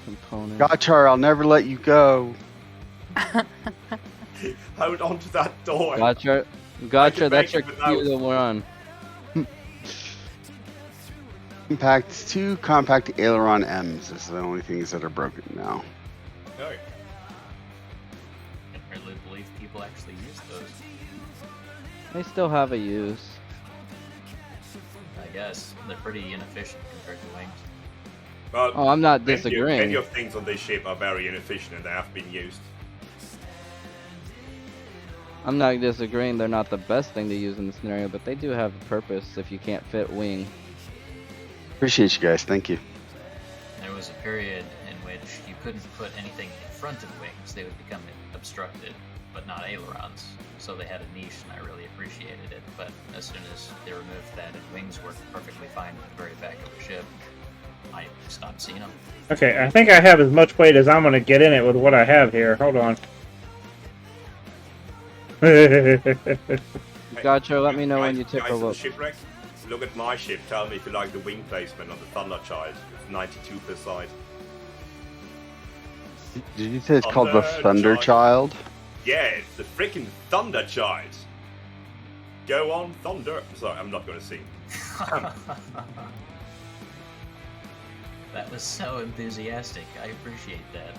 component. Gotchar, I'll never let you go. Hold on to that door. Gotcha. I Gotcha, can that's make your it without- cue that we're on. Compact 2 compact aileron M's is the only things that are broken now. No. I can hardly believe people actually use those. They still have a use. I guess they're pretty inefficient compared to wings. But Oh, I'm not plenty of- disagreeing. Many of things on this ship are very inefficient and they have been used. I'm not disagreeing they're not the best thing to use in the scenario, but they do have a purpose if you can't fit wing. Appreciate you guys. Thank you. There was a period in which you couldn't put anything in front of wings, they would become obstructed, but not ailerons. So they had a niche and I really appreciated it, but as soon as they removed that and wings worked perfectly fine at the very back of the ship, I stopped seeing them. Okay, I think I have as much weight as I'm gonna get in it with what I have here. Hold on. Gotcha, let me know when you take Guys a in the look. shipwreck, look at my ship. Tell me if you like the wing placement on the Thunderchild. It's 92 per side. Did you say it's called the Thunder Child? Yeah, it's the freaking Thunderchild. Go on, Thunder. Sorry, I'm not going to sing. That was so enthusiastic. I appreciate that.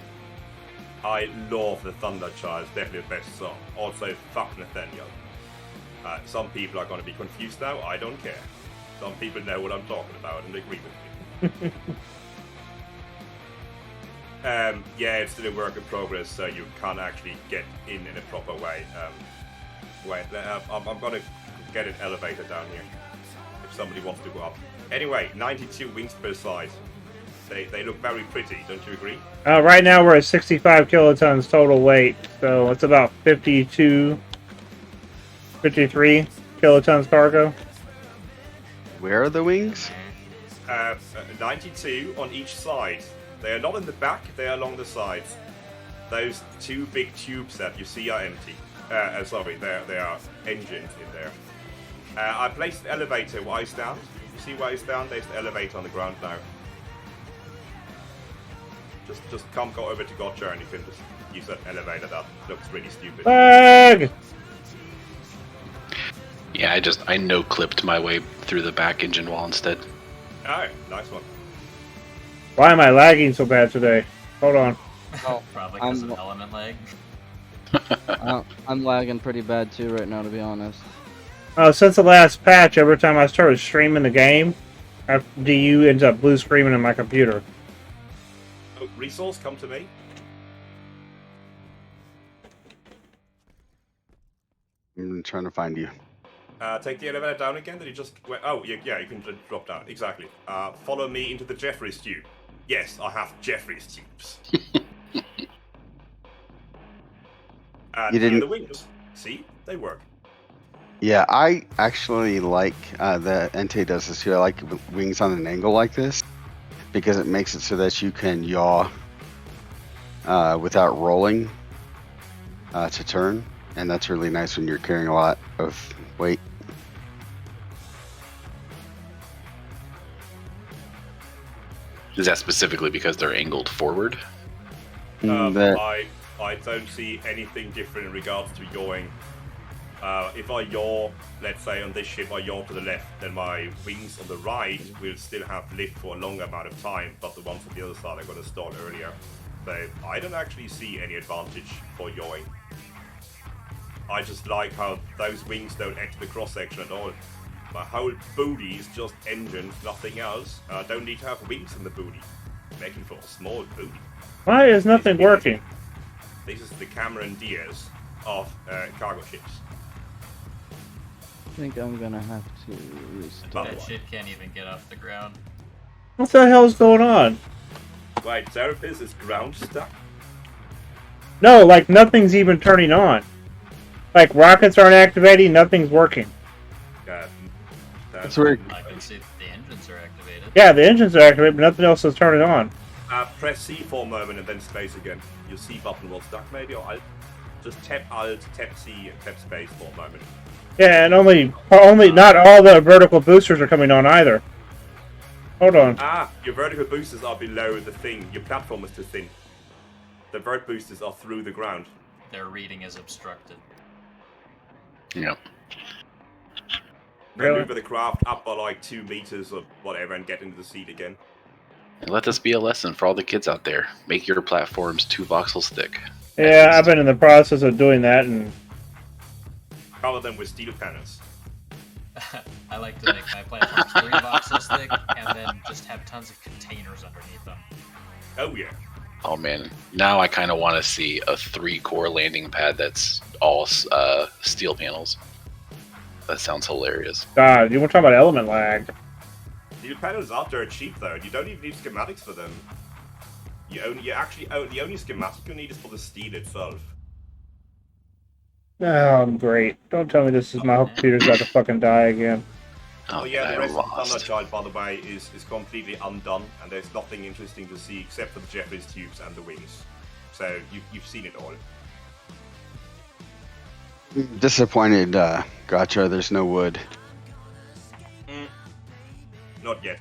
I love the Thunderchild. It's definitely the best song. Also, fuck Nathaniel. Some people are going to be confused now. I don't care. Some people know what I'm talking about and agree with me. Yeah, it's still a work in progress, so you can't actually get in a proper way. Wait, I'm going to get an elevator down here if somebody wants to go up. Anyway, 92 wings per side. They look very pretty, don't you agree? Right now we're at 65 kilotons total weight, so it's about 52, 53 kilotons cargo. Where are the wings? 92 on each side. They are not in the back, they are along the sides. Those two big tubes that you see are empty. Sorry, they are engines in there. I placed the elevator where I stand. You see where I stand? There's the elevator on the ground now. Just go over to Gotcha and you can just use that elevator. That looks really stupid. Lag! Yeah, I no-clipped my way through the back engine wall instead. Oh, nice one. Why am I lagging so bad today? Hold on. Probably because of element lag. I'm lagging pretty bad too right now, to be honest. Since the last patch, every time I started streaming the game, DU ends up blue screening in my computer. Oh, resource, come to me. I'm trying to find you. Take the elevator down again. Then you just went. Oh, yeah, you can drop down. Exactly. Follow me into the Jeffries tube. Yes, I have Jeffries tubes. You didn't. The wings. See, they work. Yeah, I actually like the Entei does this too. I like wings on an angle like this because it makes it so that you can yaw without rolling to turn, and that's really nice when you're carrying a lot of weight. Is that specifically because they're angled forward? I don't see anything different in regards to yawing. If I yaw, let's say on this ship I yaw to the left, then my wings on the right will still have lift for a longer amount of time, but the ones on the other side are going to stall earlier. So I don't actually see any advantage for yawing. I just like how those wings don't enter the cross-section at all. My whole booty is just engines, nothing else. I don't need to have wings in the booty. Making for a small booty. Why is nothing working? This is the Cameron Diaz of cargo ships. I think I'm gonna have to restart. That ship can't even get off the ground. What the hell's going on? Wait, Serapis is ground stuck? No, like nothing's even turning on. Like rockets aren't activating, nothing's working. That's weird. I can see the engines are activated. Yeah, the engines are activated, but nothing else is turning on. Press C for a moment and then space again. Your C button will stuck maybe, or Alt. Just tap Alt, tap C, and tap space for a moment. Yeah, and only not all the vertical boosters are coming on either. Hold on. Your vertical boosters are below the thing. Your platform is too thin. The vert boosters are through the ground. Their reading is obstructed. Yep. Maneuver the craft up by like 2 meters or whatever and get into the seat again. And let this be a lesson for all the kids out there. Make your platforms 2 voxels thick. Yeah, I've been in the process of doing that, and Cover them with steel panels. I like to make my platforms 3 voxels thick and then just have tons of containers underneath them. Oh yeah. Oh man, now I kind of want to see a 3-core landing pad that's all steel panels. That sounds hilarious. God, you want to talk about element lag? Steel panels are dirt cheap though. You don't even need schematics for them. The only schematic you need is for the steel itself. Oh, great. Don't tell me this is my computer's about to fucking die again. Oh yeah, the rest of Thunderchild, by the way, is completely undone, and there's nothing interesting to see except for the Jeffries tubes and the wings. So you've seen it all. Disappointed, Gotcha. There's no wood. not yet.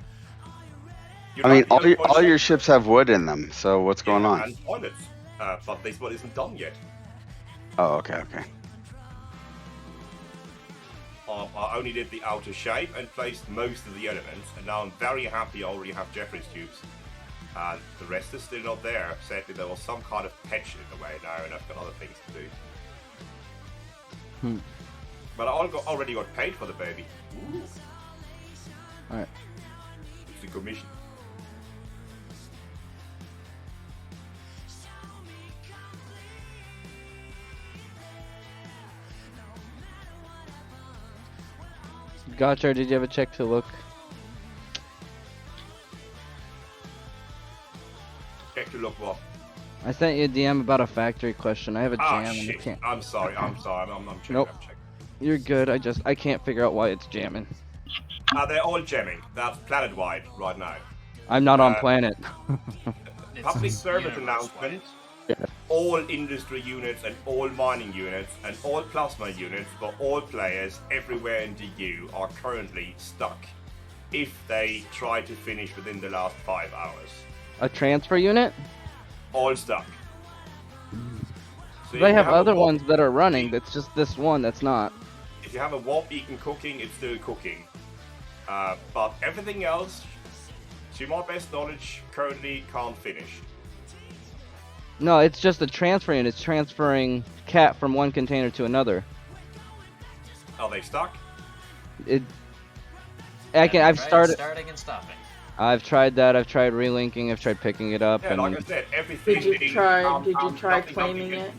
I mean, all your ships have wood in them, so what's going on? And toilets, but this one isn't done yet. Oh, okay. I only did the outer shape and placed most of the elements, and now I'm very happy I already have Jeffrey's tubes. And the rest is still not there. Sadly, there was some kind of patch in the way now, and I've got other things to do. But I already got paid for the baby. Ooh. Alright. It's a commission. Gotcha, did you ever check to look? Check to look what? I sent you a DM about a factory question. I have a jam and I Shit. can't. I'm sorry. I'm checking. Nope. I'm checking. You're good. I can't figure out why it's jamming. They're all jamming. That's planet-wide right now. I'm not on planet. Public service announcement. All industry units and all mining units and all plasma units for all players everywhere in the EU are currently stuck if they try to finish within the last 5 hours. A transfer unit? All stuck. So They if have you a other warp- ones that are running. That's just this one that's not. If you have a warp beacon cooking, it's still cooking. But everything else, to my best knowledge, currently can't finish. No, it's just a transfer unit. It's transferring cat from one container to another. Are they stuck? I've started. Starting and stopping. I've tried that. I've tried relinking. I've tried picking it up. Yeah, and like I said, everything. Did you try nothing claiming good. it?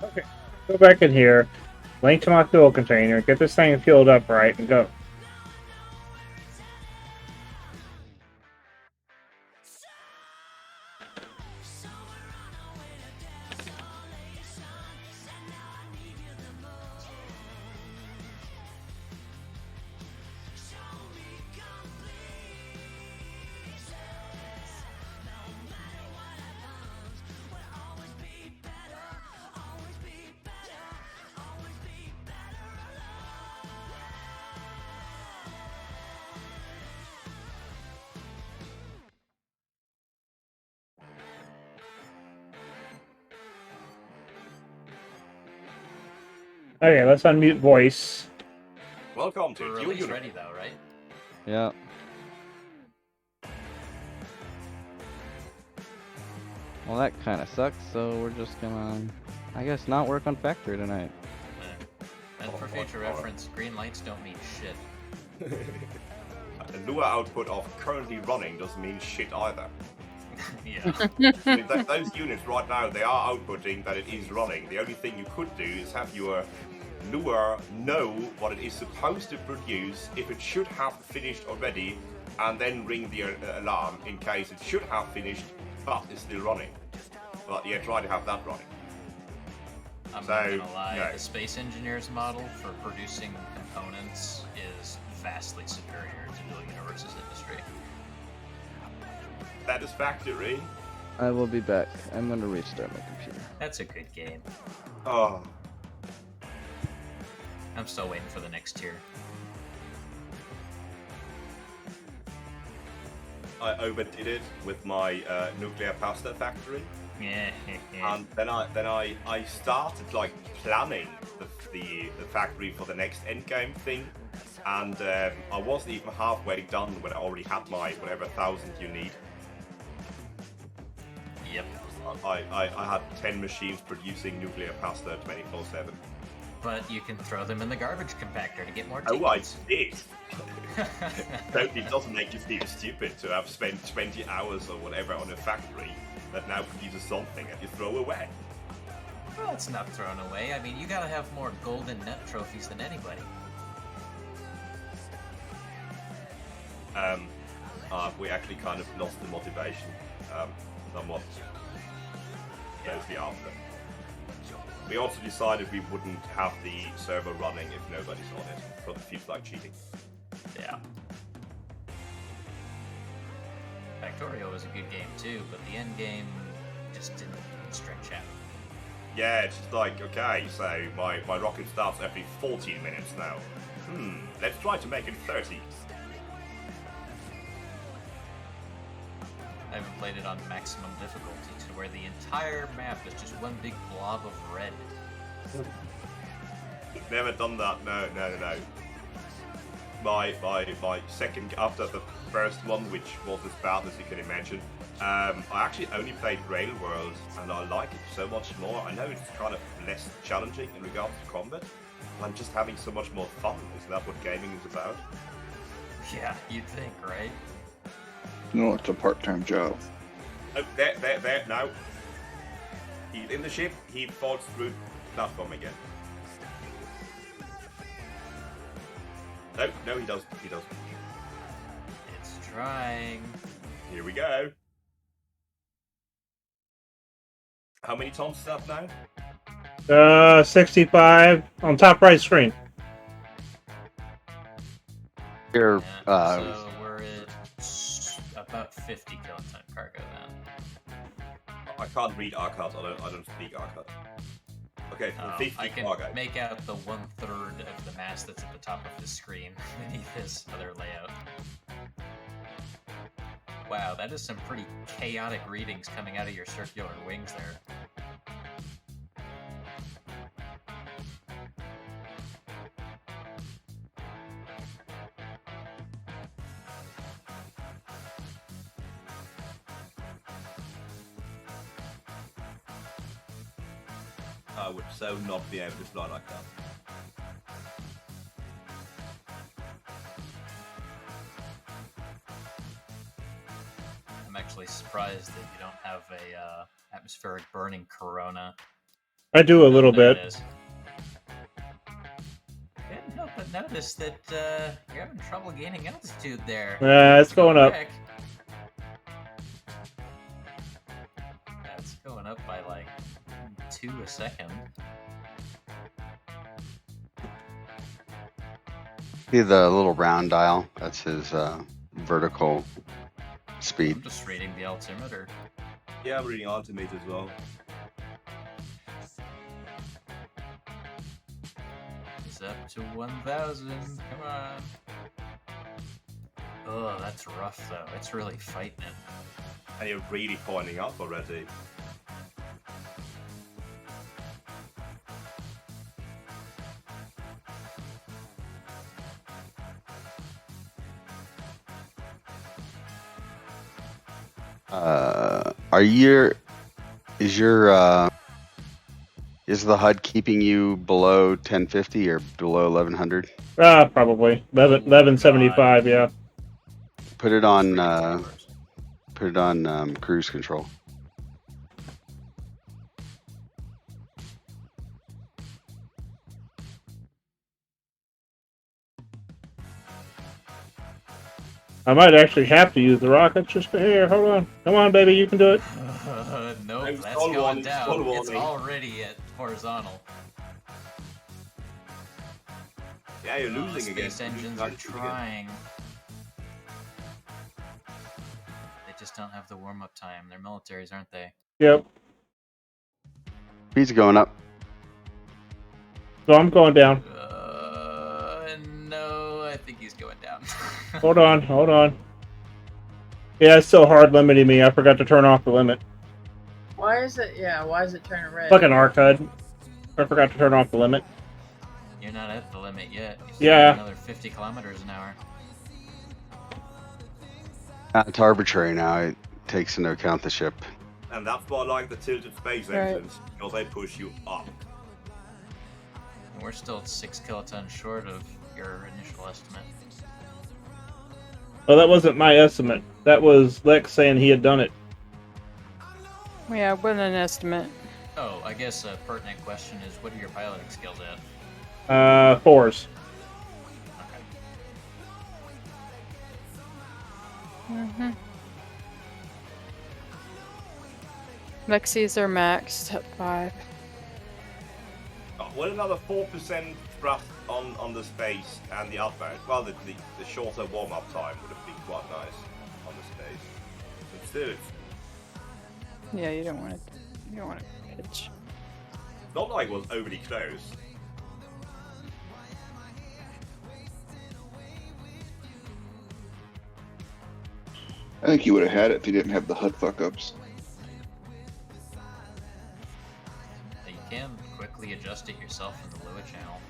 Okay, go back in here, link to my fuel container, get this thing filled up right, and go. Okay, let's unmute voice. Welcome to We're Fuel release Unit. ready though, right? Yeah. Well, that kind of sucks. So we're just gonna, I guess, not work on factory tonight. And for future reference, green lights don't mean shit. The Lua output of currently running doesn't mean shit either. Yeah. I mean, those units right now, they are outputting that it is running. The only thing you could do is have your Lua know what it is supposed to produce if it should have finished already, and then ring the alarm in case it should have finished but is still running. But yeah, try to have that running. I'm not gonna lie, the Space Engineers model for producing components is vastly superior to Dual Universe's industry. Satisfactory. I will be back. I'm gonna restart my computer. That's a good game. Oh. I'm still waiting for the next tier. I overdid it with my nuclear pasta factory. Yeah. And then I started like planning the factory for the next endgame thing, and I wasn't even halfway done when I already had my whatever 1,000 you need. Yep. I had 10 machines producing nuclear pasta 24/7. But you can throw them in the garbage compactor to get more Oh, I tickets. did. Totally doesn't make you feel stupid to have spent 20 hours or whatever on a factory that now produces something that you throw away. Well, it's not thrown away. I mean, you gotta have more golden nut trophies than anybody. We actually kind of lost the motivation somewhat closely after. We also decided we wouldn't have the server running if nobody's on it, because it feels like cheating. Yeah. Factorio was a good game too, but the end game just didn't stretch out. Yeah, it's just like, okay, so my rocket starts every 14 minutes now. Let's try to make it 30. I haven't played it on maximum difficulty to where the entire map is just one big blob of red. Never done that, no. My second, after the first one, which was as bad as you can imagine, I actually only played Rail World, and I like it so much more. I know it's kind of less challenging in regards to combat, but I'm just having so much more fun. Is that what gaming is about? Yeah, you'd think, right? No, it's a part-time job. Oh, there, now. He's in the ship, he falls through that bomb again. No, he doesn't. It's trying. Here we go. How many tons is that now? 65 on top right screen. Here, So we're at about 50 kiloton cargo then. I can't read Arcad. I don't speak Arcad. Okay, for 50 I can cargo. make out the 1/3 of the mass that's at the top of the screen beneath this other layout. Wow, that is some pretty chaotic readings coming out of your circular wings there. I would so not be able to fly like that. I'm actually surprised that you don't have a atmospheric burning corona. I do a little There bit. it is. Couldn't help but notice that you're having trouble gaining altitude there. It's going up. Quick. That's going up by like 2 a second. see the little round dial? That's his vertical speed. I'm just reading the altimeter. Yeah, I'm reading altimeter as well. It's up to 1,000. Come on. Oh, that's rough though. It's really fighting it. And you're really pointing up already. Is the HUD keeping you below 1050 or below 1100? Probably 1175. Yeah. Put it on cruise control. I might actually have to use the rockets. Just here, hold on. Come on, baby, you can do it. Nope, Thanks, that's Stonewall, going down. Stonewall It's me. already at horizontal. Yeah, you're Oh, losing again. space engines are trying. They just don't have the warm-up time. They're militaries, aren't they? Yep. Speed's going up. So I'm going down. No, I think he's going down. Hold on. Yeah, it's so hard limiting me. I forgot to turn off the limit. Why is it? Yeah, why is it turning red? Fucking Arcade. I forgot to turn off the limit. You're not at the limit yet. You still Yeah. have another 50 kilometers an hour. It's arbitrary now. It takes into account the ship. And that's why I like the tilted space Right. engines, because they push you up. And we're still 6 kilotons short of your initial estimate. Well, that wasn't my estimate. That was Lex saying he had done it. Yeah, it wasn't an estimate. Oh, I guess a pertinent question is, what are your piloting skills at? 4s. Mm-hmm. Lexi's are maxed at 5. Well, another 4% thrust on the space and the outbound. Well, the shorter warm-up time would have been quite nice on the space. But still, it's Yeah, you don't want to pitch. Not like it was overly close. I think you would have had it if you didn't have the HUD fuck-ups. You can quickly adjust it yourself in the Lua channel.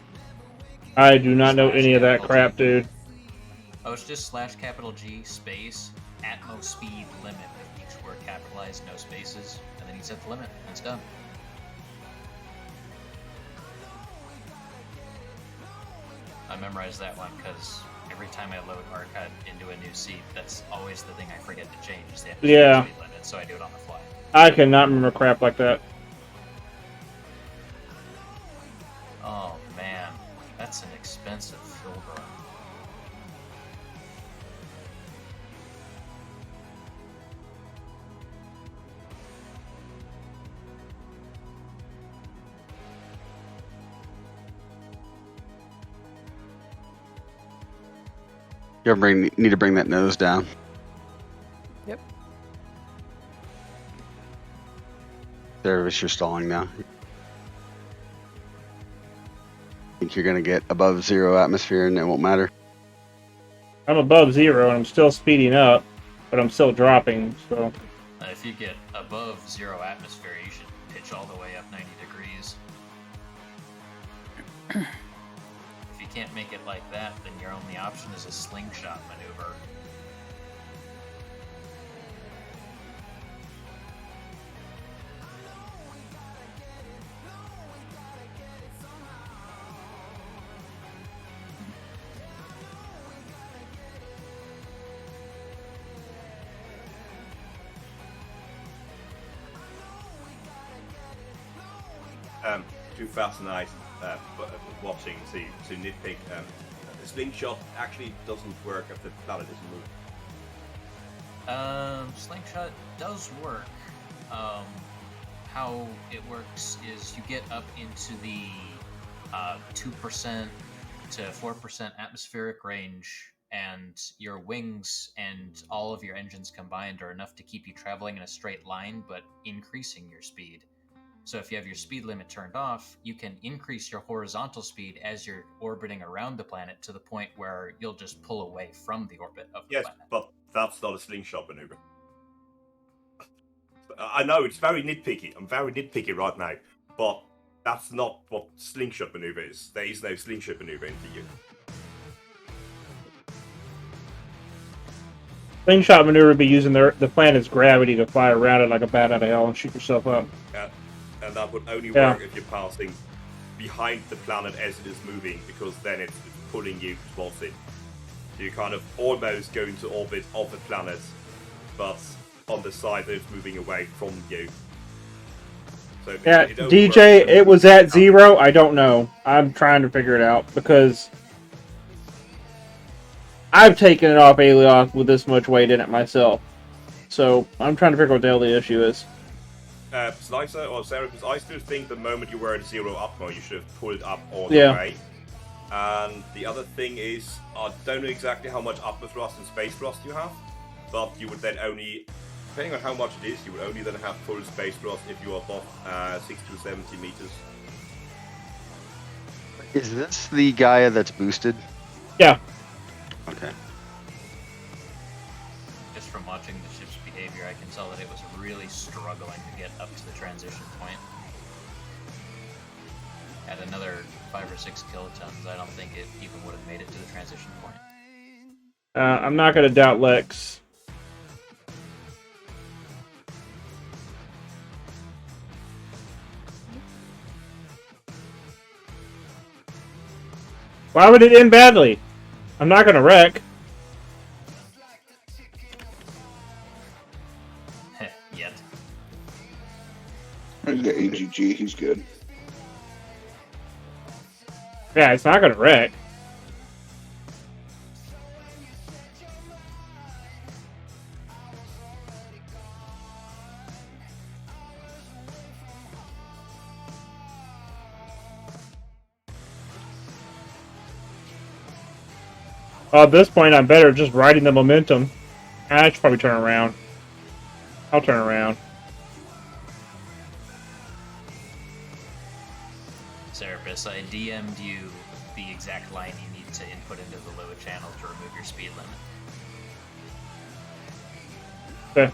I do not know any of that crap, dude. Oh, it's just /G space Atmos speed limit with each word capitalized, no spaces, and then you set the limit, and it's done. I memorized that one because every time I load Arcade into a new seat, that's always the thing I forget to change is the Yeah. speed limit, so I do it on the fly. I cannot remember crap like that. Oh man, that's an expensive Filbra. You need to bring that nose down. Yep. Service, you're stalling now. Think you're gonna get above 0 atmosphere and it won't matter? I'm above 0 and I'm still speeding up, but I'm still dropping, so... If you get above 0 atmosphere, you should pitch all the way up 90 degrees. If you can't make it like that, then your only option is a slingshot maneuver. Too fascinated watching to nitpick. The slingshot actually doesn't work if the planet isn't moving. Slingshot does work. How it works is you get up into the 2% to 4% atmospheric range, and your wings and all of your engines combined are enough to keep you traveling in a straight line, but increasing your speed. So if you have your speed limit turned off, you can increase your horizontal speed as you're orbiting around the planet to the point where you'll just pull away from the orbit of the Yes, planet. but that's not a slingshot maneuver. I know it's very nitpicky. I'm very nitpicky right now, but that's not what slingshot maneuver is. There is no slingshot maneuver in DU. Slingshot maneuver would be using the planet's gravity to fly around it like a bat out of hell and shoot yourself up. And that would only Yeah. work if you're passing behind the planet as it is moving, because then it's pulling you towards it. So you kind of almost go into orbit of the planet, but on the side that it's moving away from you. So Yeah, it only DJ, works- it was at 0. I don't know. I'm trying to figure it out because I've taken it off Alioth with this much weight in it myself. So I'm trying to figure out what the hell the issue is. Slicer or Sarah, because I still think the moment you were at 0 Atmo, you should have pulled up all the Yeah. way. And the other thing is, I don't know exactly how much upper thrust and space thrust you have, but you would then only, depending on how much it is, you would only then have full space thrust if you are above 60 to 70 meters. Is this the Gaia that's boosted? Yeah. Okay. Just from watching the ship's behavior, I can tell that it was really struggling to get up to the transition point. At another 5 or 6 kilotons, I don't think it even would have made it to the transition point. I'm not going to doubt Lex. Why would it end badly? I'm not going to wreck. Yet. He's got AGG, he's good. Yeah, it's not going to wreck. At this point, I'm better just riding the momentum. I should probably turn around. I'll turn around. Serapis, I DM'd you the exact line you need to input into the Lua channel to remove your speed limit. Okay.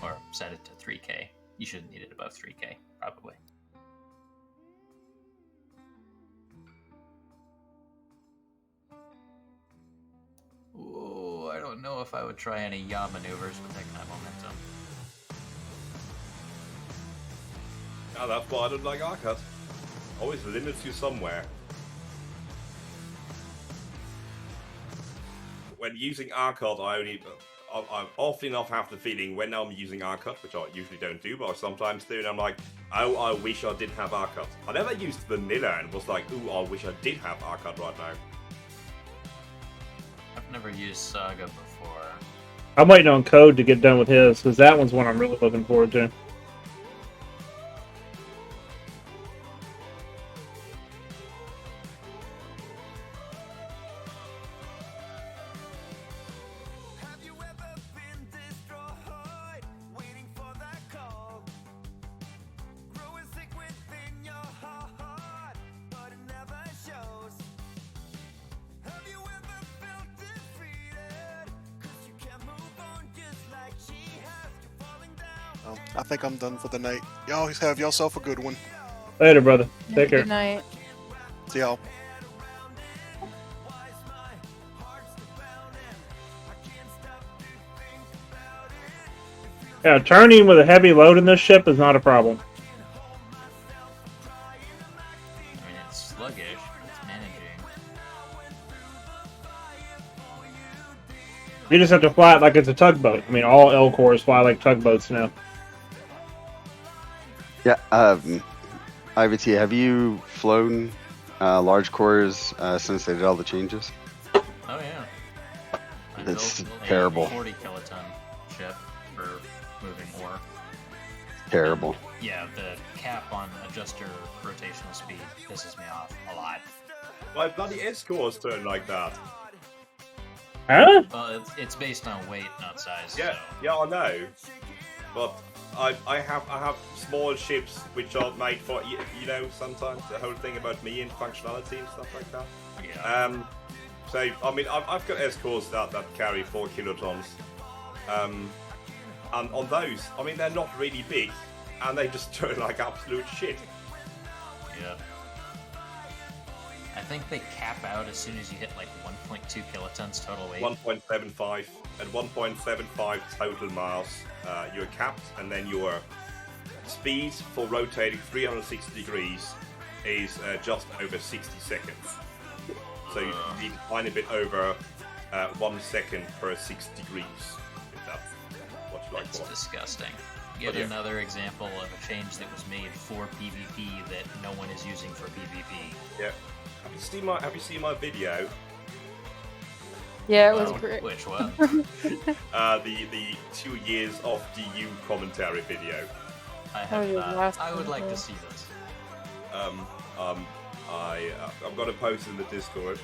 Or set it to 3K. You shouldn't need it above 3K, probably. Ooh, I don't know if I would try any yaw maneuvers with that kind of momentum. Now that's why I don't like Arcot. Always limits you somewhere. When using Arcot, I often enough have the feeling when I'm using Arcot, which I usually don't do, but I sometimes do, and I'm like, oh, I wish I did have Arcot. I never used Vanilla and was like, ooh, I wish I did have Arcot right now. I've never used Saga before. I'm waiting on Code to get done with his, because that one's one I'm really looking forward to. I think I'm done for the night. Y'all have yourself a good one. Later, brother. Take care. Good night. See y'all. Yeah, turning with a heavy load in this ship is not a problem. I mean, it's sluggish, but it's managing. You just have to fly it like it's a tugboat. I mean, all L cores fly like tugboats now. Yeah, IVT, have you flown large cores since they did all the changes? Oh yeah. I It's built a terrible. 40 kiloton ship for moving ore. Terrible. Yeah, the cap on adjuster rotational speed pisses me off a lot. My bloody S-cores turn like that. Huh? Well, it's based on weight, not size. Yeah, so. yeah, I know. But I have small ships which are made for you know, sometimes the whole thing about me and functionality and stuff like that. Yeah. So I mean I've got S-cores that carry 4 kilotons. And on those, I mean they're not really big and they just turn like absolute shit. Yeah. I think they cap out as soon as you hit like 1.2 kilotons total weight. 1.75 at 1.75 total mass, you're capped, and then your speed for rotating 360 degrees is just over 60 seconds. So you need to find a bit over 1 second per 6 degrees, if that's what you like. That's for. disgusting. Yet another example of a change that was made for PvP that no one is using for PvP. Yeah. Have you seen my video? Yeah, it was great. Which one? The 2 years of DU commentary video. I have your not. last I would like one, to see this. I'm gonna post in the Discord.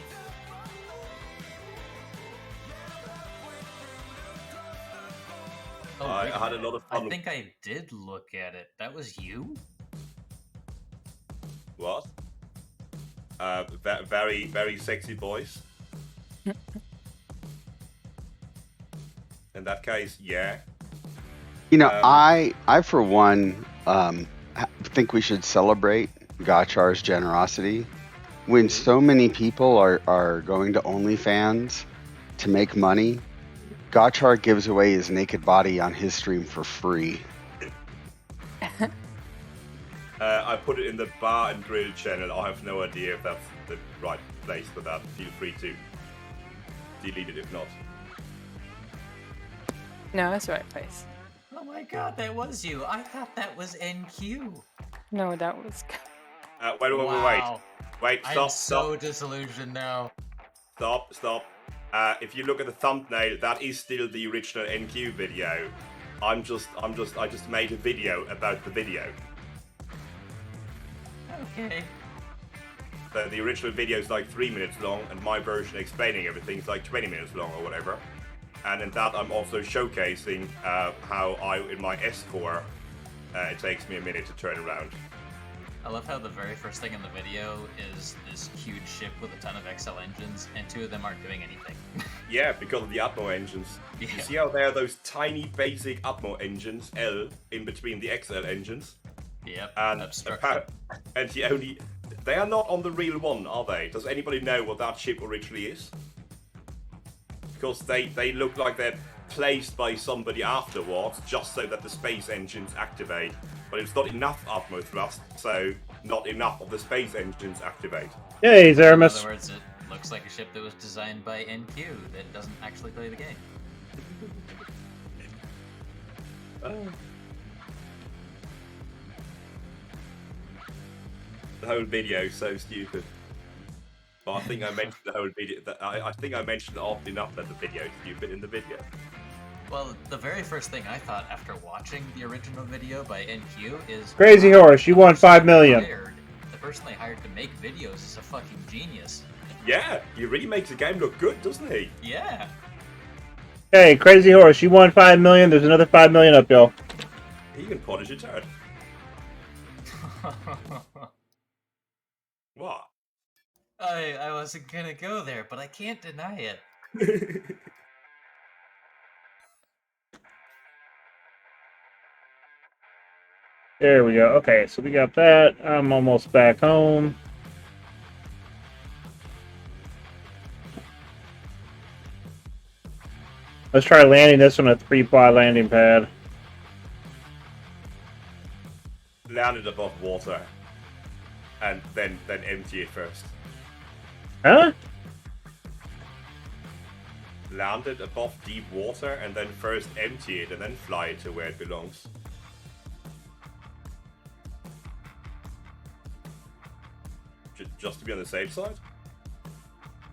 Oh, I wait a had a minute. lot of fun. I think I did look at it. That was you? What? Very, very sexy voice. In that case, yeah. You know, I for one think we should celebrate Gotchar's generosity. When so many people are going to OnlyFans to make money, Gotchar gives away his naked body on his stream for free. I put it in the bar and grill channel. I have no idea if that's the right place for that. Feel free to delete it if not. No, it's the right place. Oh my god, that was you. I thought that was NQ. No, that was. Wait, Wow. Wait, I'm stop, so disillusioned now. Stop. If you look at the thumbnail, that is still the original NQ video. I just made a video about the video. Okay. So the original video is like 3 minutes long, and my version explaining everything is like 20 minutes long or whatever. And in that, I'm also showcasing how in my S-core, it takes me a minute to turn around. I love how the very first thing in the video is this huge ship with a ton of XL engines, and 2 of them aren't doing anything. Yeah, because of the Atmo engines. You Yeah. see how there are those tiny basic Atmo engines, L, in between the XL engines? Yep, And obstruction. they are not on the real one, are they? Does anybody know what that ship originally is? Because they look like they're placed by somebody afterwards, just so that the space engines activate. But it's not enough Atmo thrust, so not enough of the space engines activate. Yay, In Zeramus. other words, it looks like a ship that was designed by NQ that doesn't actually play the game. The whole video is so stupid. But I think I mentioned the whole video. I think I mentioned often enough that the video is stupid in the video. Well, the very first thing I thought after watching the original video by NQ is Crazy Horse, you won 5 million. the person they hired to make videos is a fucking genius. Yeah, he really makes the game look good, doesn't he? Yeah. Hey, Crazy Horse, you won 5 million. There's another 5 million up, y'all. He can polish a turd. What? I wasn't gonna go there, but I can't deny it. There we go. Okay, so we got that. I'm almost back home. Let's try landing this on a 3-ply landing pad. Land it above water, and then empty it first. Huh? Land it above deep water, and then first empty it, and then fly it to where it belongs. Just to be on the safe side?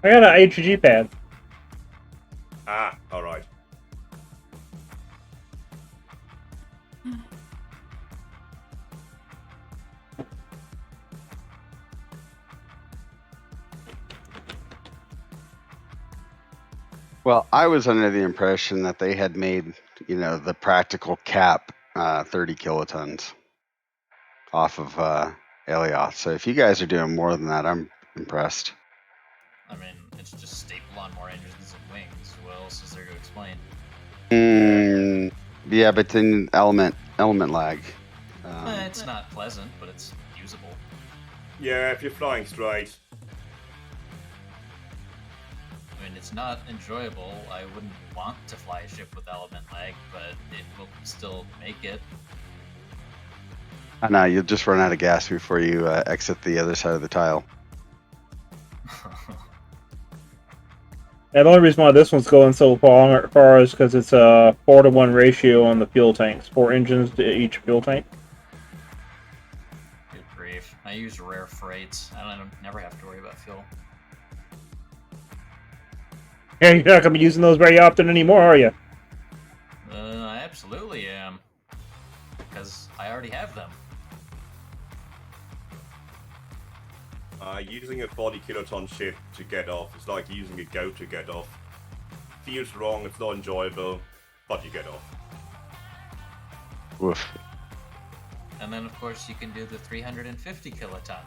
I got an HG pad. Ah, alright. Well, I was under the impression that they had made, the practical cap 30 kilotons off of Elioth. So if you guys are doing more than that, I'm impressed. I mean, it's just staple on more engines and wings. What else is there to explain? Yeah, but then element lag. It's not pleasant, but it's usable. Yeah, if you're flying straight. I mean, it's not enjoyable. I wouldn't want to fly a ship with element lag, but it will still make it. I know, you'll just run out of gas before you exit the other side of the tile. And the only reason why this one's going so far is because it's a 4-to-1 ratio on the fuel tanks. 4 engines to each fuel tank. Good grief. I use rare freights. I don't never have to worry about fuel. Yeah, you're not going to be using those very often anymore, are you? I absolutely am. Because I already have them. Using a 40 kiloton ship to get off, it's like using a GO to get off. Feels wrong, it's not enjoyable, but you get off. Woof. And then, of course, you can do the 350 kiloton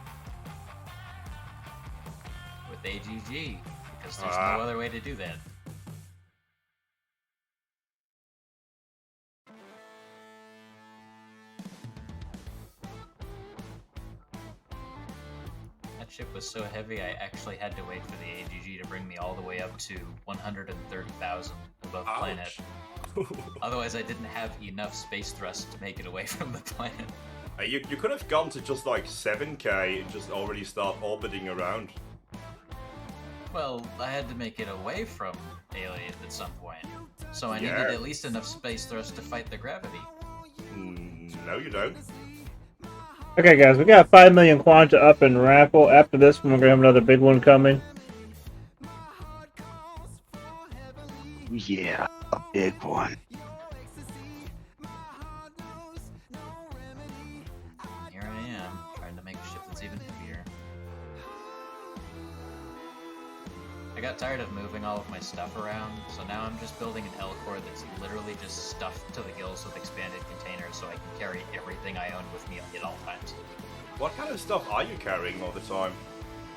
with AGG, because there's no other way to do that. That ship was so heavy, I actually had to wait for the AGG to bring me all the way up to 130,000 above planet. Otherwise, I didn't have enough space thrust to make it away from the planet. You could have gone to just like 7k and just already start orbiting around. Well, I had to make it away from Alien at some point, so I needed Yeah. at least enough space thrust to fight the gravity. No, you don't. Okay, guys, we got 5 million Quanta up in raffle. After this one, we're going to have another big one coming. Yeah, a big one. Here I am, trying to make a ship that's even heavier. I got tired of moving all of my stuff around, so now I'm just building an L-core that's literally just stuffed to the gills with expanded containers so I can carry everything I own with me at all times. What kind of stuff are you carrying all the time?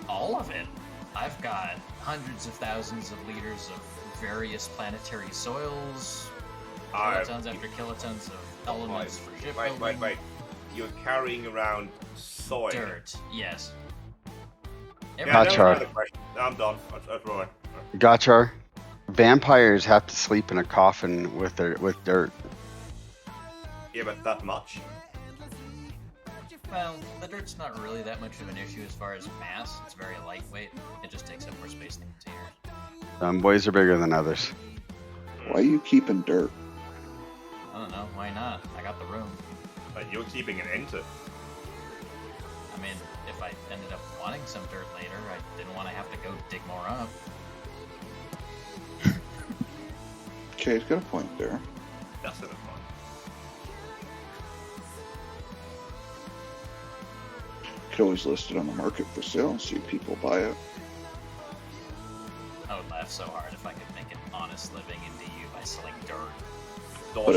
All of it. I've got hundreds of thousands of liters of various planetary soils, kilotons after kilotons of elements for ship building. Wait. You're carrying around soil. Dirt, yes. Gotchar. I'm done. That's right. Gotchar. Vampires have to sleep in a coffin with dirt. Yeah, but that much? Well, the dirt's not really that much of an issue as far as mass. It's very lightweight. It just takes up more space than containers. Some boys are bigger than others. Why are you keeping dirt? I don't know. Why not? I got the room. But you're keeping an enter. I mean, if I ended up wanting some dirt later, I didn't want to have to go dig more up. Okay, he's got a point there. That's it. Could always list it on the market for sale and see if people buy it. I would laugh so hard if I could make an honest living in DU by selling dirt.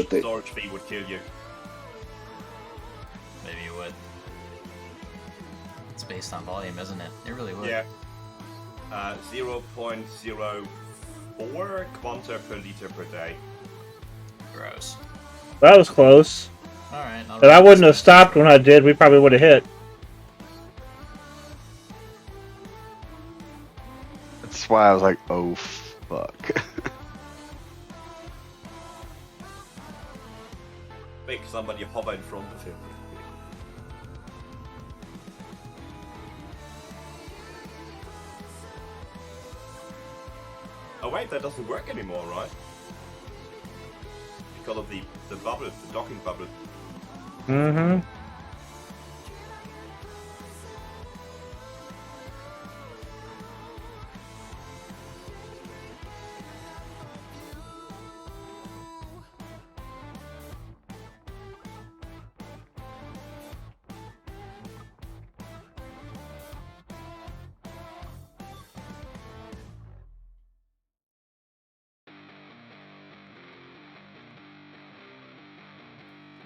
Storage fee would kill you. Maybe it would. It's based on volume, isn't it? It really would. Yeah. 0.04 quanta per liter per day. Gross. That was close. Alright. If I wouldn't have stopped when I did, we probably would have hit. That's why I was like, oh, fuck. Make somebody hover in front of him. Oh wait, that doesn't work anymore, right? Because of the bubble, the docking bubble. Mm-hmm.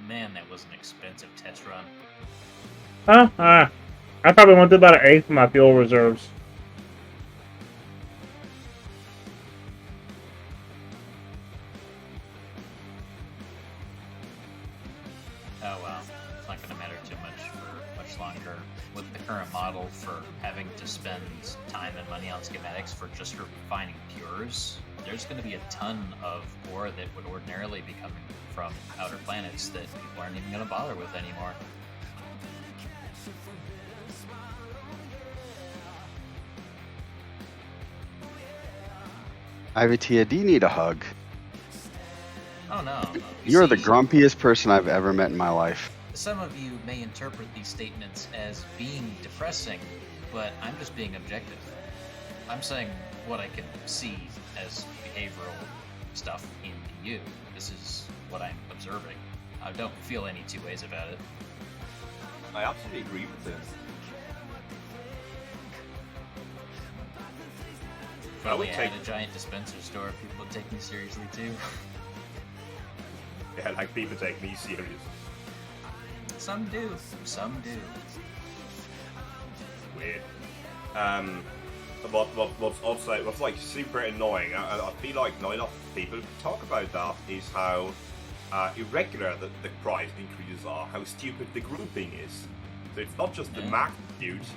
Man, that was an expensive test run. I probably went through about an eighth of my fuel reserves. Oh well, it's not going to matter too much for much longer. With the current model, for having to spend time and money on schematics for just refining pures, there's going to be a ton of ore that would ordinarily be coming from outer planets that people aren't even going to bother with anymore. Ivy Tia, do you need a hug? Oh no. You're the grumpiest person I've ever met in my life. Some of you may interpret these statements as being depressing, but I'm just being objective. I'm saying what I can see as behavioral stuff in DU. This is what I'm observing. I don't feel any two ways about it. I absolutely agree with this. If I had a giant dispenser store, people would take me seriously too. Yeah, like people take me serious. Some do. Some do. Weird. What's like super annoying, I feel like not enough people talk about that, is how irregular the price increases are, how stupid the grouping is. So it's not just the magnitude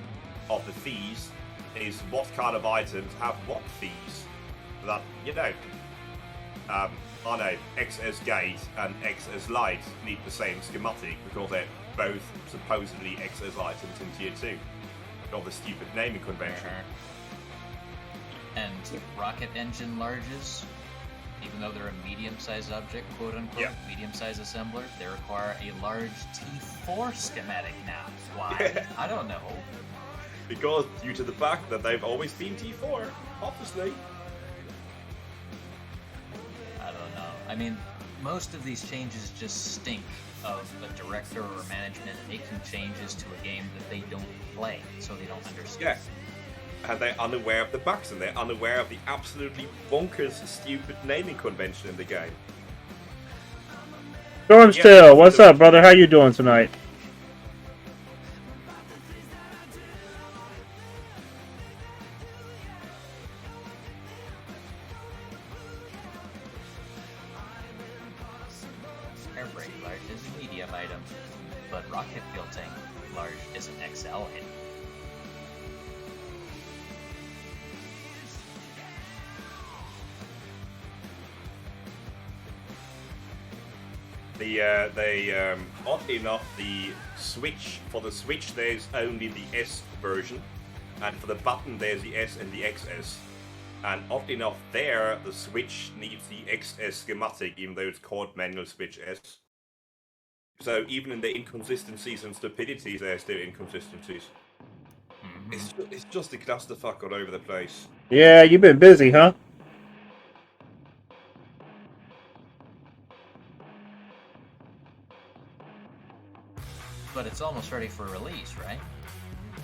of the fees, is what kind of items have what fees. That, you know, I know XS Gate and XS Light need the same schematic because they're both supposedly XS items in Tier 2. Of the stupid naming convention. And rocket engine larges, even though they're a medium-sized object, quote-unquote, medium-sized assembler, they require a large T4 schematic now. Why? I don't know. Because due to the fact that they've always been T4, obviously. I don't know. I mean, most of these changes just stink of a director or management making changes to a game that they don't play, so they don't understand. Yeah. And they're unaware of the bugs, and they're unaware of the absolutely bonkers, stupid naming convention in the game. Stormstill, what's up, brother? How you doing tonight? Firebreak, large is a medium item, but Rocket Fuel Tank, large is an XL item. Oddly enough, the Switch, for the Switch there's only the S version, and for the button there's the S and the XS. And oddly enough there, the Switch needs the XS schematic, even though it's called Manual Switch S. So even in the inconsistencies and stupidities, there's still inconsistencies. It's just a clusterfuck all over the place. Yeah, you've been busy, huh? But it's almost ready for release, right?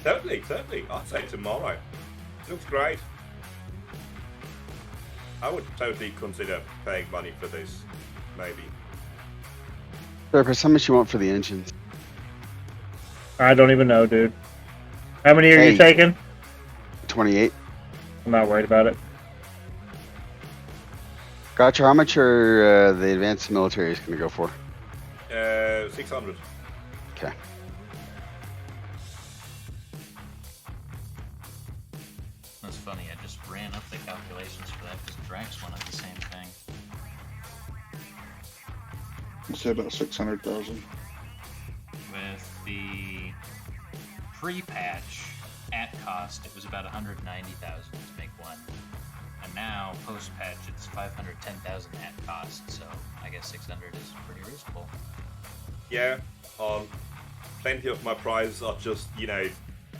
Totally. I'd say tomorrow. Looks great. I would totally consider paying money for this, maybe. Chris, how much you want for the engines? I don't even know, dude. How many are you taking? 28. I'm not worried about it. Gotcha. How much are the advanced military is going to go for? 600. Okay. That's funny, I just ran up the calculations for that because Drax wanted the same thing. I'd say about 600,000. With the pre-patch at cost, it was about 190,000 to make one. And now, post-patch, it's 510,000 at cost, so I guess 600 is pretty reasonable. Yeah, plenty of my prizes are just,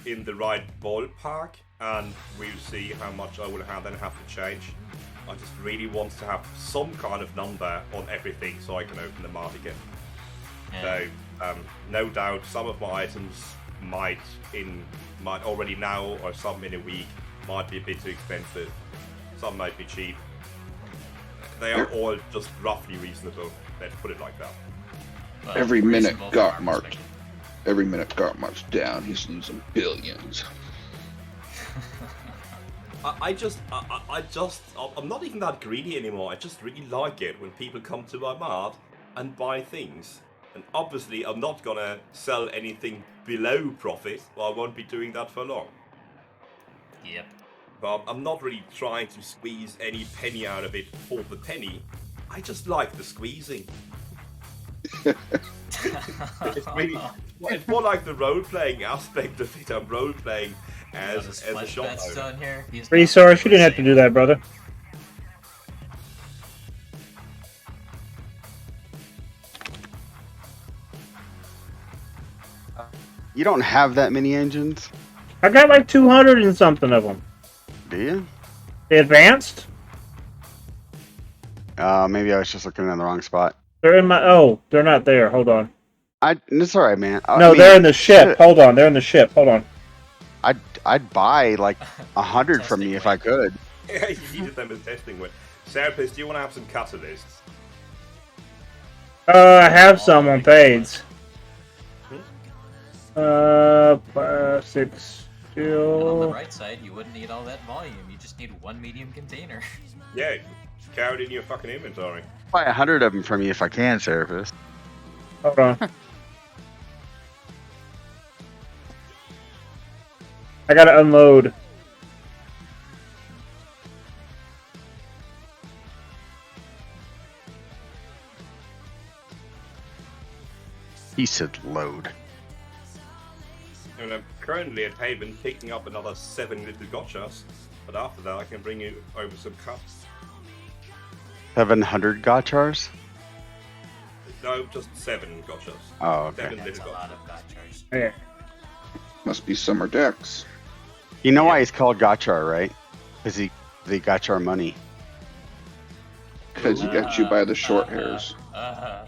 in the right ballpark, and we'll see how much I will then have to change. I just really want to have some kind of number on everything so I can open them up again. Yeah. So, no doubt, some of my items might already now, or some in a week, might be a bit too expensive. Some might be cheap. They are all just roughly reasonable. Let's put it like that. Well, Every minute reasonable got from our marked. perspective. Every minute got marked down. He's losing billions. I'm not even that greedy anymore. I just really like it when people come to my mart and buy things. And obviously, I'm not gonna sell anything below profit, or I won't be doing that for long. Yep. But I'm not really trying to squeeze any penny out of it for the penny. I just like the squeezing. It's more like the role-playing aspect of it. I'm role-playing as a shop owner. Resource, you didn't have to do that, brother. You don't have that many engines? I got like 200 and something of them. Do you? The advanced? Maybe I was just looking in the wrong spot. They're in my... Oh, they're not there. Hold on. It's alright, man. No, they're in the ship. Hold on. They're in the ship. Hold on. I'd buy like 100 from you if I could. Yeah, you needed them as testing win. Serapis, do you want to have some catalysts? I have some on Fades. 6 And on the steel. right side, you wouldn't need all that volume. You just need one medium container. Yeah, carry it in your fucking inventory. Buy 100 of them from you if I can, Serapis. Hold on. I gotta unload. He said load. And I'm currently at Haven picking up another 7 little gotchas, but after that I can bring you over some cups. 700 gotchars? No, just 7 gotchas. Oh, okay. 7 That's a little lot gotchas. of gotchas. Yeah. Must be summer decks. You know why he's called gotchar, right? Because they gotchar money. Because he got you by the short hairs. I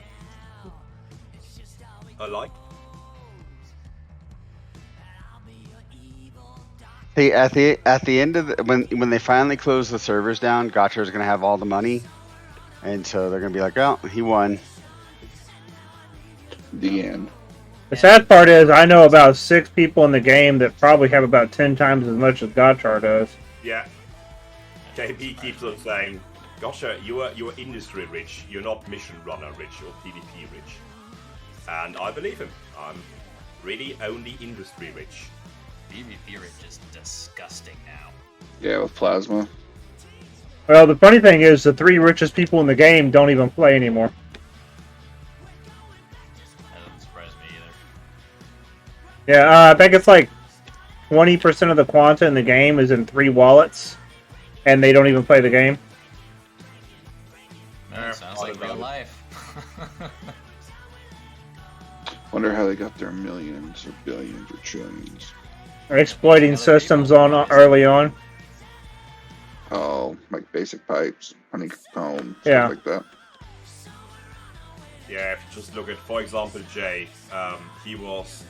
like. Hey, at the end of when they finally close the servers down, Gotchar's gonna have all the money, and so they're gonna be like, "Oh, he won." The end. The sad part is I know about 6 people in the game that probably have about 10 times as much as Gotchar does. Yeah. JP keeps on saying, Gotcha, you are industry rich. You're not mission runner rich or PvP rich. And I believe him. I'm really only industry rich. PvP rich is disgusting now. Yeah, with plasma. Well, the funny thing is, the 3 richest people in the game don't even play anymore. That doesn't surprise me either. Yeah, I think it's like 20% of the quanta in the game is in 3 wallets, and they don't even play the game. That sounds like real life. Wonder how they got their millions or billions or trillions. They're exploiting systems on early on. Oh, like basic pipes, honeycomb, Yeah. stuff like that. Yeah, if you just look at, for example, Jay, he was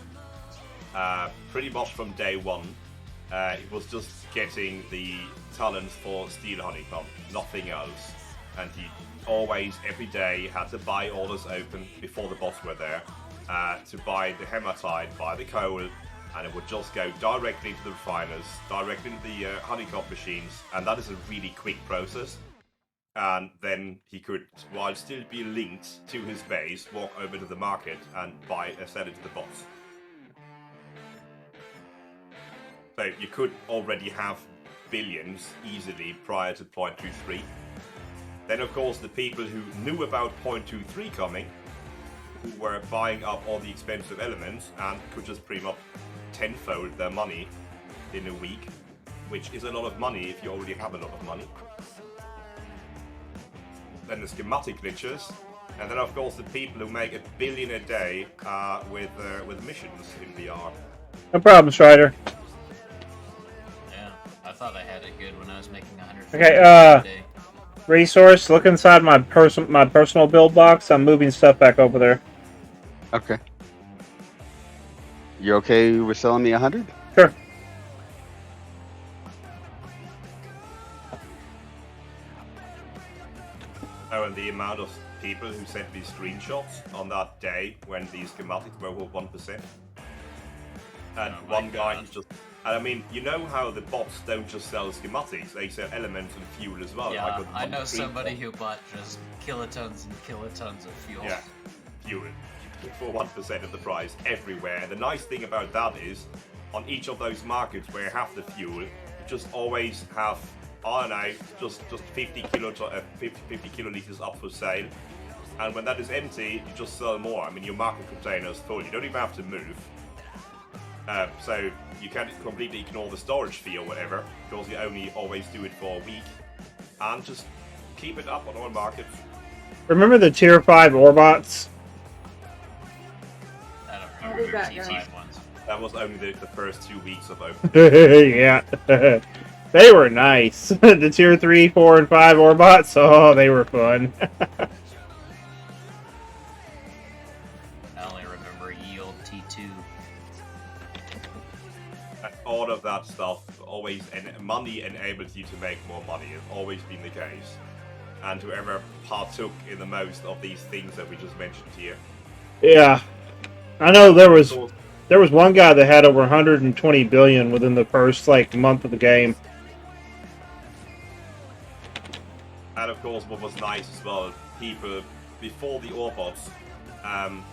pretty much from day one, he was just getting the talents for steel honeycomb, nothing else. And he always, every day, had the buy orders open before the bots were there to buy the hematite, buy the coal, and it would just go directly to the refiners, directly to the honeycomb machines, and that is a really quick process. And then he could, while still be linked to his base, walk over to the market and buy and sell it to the bots. So you could already have billions easily prior to 0.23. Then of course the people who knew about 0.23 coming, who were buying up all the expensive elements and could just pretty much tenfold their money in a week, which is a lot of money if you already have a lot of money. Then the schematic glitches, and then of course the people who make $1 billion a day with missions in VR. No problem, Strider. Yeah, I thought I had it good when I was making 100. Okay, a day. Resource, look inside my personal build box. I'm moving stuff back over there. Okay. You okay with selling me 100? Sure. Oh, and the amount of people who sent me screenshots on that day when these schematics were 1%. And one guy just... And I mean, you know how the bots don't just sell schematics, they sell elements and fuel as well. Yeah, got I one know screenshot. somebody who bought just kilotons and kilotons of fuel. Yeah, fuel. For 1% of the price everywhere. And the nice thing about that is, on each of those markets where you have the fuel, you just always have, I don't know, just 50 kiloliters up for sale. And when that is empty, you just sell more. I mean, your market container is full. You don't even have to move. So you can completely ignore the storage fee or whatever, because you only always do it for a week. And just keep it up on all markets. Remember the tier 5 Orbots? I don't I'll remember be back, Tier guys. 5 ones. That was only the first 2 weeks of open. Yeah. They were nice. The tier 3, 4, and 5 Orbots, oh, they were fun. I only remember Yield T2. All of that stuff always, and money enables you to make more money. It's always been the case. And whoever partook in the most of these things that we just mentioned here. Yeah. I know there was one guy that had over 120 billion within the first month of the game. And of course, what was nice as well, people before the Orbots,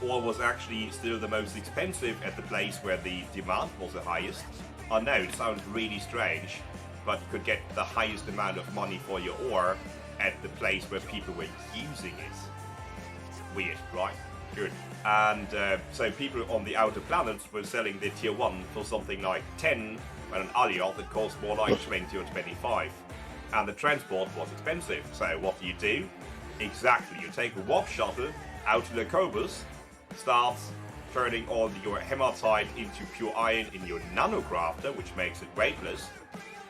ore was actually still the most expensive at the place where the demand was the highest. I know it sounds really strange, but you could get the highest amount of money for your ore at the place where people were using it. Weird, right? Good. And so people on the outer planets were selling their tier 1 for something like 10, and an Alioth that cost more like 20 or 25. And the transport was expensive. So what do? Exactly, you take a warp shuttle out to the Cobus, start turning all your hematite into pure iron in your nanocrafter, which makes it weightless,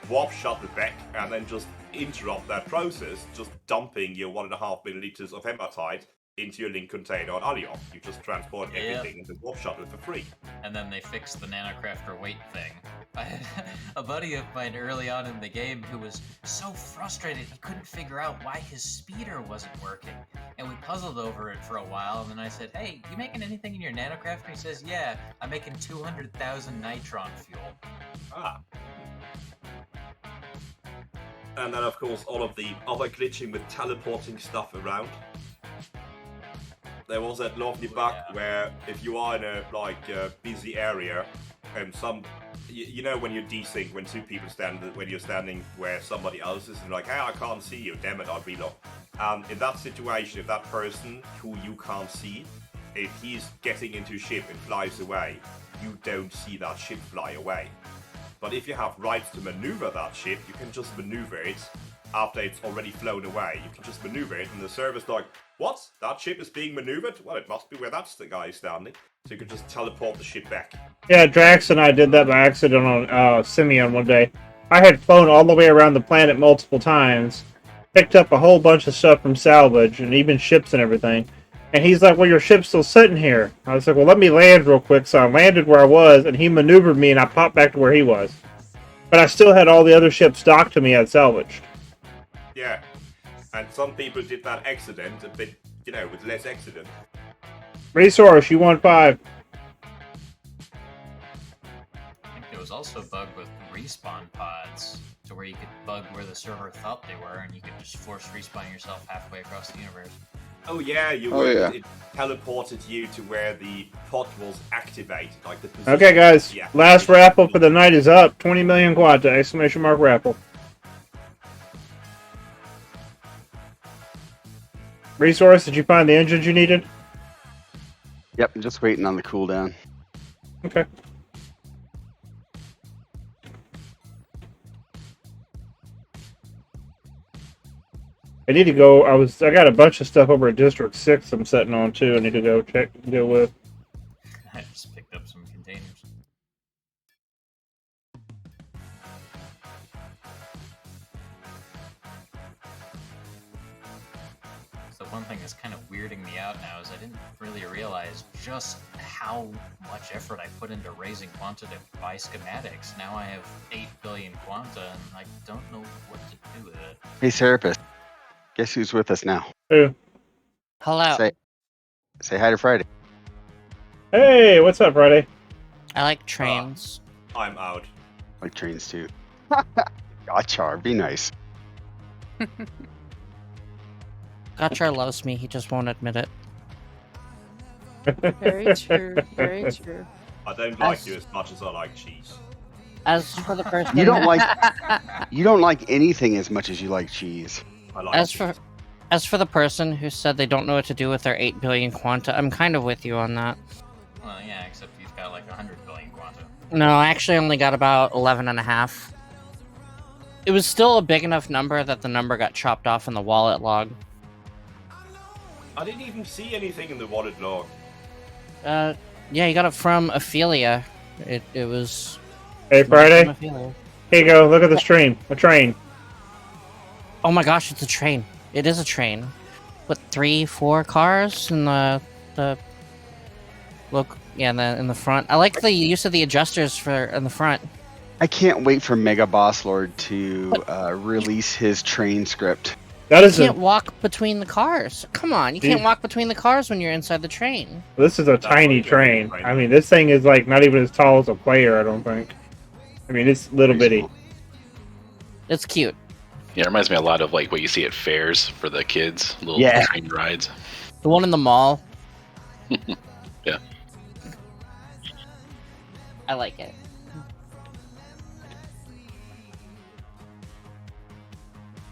warp shuttle back, and then just interrupt that process, just dumping your 1.5 milliliters of hematite into your link container on Alioth. You just transport everything in the warp shuttle for free. And then they fixed the nanocrafter weight thing. I had a buddy of mine early on in the game who was so frustrated he couldn't figure out why his speeder wasn't working. And we puzzled over it for a while, and then I said, hey, you making anything in your nanocrafter? He says, yeah, I'm making 200,000 nitron fuel. Ah. And then, of course, all of the other glitching with teleporting stuff around. There was that lovely bug where if you are in a busy area, and you know when you're desync, when two people when you're standing where somebody else is, and like, hey, I can't see you, damn it, I'll reload. In that situation, if that person who you can't see, if he's getting into a ship and flies away, you don't see that ship fly away. But if you have rights to maneuver that ship, you can just maneuver it after it's already flown away. You can just maneuver it, and the server's like, what? That ship is being maneuvered? Well, it must be where that's the guy is standing. So you can just teleport the ship back. Yeah, Drax and I did that by accident on Simeon one day. I had flown all the way around the planet multiple times, picked up a whole bunch of stuff from salvage, and even ships and everything. And he's like, well, your ship's still sitting here. I was like, well, let me land real quick. So I landed where I was, and he maneuvered me, and I popped back to where he was. But I still had all the other ships docked to me at salvaged. Yeah. And some people did that accident a bit, with less accident. Resource, you won 5. I think there was also a bug with respawn pods, to where you could bug where the server thought they were, and you could just force respawn yourself halfway across the universe. Oh yeah, it teleported you to where the pod was activated, like the position. Okay, guys, Yeah. last raffle for the night is up. 20 million quanta! Exclamation mark raffle. Resource, did you find the engines you needed? Yep, I'm just waiting on the cooldown. Okay. I need to go. I got a bunch of stuff over at District 6 I'm setting on too. I need to go check and deal with. I just picked up some containers. So one thing that's kind of weirding me out now is I didn't really realize just how much effort I put into raising quanta to buy schematics. Now I have 8 billion quanta and I don't know what to do with it. Hey, Serapis. Guess who's with us now? Who? Hello. Say hi to Friday. Hey, what's up, Friday? I like trains. I'm out. Like trains too. Gotchar, be nice. Gotchar loves me, he just won't admit it. Very true. Very true. I don't like you as much as I like cheese. As for the person You don't like anything as much as you like cheese. I like as for the person who said they don't know what to do with their 8 billion quanta, I'm kind of with you on that. Well, yeah, except he's got like 100 billion quanta. No, I actually only got about 11.5. It was still a big enough number that the number got chopped off in the wallet log. I didn't even see anything in the wallet log. Yeah, you got it from Ophelia. It was... Hey, Friday. from Ophelia. Here you go. Look at the stream. A train. Oh my gosh, it's a train. It is a train. With 3-4 cars in the look, yeah, in the front. I like the use of the adjusters in the front. I can't wait for Mega Boss Lord to release his train script. That is You can't walk between the cars. Come on, you can't walk between the cars when you're inside the train. This is a tiny train. I mean, this thing is like not even as tall as a player, I don't think. I mean, it's little bitty. It's cute. Yeah, it reminds me a lot of like what you see at fairs for the kids, little Yeah. train rides. The one in the mall. Yeah. I like it.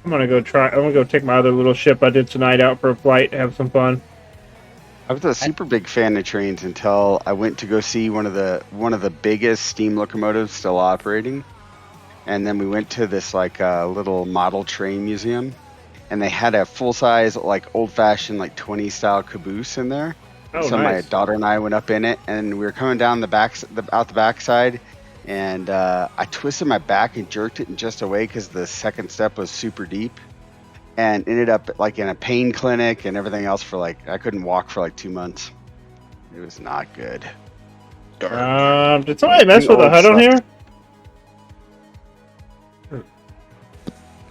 I'm gonna go take my other little ship I did tonight out for a flight, have some fun. I was a super big fan of trains until I went to go see one of the biggest steam locomotives still operating, and then we went to this like little model train museum, and they had a full size like old fashioned like 20 style caboose in there. Oh, So nice. my daughter and I went up in it, and we were coming down out the backside, and I twisted my back and jerked it in just a way because the second step was super deep, and ended up like in a pain clinic and everything else for like I couldn't walk for like 2 months. It was not good. Did somebody mess with the HUD on here?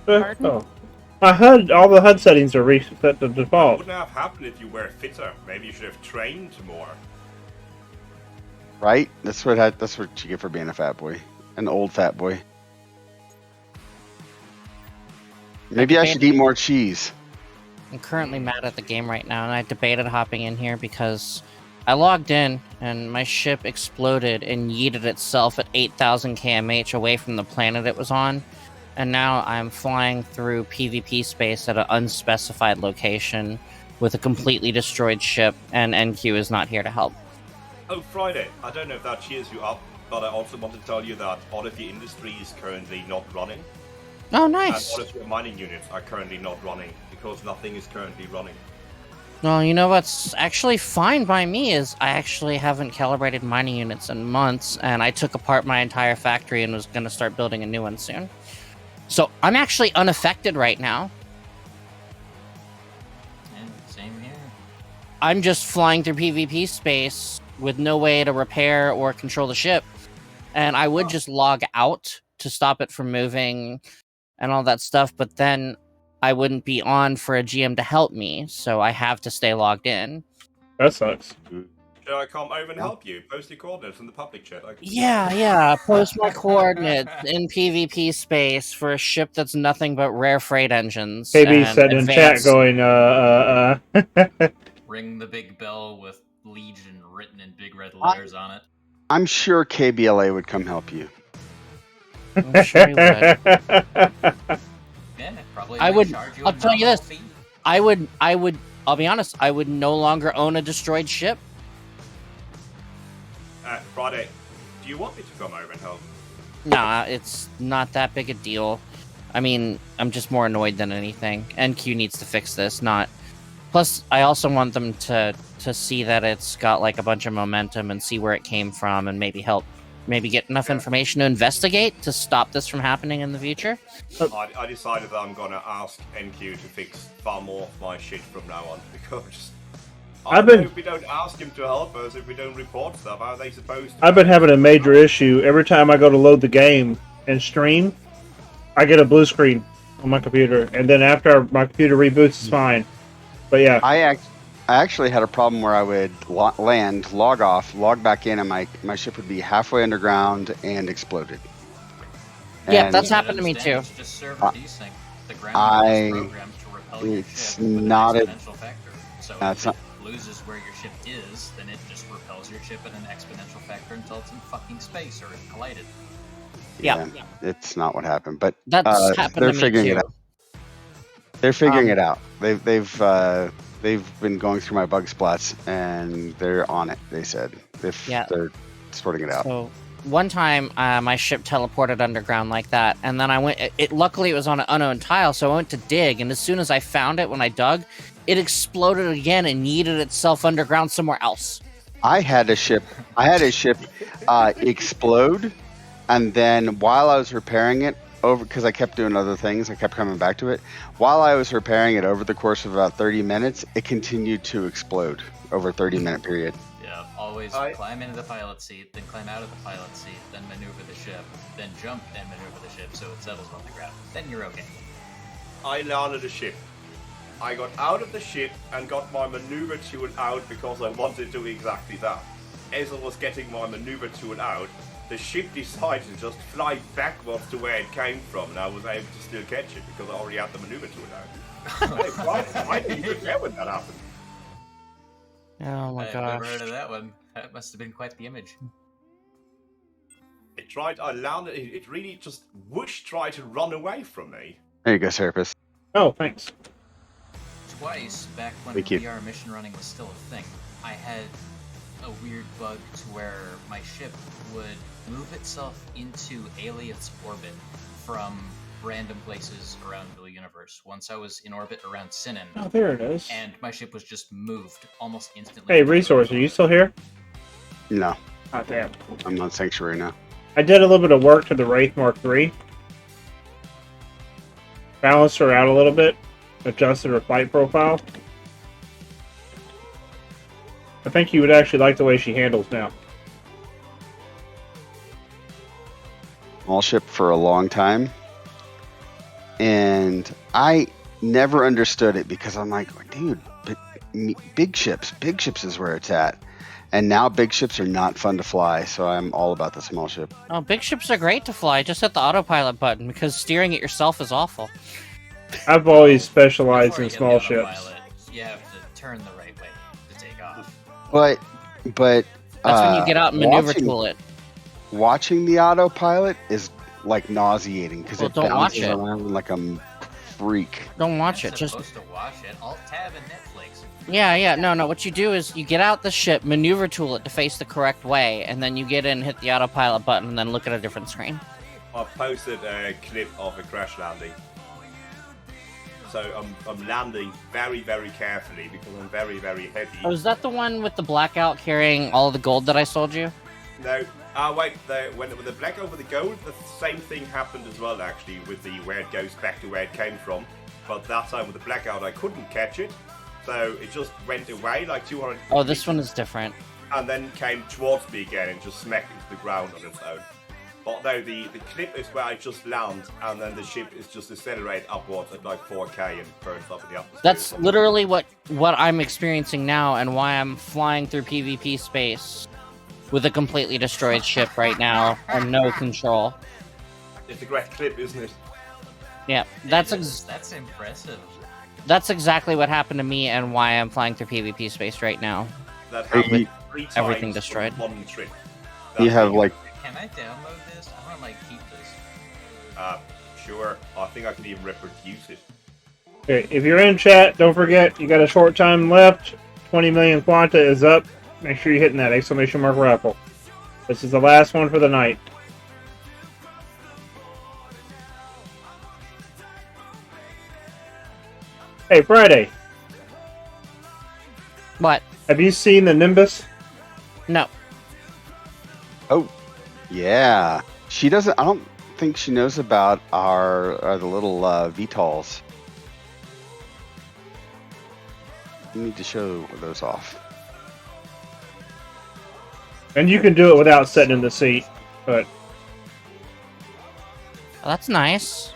Oh. My HUD, all the HUD settings are reset to default. Wouldn't have happened if you were fitter. Maybe you should have trained more. Right? That's what you get for being a fat boy, an old fat boy. Maybe I should eat more cheese. I'm currently mad at the game right now, and I debated hopping in here because I logged in and my ship exploded and yeeted itself at 8,000 kmh away from the planet it was on, and now I'm flying through PvP space at an unspecified location with a completely destroyed ship, and NQ is not here to help. Oh, Friday. I don't know if that cheers you up, but I also want to tell you that all of the industry is currently not running. Oh, nice. And all of your mining units are currently not running because nothing is currently running. Well, you know what's actually fine by me is I actually haven't calibrated mining units in months, and I took apart my entire factory and was going to start building a new one soon. So I'm actually unaffected right now. Yeah, same here. I'm just flying through PvP space with no way to repair or control the ship. And I would just log out to stop it from moving and all that stuff, but then I wouldn't be on for a GM to help me, so I have to stay logged in. That sucks. Should I come over and help you? Post your coordinates in the public chat. Yeah, post my coordinates in PvP space for a ship that's nothing but rare freight engines. KB and said in chat advanced- going, Ring the big bell with Legion written in big red letters on it. I'm sure KBLA would come help you. I'm sure he would. Yeah, probably. I might would. charge you I'll a tell you nominal this. fee. I would. I'll be honest. I would no longer own a destroyed ship. Friday, do you want me to come over and help? Nah, it's not that big a deal. I mean, I'm just more annoyed than anything. NQ needs to fix this. Not. Plus, I also want them to see that it's got like a bunch of momentum and see where it came from and maybe help. Maybe get enough information to investigate to stop this from happening in the future. I decided that I'm gonna ask NQ to fix far more of my shit from now on because if we don't ask him to help us, if we don't report stuff, how are they supposed to? I've been having a major issue. Every time I go to load the game and stream, I get a blue screen on my computer, and then after my computer reboots, it's fine. But yeah, I actually had a problem where I would land, log off, log back in, and my ship would be halfway underground and exploded. Yeah, And that's happened to me too. Just server desync. The ground I- is programmed to repel your it's ship with not an a- exponential factor. So That's if not- it loses where your ship is, then it just repels your ship at an exponential factor until it's in fucking space or it collided. Yeah. It's not what happened, but That's happened they're to me figuring it too. out. They're figuring it out. They've been going through my bug splats and they're on it. They said they're sorting it out. So one time, my ship teleported underground like that, and then I went. Luckily, it was on an unknown tile, so I went to dig, and as soon as I found it, when I dug, it exploded again and yeeted itself underground somewhere else. I had a ship explode, and then while I was repairing it because I kept doing other things, I kept coming back to it. While I was repairing it over the course of about 30 minutes, it continued to explode over a 30-minute period. Yeah, always climb into the pilot seat, then climb out of the pilot seat, then maneuver the ship, then jump and maneuver the ship so it settles on the ground. Then you're okay. I landed a ship. I got out of the ship and got my maneuver tool out because I wanted to do exactly that. As I was getting my maneuver tool out, the ship decided to just fly backwards to where it came from, and I was able to still catch it because I already had the maneuver tool out. Why didn't you care when that happened? Oh my I've gosh. never heard of that one. That must have been quite the image. It tried, I landed, it really just whoosh tried to run away from me. There you go, Serapis. Oh, thanks. Twice, back when Thank you. VR mission running was still a thing, I had a weird bug to where my ship would move itself into Alias orbit from random places around the universe. Once I was in orbit around Sinan. Oh, there it is. And my ship was just moved almost instantly. Hey, Resource, are you still here? No. Oh, damn. I'm on Sanctuary now. I did a little bit of work to the Wraith Mark III. Balanced her out a little bit. Adjusted her flight profile. I think you would actually like the way she handles now. Small ship for a long time. And I never understood it because I'm like, dude, but big ships is where it's at. And now big ships are not fun to fly, so I'm all about the small ship. Oh, big ships are great to fly. Just hit the autopilot button because steering it yourself is awful. I've always specialized Before in you get small the ships. autopilot, you have to turn the right way to take off. But That's when you get out and maneuver watching- tool it. Watching the autopilot is like nauseating because Well, it don't watch bounces it. around like a freak. Don't watch You're it. Just supposed to watch it. Alt tab and Netflix. no. What you do is you get out the ship, maneuver tool it to face the correct way, and then you get in, hit the autopilot button, and then look at a different screen. I've posted a clip of a crash landing. So I'm landing very, very carefully because I'm very, very heavy. Oh, is that the one with the blackout carrying all the gold that I sold you? No. Wait. When the black over the gold, the same thing happened as well, actually, with the where it goes back to where it came from. But that time with the blackout, I couldn't catch it, so it just went away like 200. Oh, this one is different. And then came towards me again and just smacked into the ground on its own. But no, the clip is where I just land, and then the ship is just accelerate upwards at like 4K and burns up in the atmosphere. That's literally what I'm experiencing now, and why I'm flying through PvP space with a completely destroyed ship right now and no control. It's a great clip, isn't it? Yeah, That's impressive. That's exactly what happened to me, and why I'm flying through PvP space right now. That Hey, happened you- 3 times everything on destroyed. one trip. You have like Can I download this? I want to like keep this. Sure. I think I can even reproduce it. Okay, if you're in chat, don't forget you got a short time left. 20 million Quanta is up. Make sure you're hitting that exclamation mark raffle. This is the last one for the night. Hey, Friday. What? Have you seen the Nimbus? No. Oh, yeah. She doesn't. I don't think she knows about our the little VTOLs. You need to show those off. And you can do it without sitting in the seat, but Oh, that's nice.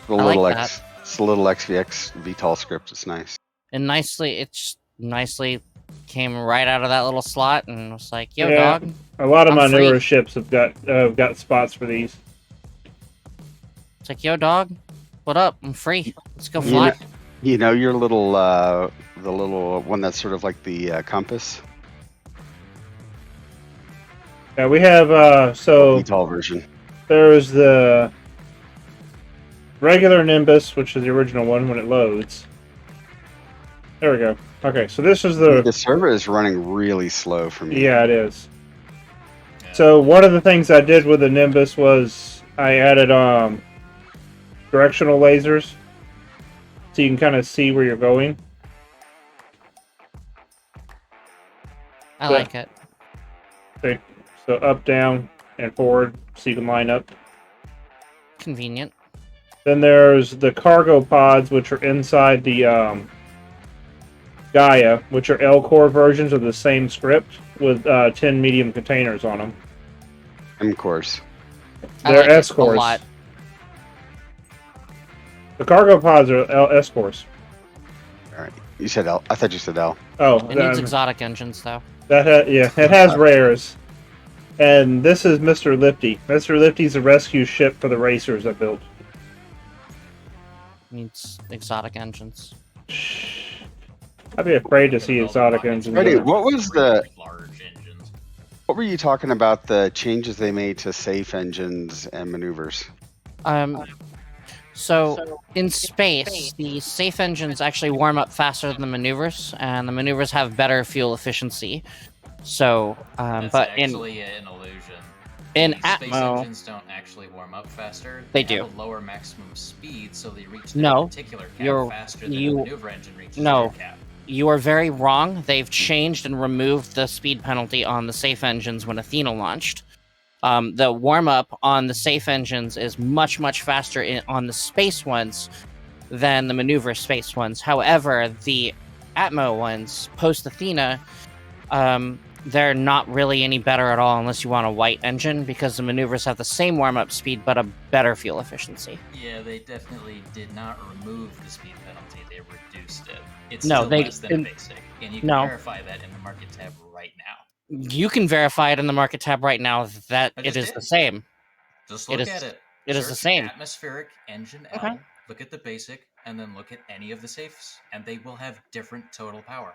The I like little that. it's the little XVX VTOL script. It's nice. And it just nicely came right out of that little slot, and was like, "Yo, yeah, dog." a lot of I'm my free. newer ships have got spots for these. It's like, "Yo, dog, what up? I'm free. Let's go You fly." know, you know your little the little one that's sort of like the compass. Yeah, we have so VTOL version. there's the regular Nimbus, which is the original one when it loads. There we go. Okay, so this is The server is running really slow for me. Yeah, it is. So one of the things I did with the Nimbus was I added directional lasers, so you can kind of see where you're going. I So- like it. Okay, so up, down, and forward, so you can line up. Convenient. Then there's the cargo pods, which are inside the Gaia, which are L-core versions of the same script with 10 medium containers on them. M-cores. I They're like it a S-cores. lot. The cargo pods are S-cores. All right. You said L. I thought you said L. Oh, It needs exotic engines, though. yeah, it has rares. And this is Mr. Lifty. Mr. Lifty's a rescue ship for the racers I built. Needs exotic engines. I'd be afraid to see exotic engines. Freddie, there. what was the? Large engines. What were you talking about? The changes they made to safe engines and maneuvers. So in space, the safe engines actually warm up faster than the maneuvers, and the maneuvers have better fuel efficiency. So, That's but actually an illusion. in The space Atmo, engines don't actually warm up faster. They have do. a lower maximum speed, so they reach their No, particular cap you're faster than you. the maneuver engine reaches No, their cap. you are very wrong. They've changed and removed the speed penalty on the safe engines when Athena launched. The warm up on the safe engines is much faster on the space ones than the maneuver space ones. However, the Atmo ones post Athena, they're not really any better at all unless you want a white engine, because the maneuvers have the same warm up speed but a better fuel efficiency. Yeah, they definitely did not remove the speed penalty. They reduced it. It's No, still they- less than basic, and you can no. verify that in the market tab right now. You can verify it in the market tab right now that I it just is did. the same. Just It look is- at it. It is the Search same. Atmospheric engine L. Okay. Look at the basic, and then look at any of the safes, and they will have different total power.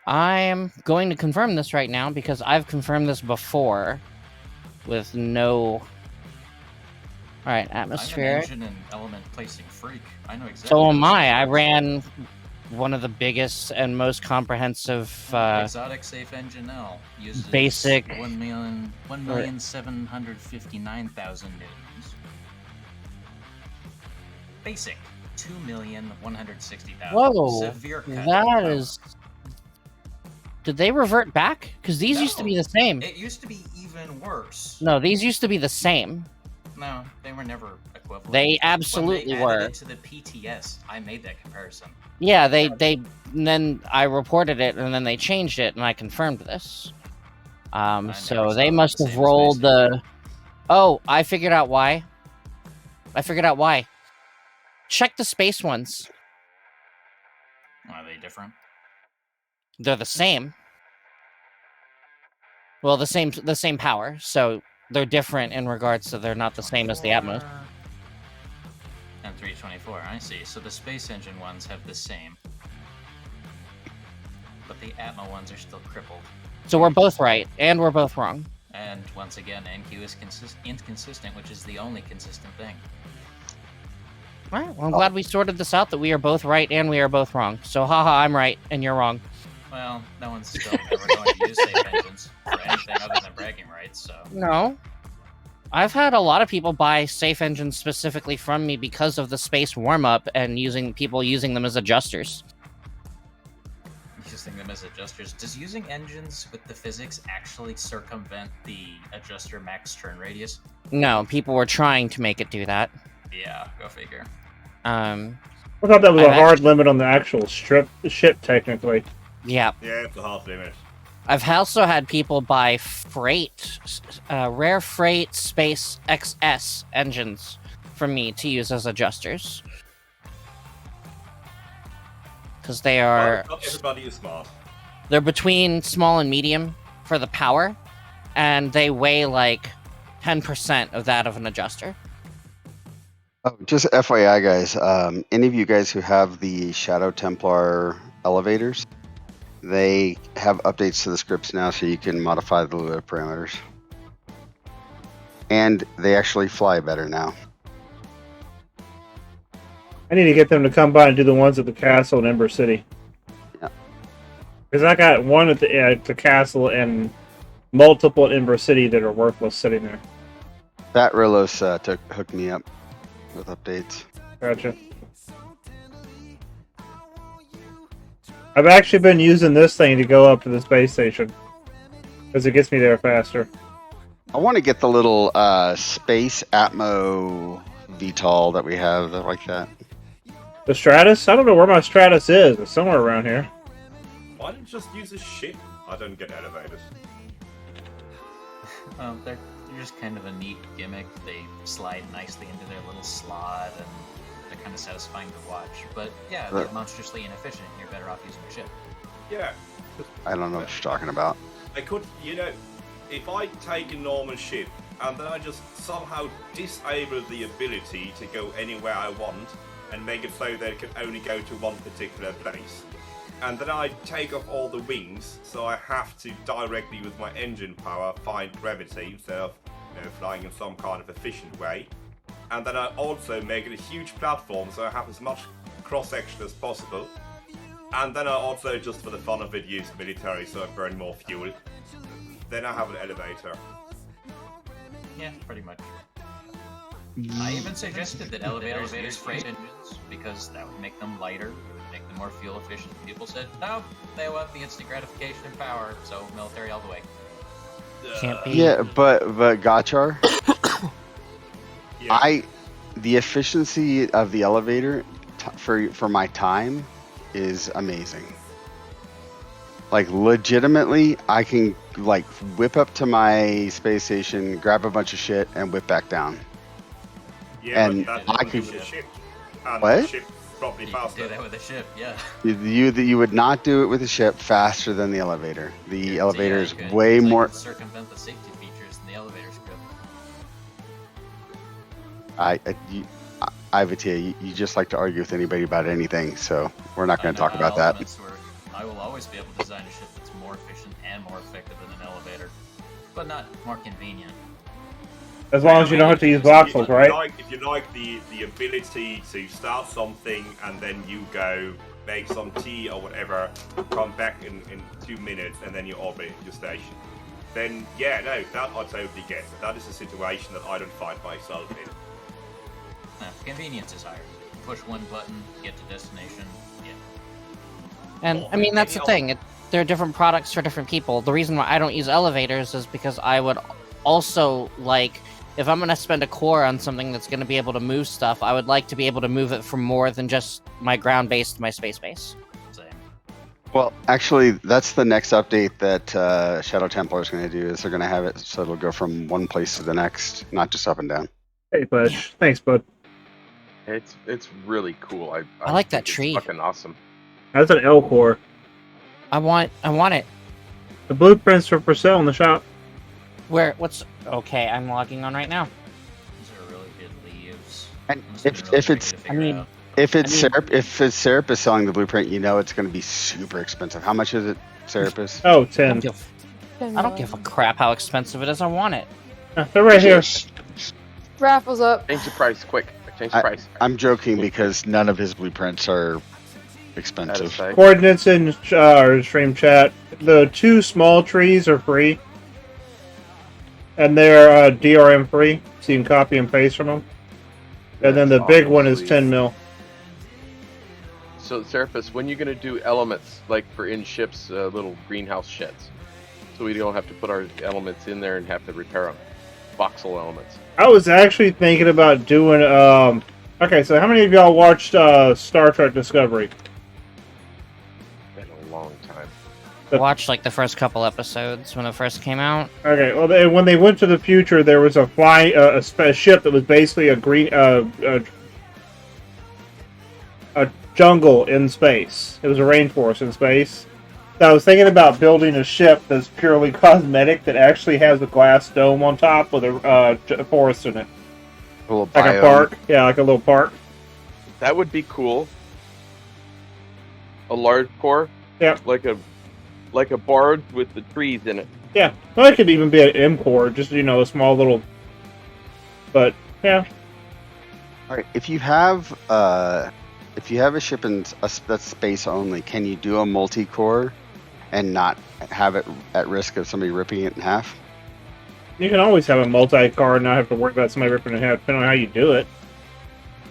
I am going to confirm this right now because I've confirmed this before with no. Alright, I'm atmospheric. an engine and element placing freak. I know exactly. So how am this I. I works. ran one of the biggest and most comprehensive Exotic Safe Engine L uses basic 1,759,000 newtons. Basic 2,160,000. Whoa, Severe cut. that is. Did they revert back? Because these used to be the same. It used to be even worse. No, these used to be the same. No, they were never equivalent. They absolutely when they were. added it to the PTS, I made that comparison. Yeah, they and then I reported it, and then they changed it, and I confirmed this. So they must have rolled the. Oh, I figured out why. Check the space ones. Are they different? They're the same. Well, the same power, so they're different in regards to they're not the same as the Atmos. And 324, I see. So the space engine ones have the same. But the Atmo ones are still crippled. So we're both right, and we're both wrong. And once again, NQ is inconsistent, which is the only consistent thing. Alright, well, I'm glad we sorted this out, that we are both right and we are both wrong. So haha, I'm right and you're wrong. Well, no one's still ever going to use safe engines for anything other than bragging rights, so... No. I've had a lot of people buy safe engines specifically from me because of the space warm-up and people using them as adjusters. Using them as adjusters. Does using engines with the physics actually circumvent the adjuster max turn radius? No, people were trying to make it do that. Yeah, go figure. I thought that was a hard limit on the actual ship, technically. Yeah. Yeah, it's a hard limit. I've also had people buy rare freight space XS engines from me to use as adjusters. Because they are... Not everybody is smart. They're between small and medium for the power, and they weigh like 10% of that of an adjuster. Oh, just FYI, guys. Any of you guys who have the Shadow Templar elevators, they have updates to the scripts now, so you can modify the Lua parameters. And they actually fly better now. I need to get them to come by and do the ones at the castle in Ember City. Yeah. Because I got one at the castle and multiple at Ember City that are worthless sitting there. That Rilos hooked me up with updates. Gotcha. I've actually been using this thing to go up to the space station. Because it gets me there faster. I want to get the little Space Atmo VTOL that we have like that. The Stratus? I don't know where my Stratus is. It's somewhere around here. Why don't you just use a ship? I don't get elevators. They're just kind of a neat gimmick. They slide nicely into their little slot, and they're kind of satisfying to watch. But yeah, they're monstrously inefficient. You're better off using a ship. Yeah. I don't know what you're talking about. I could, if I take a normal ship and then I just somehow disable the ability to go anywhere I want and make it so that it can only go to one particular place, and then I take off all the wings, so I have to directly with my engine power find gravity instead of flying in some kind of efficient way, and then I also make it a huge platform so I have as much cross-section as possible, and then I also, just for the fun of it, use military so I burn more fuel. Then I have an elevator. Yeah, pretty much. I even suggested that elevators use freight engines because that would make them lighter, make them more fuel efficient. People said, no, they want the instant gratification and power, so military all the way. Can't be. Yeah, but Gachar, the efficiency of the elevator for my time is amazing. Like, legitimately, I can whip up to my space station, grab a bunch of shit, and whip back down. Yeah, and but I that's could. with a ship. And What? the ship probably faster. Do that with a ship, yeah. You would not do it with a ship faster than the elevator. The elevator is You way could more. circumvent the safety features in the elevator script. Ivatia, you just like to argue with anybody about anything, so we're not going to talk about that. I will always be able to design a ship that's more efficient and more effective than an elevator, but not more convenient. As long as you don't have to use voxels, right? If you like the ability to start something and then you go make some tea or whatever, come back in 2 minutes and then you're orbiting your station, then yeah, no, that I totally get. That is a situation that I don't find myself in. Convenience is higher. Push one button, get to destination. Yeah. And I mean, that's the thing. There are different products for different people. The reason why I don't use elevators is because I would also like, if I'm going to spend a core on something that's going to be able to move stuff, I would like to be able to move it from more than just my ground base to my space base. Well, actually, that's the next update that Shadow Templar is going to do. Is they're going to have it so it'll go from one place to the next, not just up and down. Hey, Bush. Thanks, bud. It's really cool. I like that think it's tree. Fucking awesome. That's an L core. I want it. The blueprints are for sale in the shop. Okay, I'm logging on right now. These are really good leaves. And if Serapis is selling the blueprint, you know it's going to be super expensive. How much is it, Serapis? Oh, 10. I don't give a crap how expensive it is. I want it. They're right here. Raffles up. Change the price, quick. Change the price. I'm joking because none of his blueprints are expensive. Coordinates in stream chat. The 2 small trees are free. And they're DRM free, so you can copy and paste from them. And then the big one is 10 mil. So, Serapis, when you going to do elements, like for in ships, little greenhouse sheds? So we don't have to put our elements in there and have to repair them. Voxel elements. I was actually thinking about doing, okay, so how many of y'all watched Star Trek Discovery? Been a long time. I watched like the first couple episodes when it first came out. Okay, well, when they went to the future, there was a ship that was basically a jungle in space. It was a rainforest in space. So I was thinking about building a ship that's purely cosmetic that actually has a glass dome on top with a forest in it. Like a park. Yeah, like a little park. That would be cool. A large core. Yeah. Like a barge with the trees in it. Yeah. Well, it could even be an M core, just a small little. But yeah. All right. If you have a ship that's space only, can you do a multi-core and not have it at risk of somebody ripping it in half? You can always have a multi-car and not have to worry about somebody ripping it in half, depending on how you do it.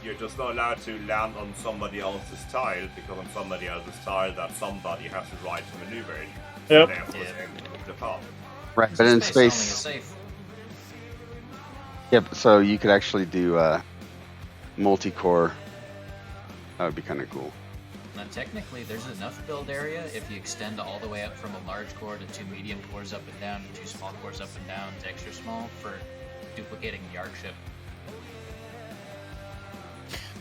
You're just not allowed to land on somebody else's tile, because on somebody else's tile, that somebody has the right to maneuver it. Yep. Therefore, it's able to depart. Right, but in space. Yep. So you could actually do multi-core. That would be kind of cool. Now, technically, there's enough build area if you extend all the way up from a large core to 2 medium cores up and down to 2 small cores up and down to extra small for duplicating the arc ship.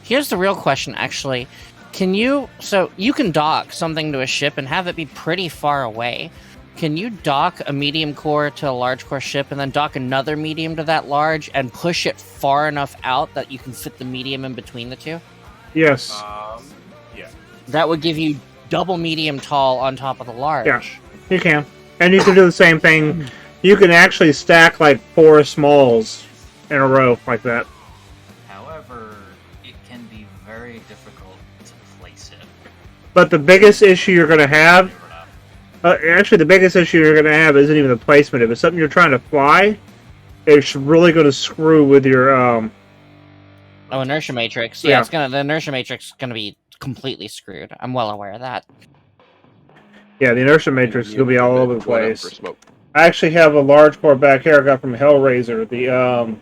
Here's the real question, actually. So you can dock something to a ship and have it be pretty far away. Can you dock a medium core to a large core ship and then dock another medium to that large and push it far enough out that you can fit the medium in between the two? Yes. Yeah. That would give you double medium tall on top of the large. Yeah, you can. And you can do the same thing. You can actually stack like 4 smalls in a row like that. However, it can be very difficult to place it. But the biggest issue you're going to have... actually, the biggest issue you're going to have isn't even the placement. If it's something you're trying to fly, it's really going to screw with your... inertia matrix. Yeah. The inertia matrix is gonna be completely screwed. I'm well aware of that. Yeah, the inertia matrix is going to be all over the place. I actually have a large core back here I got from Hellraiser, the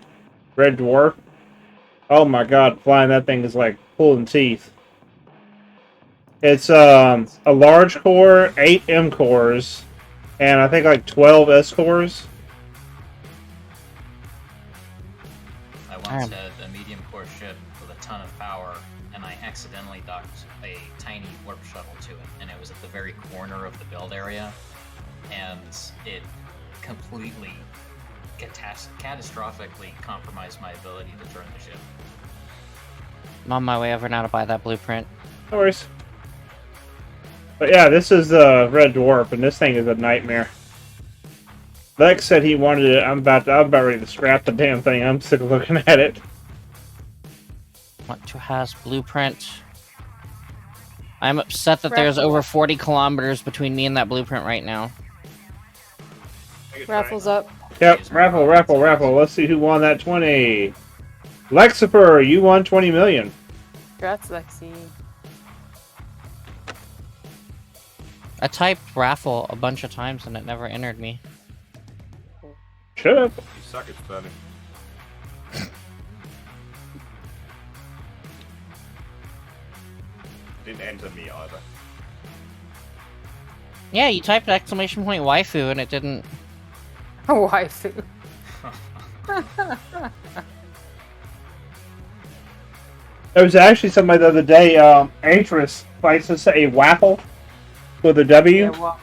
Red Dwarf. Oh my god, flying that thing is like pulling teeth. It's a large core, 8 M cores, and I think like 12 S cores. I once had a medium core ship with a ton of power, and I accidentally docked a tiny warp shuttle to it, and it was at the very corner of the build area, and it completely catastrophically compromise my ability to turn the ship. I'm on my way over now to buy that blueprint. No worries. But yeah, this is the Red Dwarf, and this thing is a nightmare. Lex said he wanted it. I'm about ready to scrap the damn thing. I'm sick of looking at it. Want to has blueprint. I'm upset that there's over 40 kilometers between me and that blueprint right now. Raffles up. Yep, raffle. Let's see who won that 20. Lexifer, you won 20 million. Congrats, Lexi. I typed raffle a bunch of times and it never entered me. Shut up. You suck at spelling. Didn't enter me either. Yeah, you typed exclamation point waifu and it didn't. Waifu. There was actually somebody the other day, Atris likes to say waffle with a W. Yeah,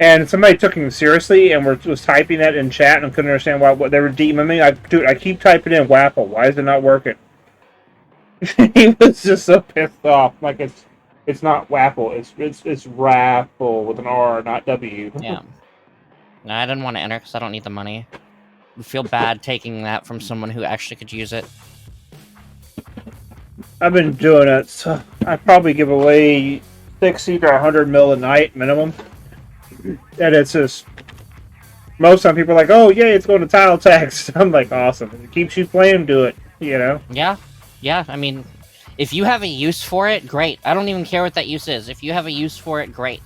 And somebody took him seriously and was typing that in chat and couldn't understand what they were DMing me. I keep typing in waffle. Why is it not working? He was just so pissed off. Like it's not waffle. It's raffle with an R, not W. Yeah. No, I didn't want to enter because I don't need the money. I feel bad taking that from someone who actually could use it. I've been doing it. So I probably give away 60 to 100 mil a night minimum. And it's just most time people are like, "Oh, yay, it's going to tile text." I'm like, "Awesome! If it keeps you playing, do it." You know? Yeah. I mean, if you have a use for it, great. I don't even care what that use is. If you have a use for it, great.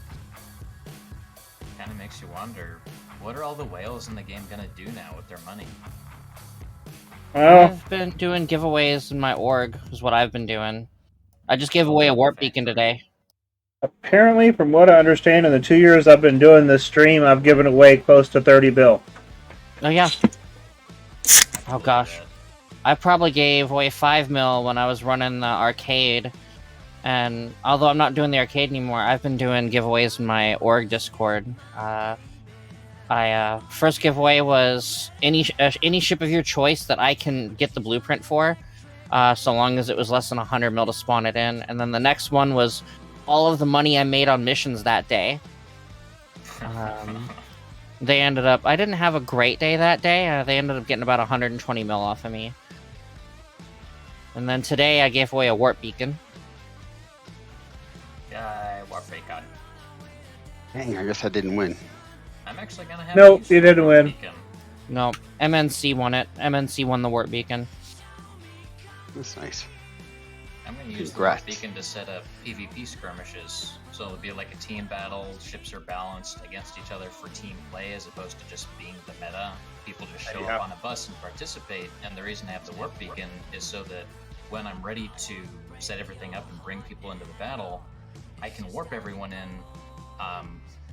Kind of makes you wonder, what are all the whales in the game gonna do now with their money? Well, I've been doing giveaways in my org. Is what I've been doing. I just gave away a warp beacon today. apparently, from what I understand, in the 2 years I've been doing this stream, I've given away close to 30 bill. Oh yeah. Oh gosh. I probably gave away 5 mil when I was running the arcade, and although I'm not doing the arcade anymore, I've been doing giveaways in my org Discord. First giveaway was any ship of your choice that I can get the blueprint for, so long as it was less than 100 mil to spawn it in, and then the next one was all of the money I made on missions that day. They ended up... I didn't have a great day that day. They ended up getting about 120 mil off of me. And then today I gave away a warp beacon. Warp beacon. Dang, I guess I didn't win. I'm actually gonna have. Nope, you didn't win. Beacon. No, MNC won it. MNC won the warp beacon. That's nice. I'm gonna use Congrats. the warp beacon to set up PvP skirmishes, so it'll be like a team battle. Ships are balanced against each other for team play, as opposed to just being the meta. People just show up on a bus and participate. And the reason I have the warp beacon is so that when I'm ready to set everything up and bring people into the battle, I can warp everyone in,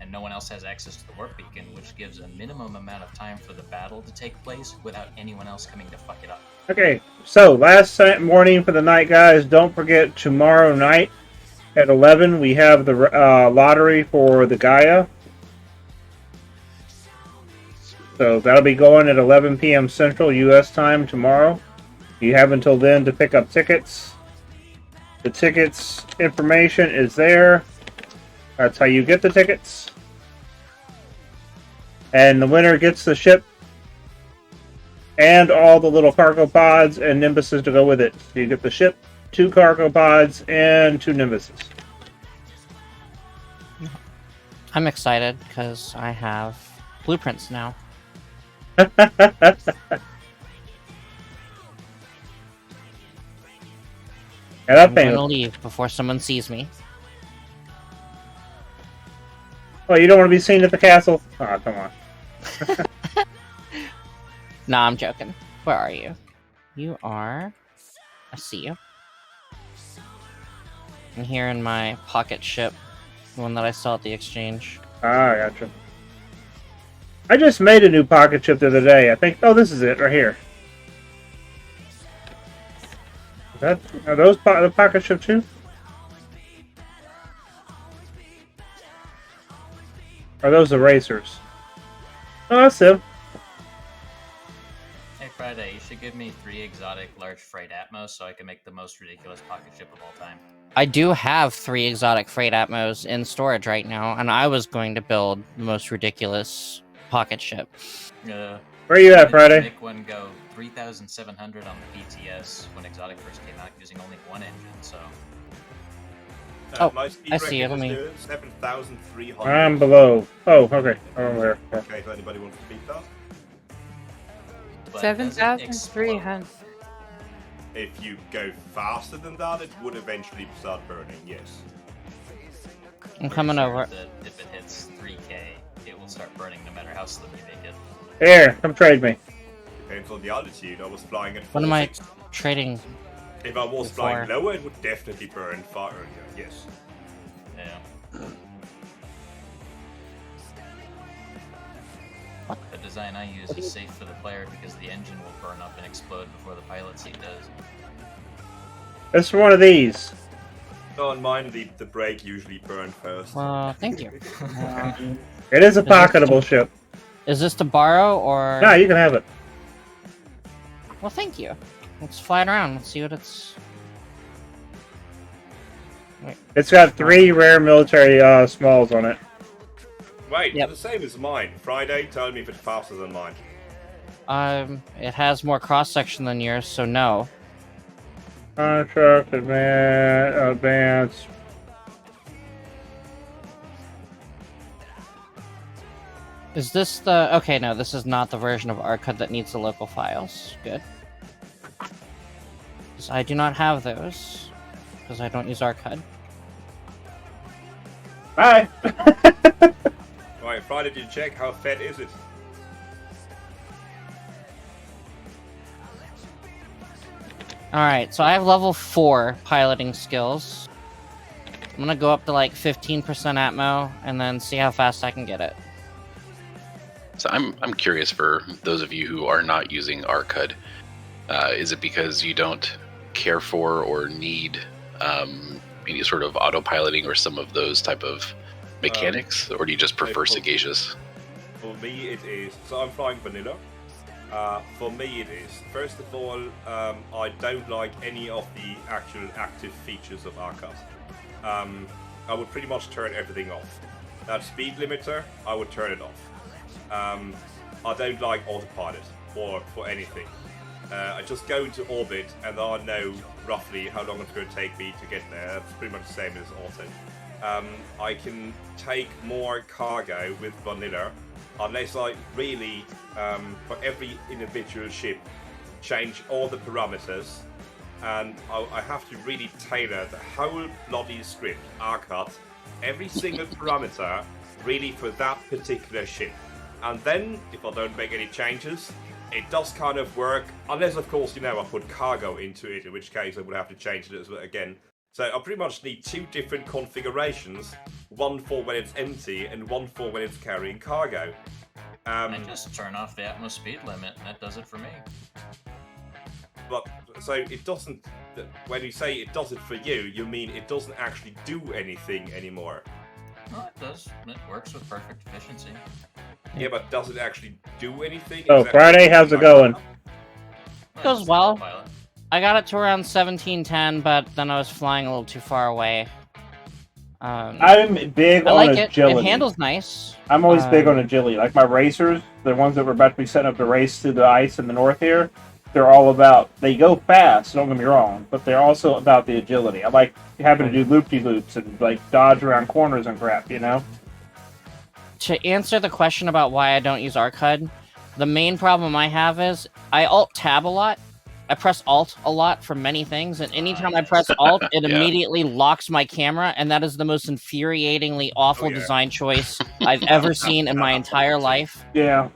and no one else has access to the warp beacon, which gives a minimum amount of time for the battle to take place without anyone else coming to fuck it up. Okay, so last morning for the night, guys. Don't forget tomorrow night at 11 we have the lottery for the Gaia. So that'll be going at 11 p.m. Central U.S. time tomorrow. You have until then to pick up tickets. The tickets information is there. That's how you get the tickets. And the winner gets the ship and all the little cargo pods and Nimbuses to go with it. So you get the ship, 2 cargo pods, and 2 Nimbuses. I'm excited because I have blueprints now. I'm gonna leave before someone sees me. Oh, you don't want to be seen at the castle? Oh, come on. Nah, I'm joking. Where are you? You are... I see you. I'm here in my pocket ship. The one that I saw at the exchange. Ah, gotcha. I just made a new pocket ship the other day. I think... Oh, this is it, right here. Are those the pocket ship too? Are those the racers? Oh, that's them. Hey Friday, you should give me 3 exotic large freight Atmos so I can make the most ridiculous pocket ship of all time. I do have 3 exotic freight Atmos in storage right now, and I was going to build the most ridiculous pocket ship. Where are you at, Friday? Make one go 3,700 on the BTS when exotic first came out using only 1 engine, so... Oh, my speed I see it. record Let is me. doing 7,300. I'm below. Oh, okay. I'm there. Okay, if anybody wants to beat that. But 7,300. If you go faster than that, it would eventually start burning, yes. I'm coming over. That if it hits 3K, it will start burning no matter how slim you make it. Here, come trade me. Depends on the altitude. I was flying at What am I 460. trading? If I was before? flying lower, it would definitely burn far earlier, yes. Yeah. The design I use is safe for the player because the engine will burn up and explode before the pilot seat does. It's one of these. On mine, the brake usually burn first. Thank you. It is a pocketable ship. Is this to borrow or? No, you can have it. Well, thank you. Let's fly it around. Let's see what it's. Wait. It's got 3 rare military smalls on it. Wait, the same as mine. Friday, tell me if it's faster than mine. It has more cross section than yours, so no. Contract, advance. Is this the... Okay, no, this is not the version of ArcHUD that needs the local files. Good. 'Cause I do not have those, because I don't use ArcHUD. Bye! Right, Friday, did you check how fat is it? Alright, so I have level 4 piloting skills. I'm gonna go up to like 15% Atmo, and then see how fast I can get it. So I'm curious for those of you who are not using ArcHUD, is it because you don't care for or need any sort of autopiloting or some of those type of mechanics, or do you just prefer Sagacious? For me, it is. So I'm flying vanilla. For me, it is. First of all, I don't like any of the actual active features of ArcHUD. I would pretty much turn everything off. That speed limiter, I would turn it off. I don't like autopilot for anything. I just go into orbit and I know roughly how long it's going to take me to get there. That's pretty much the same as auto. I can take more cargo with vanilla unless I really, for every individual ship, change all the parameters, and I have to really tailor the whole bloody script, ArcHUD, every single parameter, really for that particular ship. And then, if I don't make any changes, it does kind of work, unless of course, you know, I put cargo into it, in which case I would have to change it again. So I pretty much need 2 different configurations, one for when it's empty and one for when it's carrying cargo. I just turn off the Atmos speed limit and that does it for me. But, so it doesn't, when you say it does it for you, you mean it doesn't actually do anything anymore? No, it does. It works with perfect efficiency. Yeah, but does it actually do anything? Oh, Friday, how's it going? Goes well. I got it to around 1710, but then I was flying a little too far away. I'm big I on like agility. It handles nice. I'm always big on agility. Like my racers, the ones that were about to be setting up to race through the ice in the north here, they're all about, they go fast, don't get me wrong, but they're also about the agility. I like having to do loop-de-loops and like dodge around corners and crap, you know? To answer the question about why I don't use ArcHUD, the main problem I have is I alt-tab a lot. I press Alt a lot for many things, and anytime I press Alt, it Yeah. immediately locks my camera, and that is the most infuriatingly awful design choice I've ever seen in my entire life. Yeah.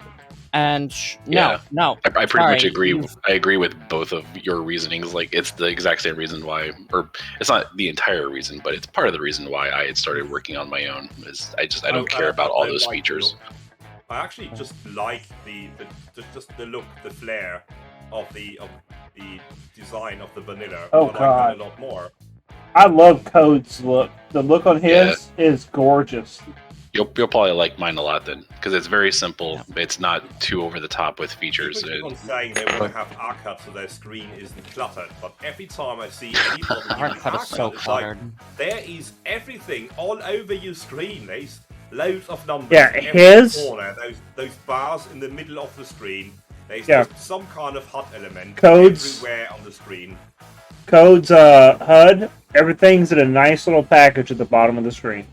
And Yeah. no. I pretty much Sorry. agree. I agree with both of your reasonings. Like, it's the exact same reason why, or it's not the entire reason, but it's part of the reason why I had started working on my own. Is I don't care about all those features. I actually just like the look, the flair of the design of the vanilla. Oh, I like God. that a lot more. I love Code's look. The look on his is gorgeous. You'll probably like mine a lot then, because it's very simple. It's not too over the top with features. People keep on saying they want to have Arcade so their screen isn't cluttered, but every time I see anybody using Arcade is so it's like, cluttered. there is everything all over your screen. There's loads of numbers. Yeah, in every his- corner. Those bars in the middle of the screen. There's Yeah. just some kind of HUD element Codes. everywhere on the screen. Codes, HUD, everything's in a nice little package at the bottom of the screen.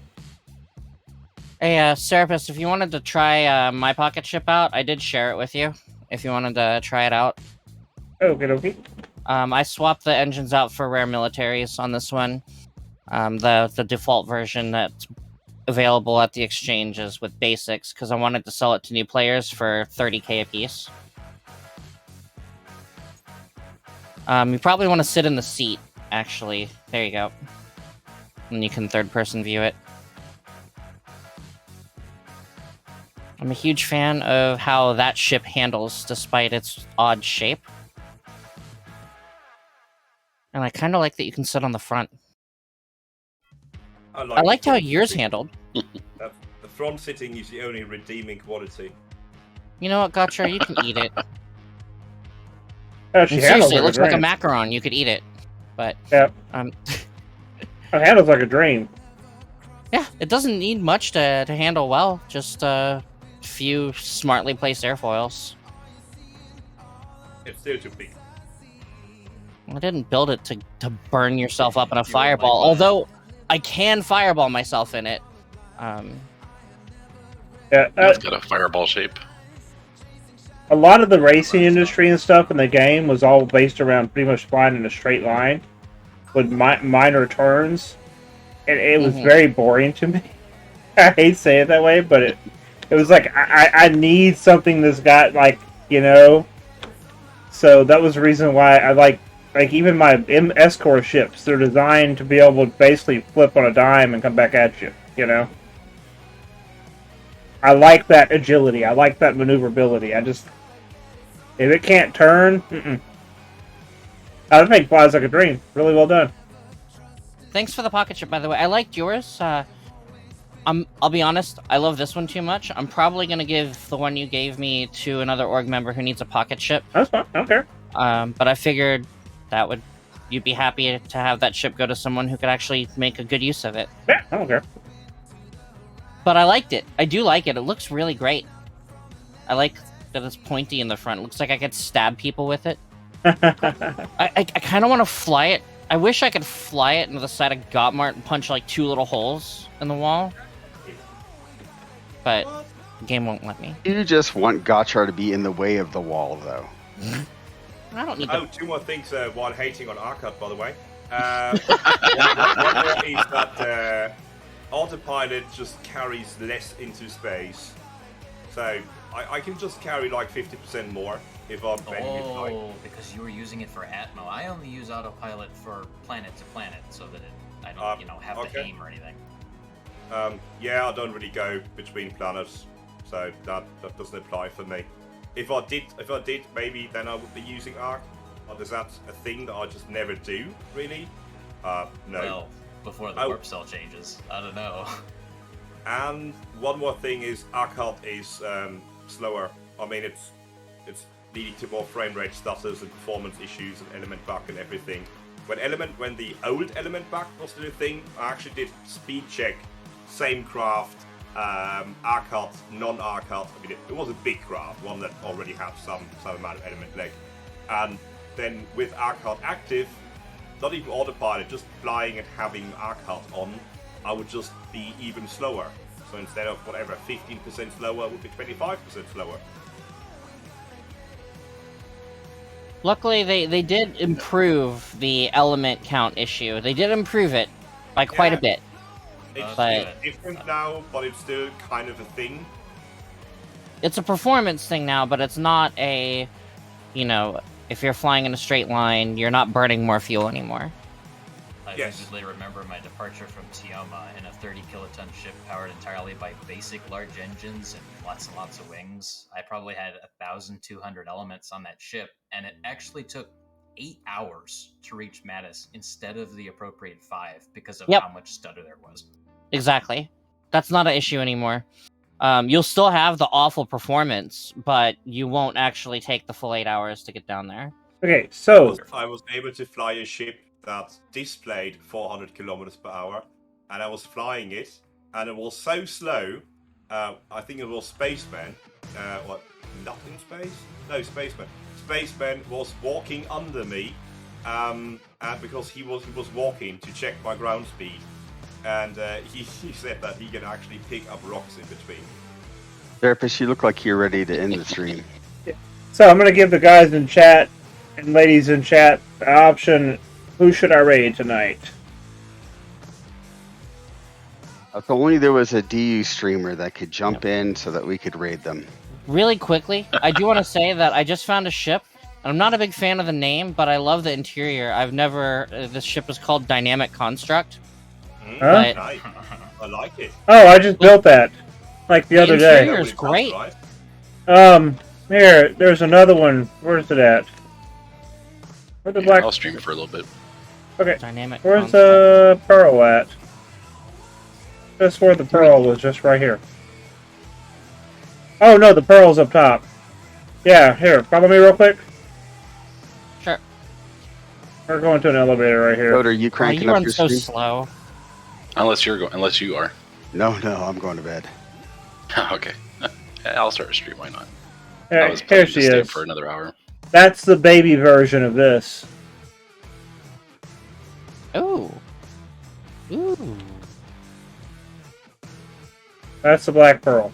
Hey, Serapis, if you wanted to try my pocket ship out, I did share it with you. If you wanted to try it out. Okay. I swapped the engines out for rare militaries on this one. The default version that's available at the exchanges with basics, because I wanted to sell it to new players for 30k a piece. You probably want to sit in the seat, actually. There you go. And you can third-person view it. I'm a huge fan of how that ship handles despite its odd shape. And I kind of like that you can sit on the front. I liked how yours handled. The front sitting is the only redeeming quality. You know what, Gotcha? You can eat it. She And handles seriously, it like looks a like a dream. macaron. You could eat it. But, Yep. It handles like a dream. Yeah, it doesn't need much to handle well. Just a few smartly placed airfoils. It's still too big. I didn't build it to burn yourself up in a fireball, although I can fireball myself in it. Yeah, It's got a fireball shape. a lot of the racing industry and stuff in the game was all based around pretty much flying in a straight line with minor turns, and it was very boring to me. I hate saying it that way, but it was like I need something that's got So that was the reason why I like even my S-Core ships. They're designed to be able to basically flip on a dime and come back at you. I like that agility. I like that maneuverability. If it can't turn, I think flies like a dream. Really well done. Thanks for the pocket ship, by the way. I liked yours. I'll be honest, I love this one too much. I'm probably gonna give the one you gave me to another org member who needs a pocket ship. That's fine. I don't care. But I figured you'd be happy to have that ship go to someone who could actually make a good use of it. Yeah, I don't care. But I liked it. I do like it. It looks really great. I like that it's pointy in the front. It looks like I could stab people with it. I kind of want to fly it. I wish I could fly it into the side of Gottmart and punch like 2 little holes in the wall. But the game won't let me. You just want Gotchar to be in the way of the wall, though. I don't need Oh, 2 more things while hating on Arcade, by the way. One more is that autopilot just carries less into space. So I can just carry like 50% more if I'm bending it like. Because you were using it for Atmo. I only use autopilot for planet to planet, so that I don't have to aim or anything. Yeah, I don't really go between planets, so that doesn't apply for me. If I did, maybe then I would be using Arc. But is that a thing that I just never do, really? No. Well, before the warp cell changes, I don't know. And one more thing is Arcade is slower. I mean, it's leading to more frame rate stutters and performance issues and element back and everything. When the old element back was the thing, I actually did speed check, same craft, Arcade, non-Arcade. I mean, it was a big craft, one that already had some amount of element lag. And then with Arcade active, not even autopilot, just flying and having Arcade on, I would just be even slower. So instead of whatever, 15% slower, it would be 25% slower. Luckily, they did improve the element count issue. They did improve it by quite a bit. It's different now, but it's still kind of a thing. It's a performance thing now, but it's not a, if you're flying in a straight line, you're not burning more fuel anymore. I vividly remember my departure from Tioma in a 30 kiloton ship powered entirely by basic large engines and lots of wings. I probably had 1,200 elements on that ship, and it actually took 8 hours to reach Mattis instead of the appropriate 5 because of how much stutter there was. Exactly. That's not an issue anymore. You'll still have the awful performance, but you won't actually take the full 8 hours to get down there. Okay, so I was able to fly a ship that displayed 400 kilometers per hour, and I was flying it, and it was so slow. I think it was Spaceman. What? Nothing Space? No, Spaceman. Spaceman was walking under me, and because he was walking to check my ground speed, and he said that he can actually pick up rocks in between. Therapist, you look like you're ready to end the stream. So I'm gonna give the guys in chat and ladies in chat the option: who should I raid tonight? If only there was a DU streamer that could jump in so that we could raid them. Really quickly, I do want to say that I just found a ship. I'm not a big fan of the name, but I love the interior. I've never... this ship is called Dynamic Construct. Huh? Nice. I like it. Oh, I just built that like the other day. interior is great. Here, there's another one. Where's it at? Where's the black? I'll stream it for a little bit. Okay. Dynamic Where's the pearl at? That's where the pearl was, just right here. Oh no, the pearl's up top. Yeah, here, follow me real quick. Sure. We're going to an elevator right here. Code, are you cranking you up run your so stream? slow. Unless you are. No, I'm going to bed. Okay. I'll start a stream. Why not? Yeah, I was here planning to she stay is. for another hour. That's the baby version of this. Ooh. Ooh. That's the black pearl.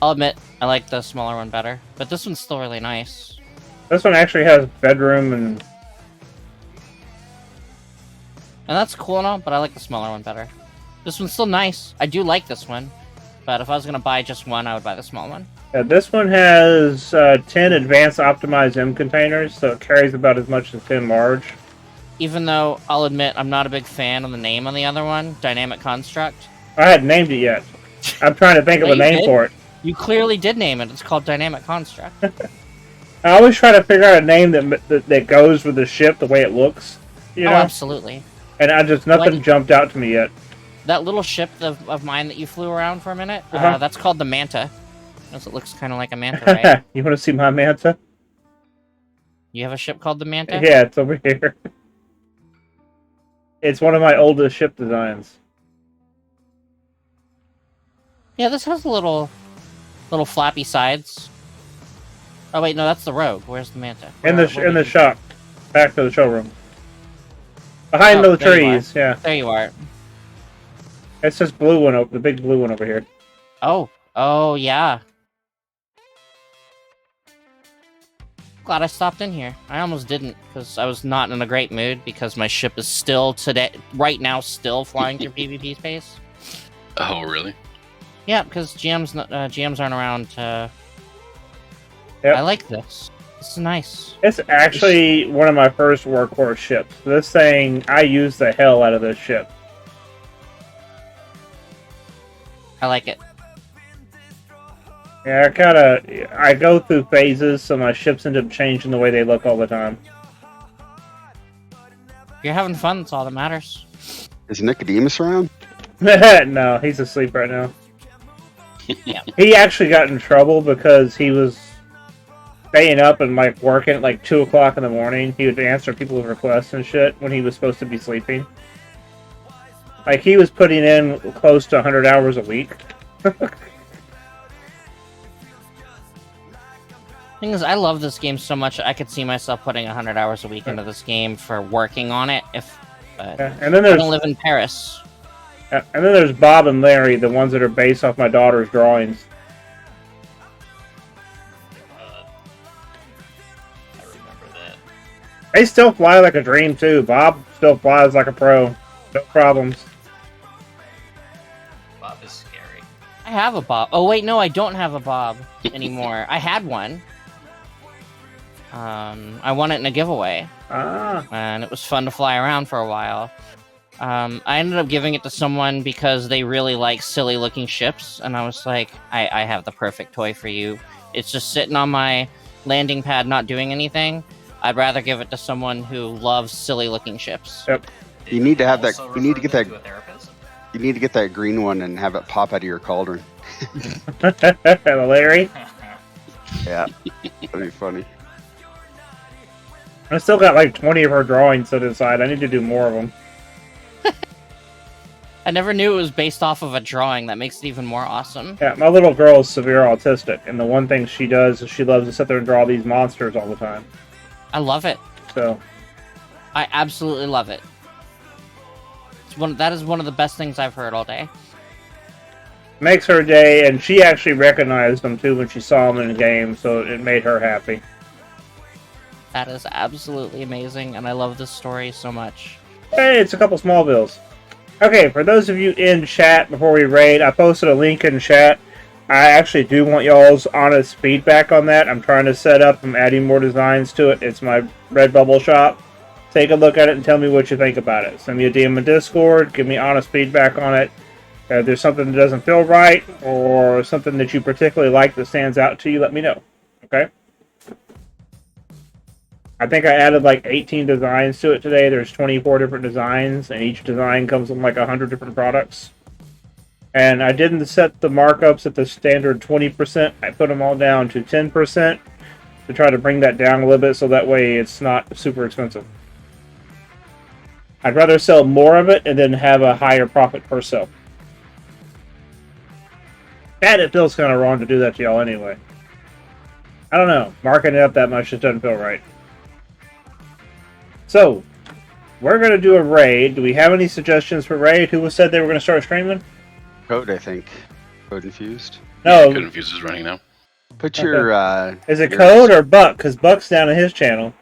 I'll admit, I like the smaller one better, but this one's still really nice. This one actually has bedroom and... And that's cool and all, but I like the smaller one better. This one's still nice. I do like this one, but if I was going to buy just one, I would buy the small one. Yeah, this one has 10 advanced optimized M containers, so it carries about as much as 10 large. Even though, I'll admit, I'm not a big fan of the name on the other one, Dynamic Construct. I hadn't named it yet. I'm trying to think of a you name did. for it. You clearly did name it. It's called Dynamic Construct. I always try to figure out a name that goes with the ship, the way it looks. You know? Oh, absolutely. And nothing jumped out to me yet. That little ship of mine that you flew around for a minute, Uh-huh. that's called the Manta. Because it looks kind of like a manta, right? You want to see my Manta? You have a ship called the Manta? Yeah, it's over here. It's one of my oldest ship designs. Yeah, this has little flappy sides. Oh wait, no, that's the Rogue. Where's the Manta? In Where the did you- shop. Back to the showroom. Behind Oh, the there you are. trees, yeah. There you are. It's this blue one, the big blue one over here. Oh yeah. Glad I stopped in here. I almost didn't, because I was not in a great mood, because my ship is still right now still flying through PvP space. Oh, really? Yeah, because GMs aren't around to... Yep. I like this. This is nice. It's actually one of my first workhorse ships. This thing, I use the hell out of this ship. I like it. Yeah, I go through phases, so my ships end up changing the way they look all the time. If you're having fun, that's all that matters. Is Nicodemus around? No, he's asleep right now. Yeah. He actually got in trouble because he was staying up and working at 2 o'clock in the morning. He would answer people's requests and shit when he was supposed to be sleeping. He was putting in close to 100 hours a week. Thing is, I love this game so much. I could see myself putting 100 hours a week into this game for working on it. But and then I there's don't live in Paris. And then there's Bob and Larry, the ones that are based off my daughter's drawings. I remember that. They still fly like a dream too. Bob still flies like a pro. No problems. Bob is scary. I have a Bob. Oh wait, no, I don't have a Bob anymore. I had one. I won it in a giveaway. And it was fun to fly around for a while. I ended up giving it to someone because they really like silly looking ships, and I was like, I have the perfect toy for you. It's just sitting on my landing pad not doing anything. I'd rather give it to someone who loves silly looking ships. Yep. You need to have that. Also You need to get refer that. them to a therapist? You need to get that green one and have it pop out of your cauldron. Larry? Yeah, that'd be funny. I still got like 20 of her drawings set aside. I need to do more of them. I never knew it was based off of a drawing. That makes it even more awesome. Yeah, my little girl is severe autistic, and the one thing she does is she loves to sit there and draw these monsters all the time. I love it. So, I absolutely love it. That is one of the best things I've heard all day. makes her day, and she actually recognized them too when she saw them in the game, so it made her happy. That is absolutely amazing, and I love this story so much. Hey, it's a couple small bills. Okay, for those of you in chat before we raid, I posted a link in chat. I actually do want y'all's honest feedback on that. I'm trying to set up, I'm adding more designs to it. It's my Redbubble shop. Take a look at it and tell me what you think about it. Send me a DM in Discord, give me honest feedback on it. If there's something that doesn't feel right, or something that you particularly like that stands out to you, let me know. Okay? I think I added like 18 designs to it today. There's 24 different designs, and each design comes from like 100 different products. And I didn't set the markups at the standard 20%. I put them all down to 10% to try to bring that down a little bit so that way it's not super expensive. I'd rather sell more of it and then have a higher profit per sale. And it feels kind of wrong to do that to y'all anyway. I don't know. Marking it up that much just doesn't feel right. So, we're going to do a raid. Do we have any suggestions for raid? Who said they were going to start streaming? Code, I think. Code Infused. No. Code Infused is running now. Put your. Is it your- Code or Buck? Because Buck's down on his channel.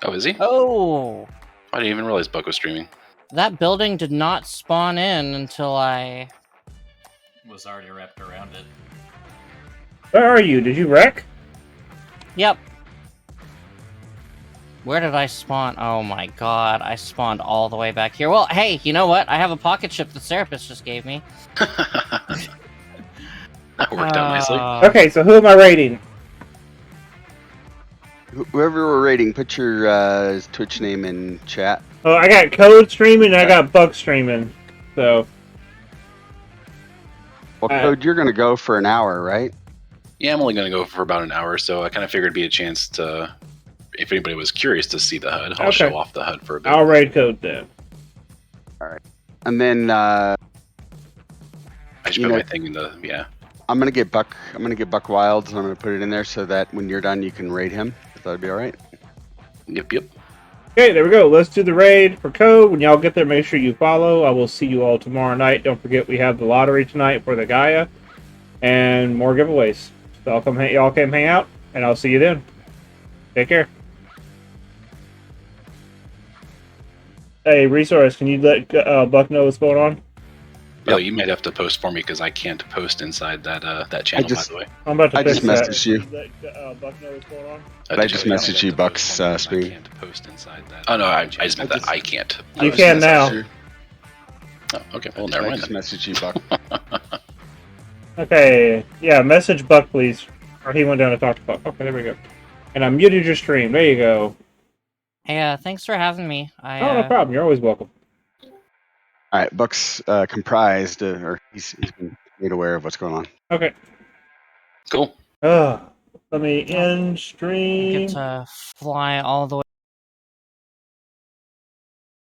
Oh, is he? Oh! I didn't even realize Buck was streaming. That building did not spawn in until I... Was already wrapped around it. Where are you? Did you wreck? Yep. Where did I spawn? Oh my god, I spawned all the way back here. Well, hey, you know what? I have a pocket chip the therapist just gave me. That worked out nicely. Okay, so who am I raiding? Whoever we're rating, put your Twitch name in chat. Oh, I got Code streaming and I got Buck streaming. So. Well, Code, you're going to go for an hour, right? Yeah, I'm only going to go for about an hour, so I kind of figured it'd be a chance to, if anybody was curious to see the HUD, I'll Okay. show off the HUD for a bit. I'll raid Code then. All right. And then I just you put know- my thing in the, yeah. I'm gonna get Buck. I'm gonna get Buck Wilds, and I'm gonna put it in there so that when you're done, you can raid him. If that'd be all right. Yep. Okay, there we go. Let's do the raid for Code. When y'all get there, make sure you follow. I will see you all tomorrow night. Don't forget we have the lottery tonight for the Gaia and more giveaways. So y'all come hang out, and I'll see you then. Take care. Hey, Resource, can you let Buck know what's going on? Oh, you might have to post for me because I can't post inside that that channel, just- by the way. I'm about to I just fix that. messaged you. Let Buck know what's going on. I just messaged you Buck's screen. Post inside that. Oh, no, I just meant that I can't. You can now. Oh, okay, well, never I mind just then. messaged you, Buck. Okay, yeah, message Buck, please. Or he went down to talk to Buck. Okay, there we go. And I muted your stream. There you go. Hey, thanks for having me. Oh, no problem. You're always welcome. All right, Buck's comprised, or he's been made aware of what's going on. Okay. Cool. Let me end stream. Get to fly all the way.